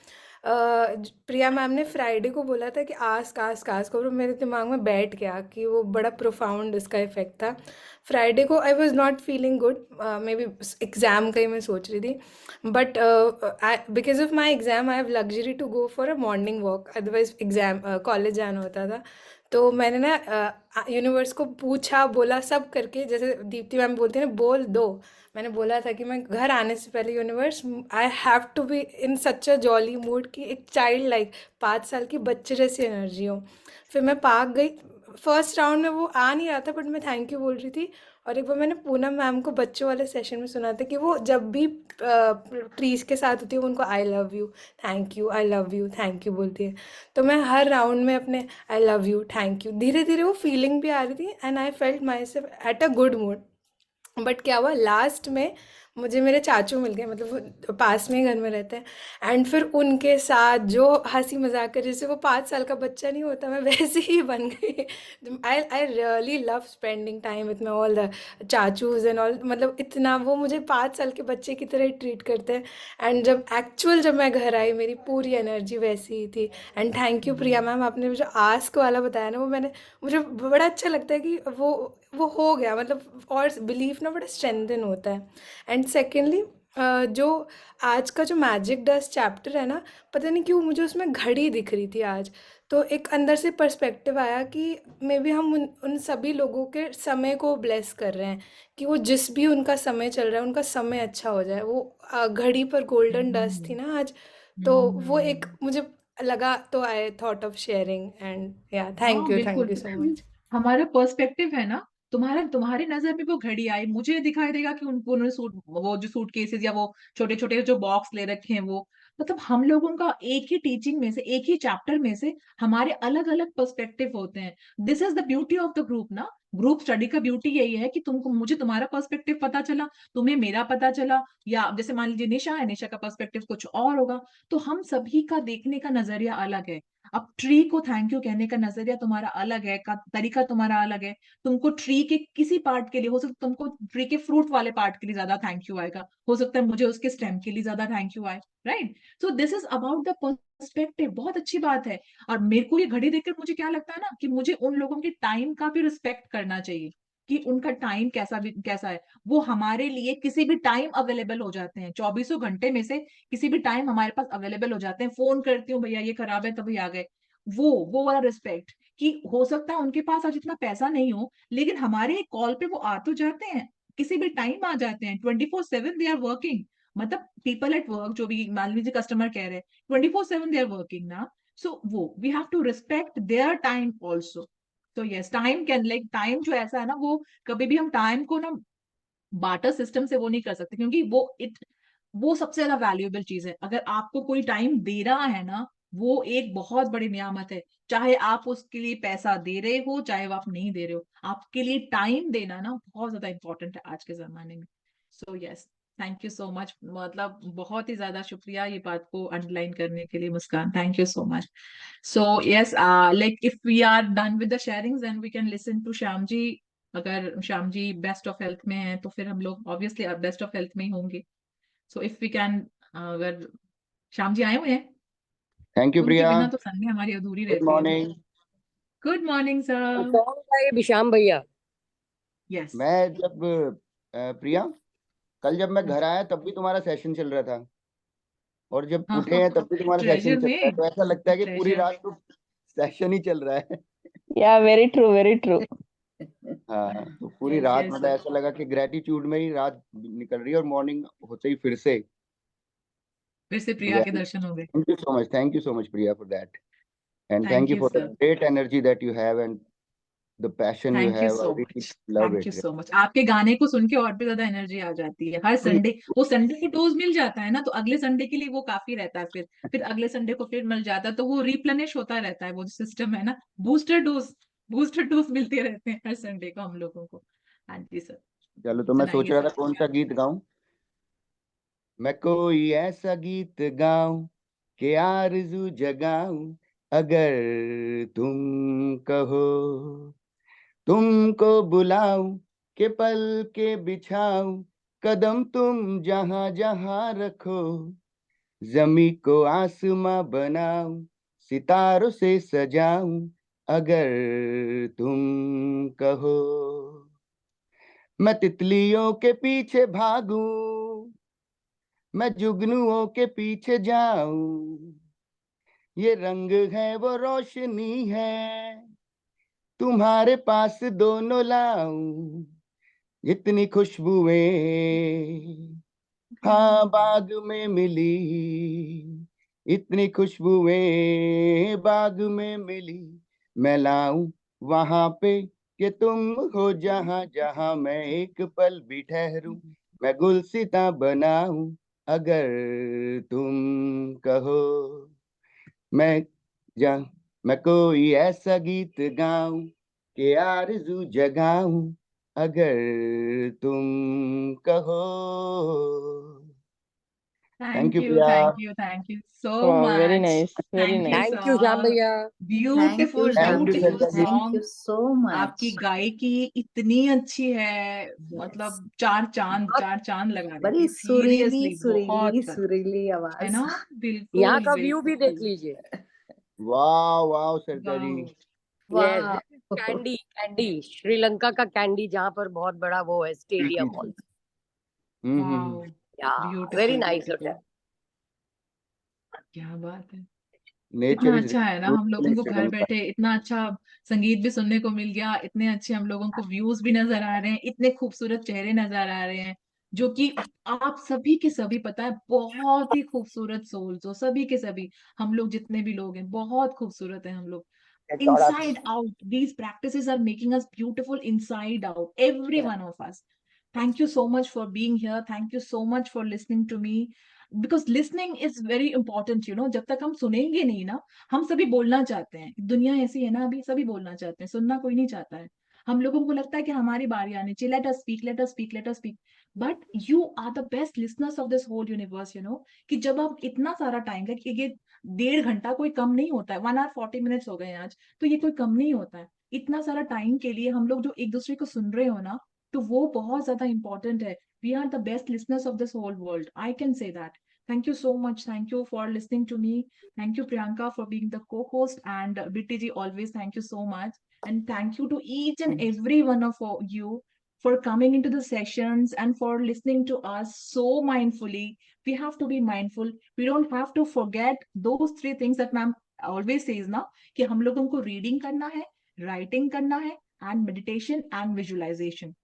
प्रिया मैम ने फ्राइडे को बोला था कि आस्क आस्क आस्क, और मेरे दिमाग में बैठ गया कि वो बड़ा प्रोफाउंड उसका इफ़ेक्ट था। फ्राइडे को I was not feeling good, maybe exam का ही मैं सोच रही थी, but because of my exam I have luxury to go for a morning walk, otherwise exam college जाना होता था। तो मैंने ना यूनिवर्स को पूछा, बोला, सब करके, जैसे दीप्ति मैम बोलती है ना, बोल दो। मैंने बोला था कि मैं घर आने से पहले universe, I have to be in such a jolly mood कि एक चाइल्ड लाइक 5 साल की बच्चे जैसी एनर्जी हो। फिर मैं पार्क गई। फर्स्ट राउंड में वो आ नहीं रहा था, बट मैं थैंक यू बोल रही थी। और एक बार मैंने पूनम मैम को बच्चों वाले सेशन में सुना था कि वो जब भी ट्रीज के साथ होती है, वो उनको I love you, thank you, I love you, thank you बोलती है। तो मैं हर राउंड में अपने I love you, thank you, धीरे धीरे वो फीलिंग भी आ रही थी, and I felt my self at a good mood. But क्या हुआ, लास्ट में मुझे मेरे चाचू मिल गए, मतलब वो पास में ही घर में रहते हैं, एंड फिर उनके साथ जो हंसी मजाक कर, जैसे वो 5 साल का बच्चा नहीं होता, मैं वैसे ही बन गई। I really love spending time with my all the चाचूज एंड ऑल, मतलब इतना वो मुझे 5 साल के बच्चे की तरह ट्रीट करते हैं। एंड जब मैं घर आई, मेरी पूरी एनर्जी वैसी ही थी। And thank you Priya ma'am, आपने जो आस्क वाला बताया ना, वो मुझे बड़ा अच्छा लगता है कि वो हो गया, मतलब, और बिलीफ ना बड़ा स्ट्रेंथन होता है। एंड सेकेंडली, जो आज का जो मैजिक डस्ट चैप्टर है ना, पता नहीं क्यों मुझे उसमें घड़ी दिख रही थी आज। तो एक अंदर से पर्सपेक्टिव आया कि मे बी हम उन सभी लोगों के समय को ब्लेस कर रहे हैं, कि वो जिस भी उनका समय चल रहा है, उनका समय अच्छा हो जाए। वो घड़ी पर गोल्डन डस्ट थी ना आज, तो वो एक मुझे लगा, तो I thought of sharing, and या
हाँ
थैंक
बिल्कुल।
You so much.
हमारा पर्सपेक्टिव है ना, तुम्हारे नजर में वो घड़ी आई, मुझे दिखाई देगा कि उन्होंने वो जो सूट केसेस या वो छोटे छोटे जो बॉक्स ले रखे हैं, वो मतलब हम लोगों का एक ही टीचिंग में से, एक ही चैप्टर में से हमारे अलग अलग पर्सपेक्टिव होते हैं। This is the beauty of the group ना। ग्रुप स्टडी का ब्यूटी यही है कि तुमको, मुझे तुम्हारा पर्सपेक्टिव पता चला, तुम्हें मेरा पता चला, या जैसे मान लीजिए निशा है, निशा का पर्सपेक्टिव कुछ और होगा। तो हम सभी का देखने का नजरिया अलग है। अब ट्री को थैंक यू कहने का नजरिया तुम्हारा अलग है, का तरीका तुम्हारा अलग है। तुमको ट्री के किसी पार्ट के लिए हो सकता है, तुमको ट्री के फ्रूट वाले पार्ट के लिए ज्यादा थैंक यू आएगा, हो सकता है मुझे उसके स्टेम के लिए ज्यादा थैंक यू आए, right? So this is about the perspective. बहुत अच्छी बात है। और मेरे को ये घड़ी देखकर मुझे क्या लगता है ना, कि मुझे उन लोगों के टाइम का भी रिस्पेक्ट करना चाहिए, कि उनका टाइम कैसा है। वो हमारे लिए किसी भी टाइम अवेलेबल हो जाते हैं, 24 घंटे में से किसी भी टाइम हमारे पास अवेलेबल हो जाते हैं। फोन करती हूँ, भैया ये खराब है, तभी आ गए। वो वाला रिस्पेक्ट, कि हो सकता है उनके पास आज इतना पैसा नहीं हो, लेकिन हमारे कॉल पे वो आ तो जाते हैं, किसी भी टाइम आ जाते हैं। 24/7 दे आर वर्किंग। मतलब पीपल एट वर्क, जो भी मान लीजिए कस्टमर कह रहे हैं, 24/7 दे आर वर्किंग ना। सो वो we have to respect their time also. तो yes, time can, like time जो ऐसा है ना, वो कभी भी हम टाइम को ना बार्टर सिस्टम से वो नहीं कर सकते, क्योंकि वो सबसे ज्यादा वैल्यूएबल चीज है। अगर आपको कोई टाइम दे रहा है ना, वो एक बहुत बड़ी नियामत है। चाहे आप उसके लिए पैसा दे रहे हो, चाहे वो आप नहीं दे रहे हो, आपके लिए टाइम देना ना बहुत ज्यादा इंपॉर्टेंट है आज के जमाने में। सो yes, thank you so much. मतलब बहुत ही ज्यादा शुक्रिया ये बात को अंडरलाइन करने के लिए, Muskaan. Thank you so much. So yes, like if we are done with the sharings, then we can listen to Shyam ji. अगर Shyam ji best of health में हैं, तो फिर हम लोग ऑब्वियसली बेस्ट ऑफ हेल्थ में ही होंगे। सो इफ वी कैन, अगर श्याम जी आए हुए हैं,
थैंक यू
उनके
प्रिया।
बिना तो संडे हमारी अधूरी
गुड
रहती है।
मॉर्निंग।
Good morning sir.
कौन था ये विशाम भैया?
यस।
मैं जब प्रिया, कल जब मैं घर आया तब भी तुम्हारा सेशन चल रहा था, और जब उठे हैं तब भी तुम्हारा सेशन
ट्रेजर
चल रहा है,
में,
तो ऐसा लगता है कि पूरी
ट्रेजर।
रात तो सेशन ही चल रहा है।
Yeah, very true, very true.
हाँ, तो पूरी
Yes,
रात
yes,
मतलब
sir.
ऐसा लगा कि ग्रेटिट्यूड में ही रात निकल रही है, और मॉर्निंग होते ही फिर से
प्रिया के दर्शन हो गए।
Thank you so much, thank you so much Priya for that, and
Thank
thank you
you,
for the
sir.
Great energy that you have and the passion you
thank you
have.
So
I really
much.
Love
thank you
it.
So much. आपके गाने को सुन के और भी ज्यादा energy आ जाती है हर Sunday. वो संडे को डोज मिल जाता है ना, तो अगले संडे के लिए वो काफी रहता है। फिर अगले संडे को फिर मिल जाता है, तो वो रिप्लेनिश होता रहता है। वो जो सिस्टम है ना, बूस्टर डोज मिलते रहते हैं हर संडे को हम लोगों को। हाँ जी सर,
चलो, तो मैं सोच
सुनाइए
रहा था
सर।
कौन सा गीत गाऊं। मैं कोई ऐसा गीत गाऊं कि आरज़ू जगाऊं, अगर तुम कहो। तुमको बुलाऊं कि पल के बिछाऊं, कदम तुम जहां जहां रखो। जमी को आसमां बनाऊं, सितारों से सजाऊं, अगर तुम कहो। मैं तितलियों के पीछे भागूं, मैं जुगनुओं के पीछे जाऊं, ये रंग है वो रोशनी है, तुम्हारे पास दोनों लाऊं। इतनी खुशबुएं हाँ बाग में मिली, इतनी खुशबुएं बाग में मिली, मैं लाऊं वहां पे कि तुम हो जहां जहां मैं एक पल भी ठहरूं। मैं गुलसिता बनाऊं, अगर तुम कहो। मैं जा मैं कोई ऐसा गीत गाऊं कि आरज़ू जगाऊं, अगर तुम कहो। Thank
thank
you
you,
Priya.
Thank you so
Wow, very
much.
nice, very
thank you
nice.
Thank you Shyam
sir.
भैया।
Thank you,
beautiful
thank you
Shamji.
Beautiful
Sarita ji.
Thank you
song.
so
आपकी
much.
गायकी इतनी अच्छी है,
Yes.
मतलब चार चांद लगा देती
बड़ी
है। सीरियसली बहुत कर,
सुरीली
है
आवाज.
ना?
यहाँ
बिल्कुल
का व्यू भी देख
बिल्कुल।
लीजिए।
वाह वाह सरिता जी।
Yes,
Wow.
कैंडी कैंडी श्रीलंका का कैंडी, जहाँ पर बहुत बड़ा वो है स्टेडियम हॉल।
वाओ,
या very
beautiful
nice
beautiful.
Hotel.
क्या बात है।
नेचर
कितना
इज
अच्छा है ना, हम
ब्यूटीफुल
लोगों
इन
को घर
श्रीलंका।
बैठे इतना अच्छा संगीत भी सुनने को मिल गया, इतने अच्छे हम लोगों को व्यूज भी नजर आ रहे हैं, इतने खूबसूरत चेहरे नजर आ रहे हैं, जो कि आप सभी के सभी, पता है, बहुत ही खूबसूरत सोल्स हो सभी के सभी। हम लोग जितने भी लोग हैं बहुत खूबसूरत हैं हम लोग, inside out. These practices are making us beautiful inside out, every one of us. Thank you so much for being here. Thank you so much for listening to me, because listening is very important, you know. जब तक हम सुनेंगे नहीं ना, हम सभी बोलना चाहते हैं, दुनिया ऐसी है ना, अभी सभी बोलना चाहते हैं, सुनना कोई नहीं चाहता है। हम लोगों को लगता है कि हमारी बारी आनी चाहिए, let us speak, let us speak, let us speak. But you are the best listeners of this whole universe, you know. कि जब आप इतना सारा टाइम, कि ये 1.5 घंटा कोई कम नहीं होता है, 1 hour 40 minutes हो गए हैं आज, तो ये कोई कम नहीं होता है। इतना सारा टाइम के लिए हम लोग जो एक दूसरे को सुन रहे हो ना, तो वो बहुत ज्यादा इंपॉर्टेंट है। We are the best listeners of this whole world, I can say that. Thank you so much. Thank you for listening to me. Thank you, Priyanka, for being the co-host, and Bitti ji, always thank you so much. And thank you to each and every one of you for coming into the sessions and for listening to us so mindfully. We have to be mindful. We don't have to forget those 3 things that ma'am always says ना, कि हम लोगों को reading करना है, writing करना है, and meditation and visualization.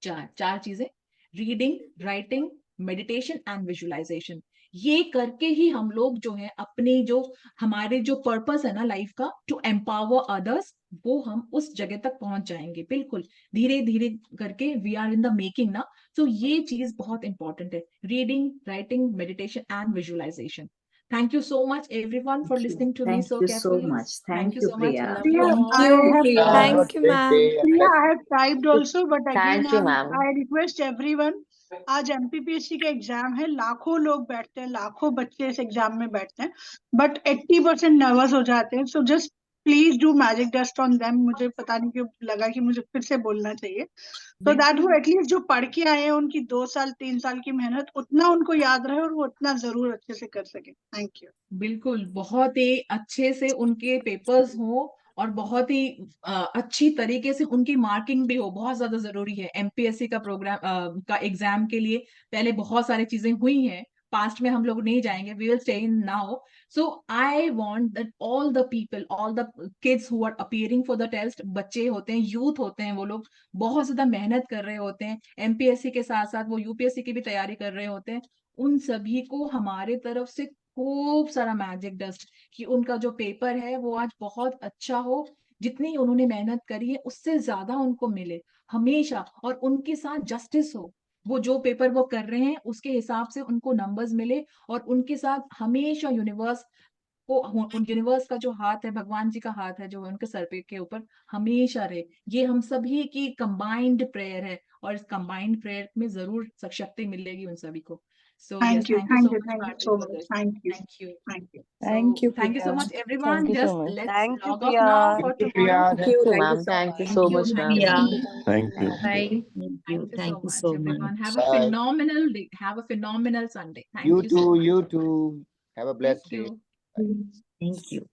चार चीजें, reading, writing, meditation and visualization. ये करके ही हम लोग जो है अपने जो हमारे जो पर्पस है ना लाइफ का, टू एम्पावर अदर्स, वो हम उस जगह तक पहुंच जाएंगे। बिल्कुल धीरे धीरे करके, we are in the making ना। सो ये चीज बहुत इंपॉर्टेंट है, reading, writing, meditation and visualization. Thank you so much everyone for listening to me so carefully. Thank you so much. I love you all.
I have
Thank you, ma'am.
Priya, I have typed also, but again,
Thank you, ma'am.
I request everyone. आज MPPSC का exam है, लाखों लोग बैठते हैं, लाखों बच्चे इस एग्जाम में बैठते हैं, बट 80% नर्वस हो जाते हैं। So just please do magic dust on them. मुझे पता नहीं क्यों लगा कि मुझे फिर से बोलना चाहिए, तो दैट वो एटलीस्ट जो पढ़ के आए हैं उनकी 2 साल 3 साल की मेहनत उतना उनको याद रहे और वो उतना जरूर अच्छे से कर सके। Thank you.
बिल्कुल, बहुत ही अच्छे से उनके पेपर्स हो और बहुत ही अच्छी तरीके से उनकी मार्किंग भी हो, बहुत ज्यादा जरूरी है। एमपीएससी का प्रोग्राम का एग्जाम के लिए पहले बहुत सारी चीजें हुई हैं, पास्ट में हम लोग नहीं जाएंगे, we will stay in now. So I want that all the people, all the kids who are appearing for the test, बच्चे होते हैं, यूथ होते हैं, वो लोग बहुत ज्यादा मेहनत कर रहे होते हैं, एमपीएससी के साथ साथ वो यूपीएससी की भी तैयारी कर रहे होते हैं। उन सभी को हमारे तरफ से खूब सारा मैजिक डस्ट, कि उनका जो पेपर है वो आज बहुत अच्छा हो, जितनी उन्होंने मेहनत करी है उससे ज्यादा उनको मिले हमेशा, और उनके साथ जस्टिस हो। वो जो पेपर वो कर रहे हैं उसके हिसाब से उनको नंबर्स मिले, और उनके साथ हमेशा यूनिवर्स यूनिवर्स का जो हाथ है, भगवान जी का हाथ है जो उनके सर पे के ऊपर हमेशा रहे। ये हम सभी की कंबाइंड प्रेयर है, और इस कंबाइंड प्रेयर में जरूर शक्ति मिलेगी उन सभी को। So yes,
Thank you so much. Thank you.
Thank you.
Thank you.
Thank you,
Thank you so
Priya.
much, everyone.
Thank you so
Just
much.
let's
Thank you,
log off
Priya.
now for
Thank you,
tomorrow.
Priya.
Thank you, ma'am. Thank you so much, ma'am.
Thank you.
Bye.
Thank you so much, everyone. Have a
Bye.
phenomenal day. Have a phenomenal Sunday.
You
Thank you so
too.
much.
You too. Have a blessed
Thank
day.
you.
Thank you.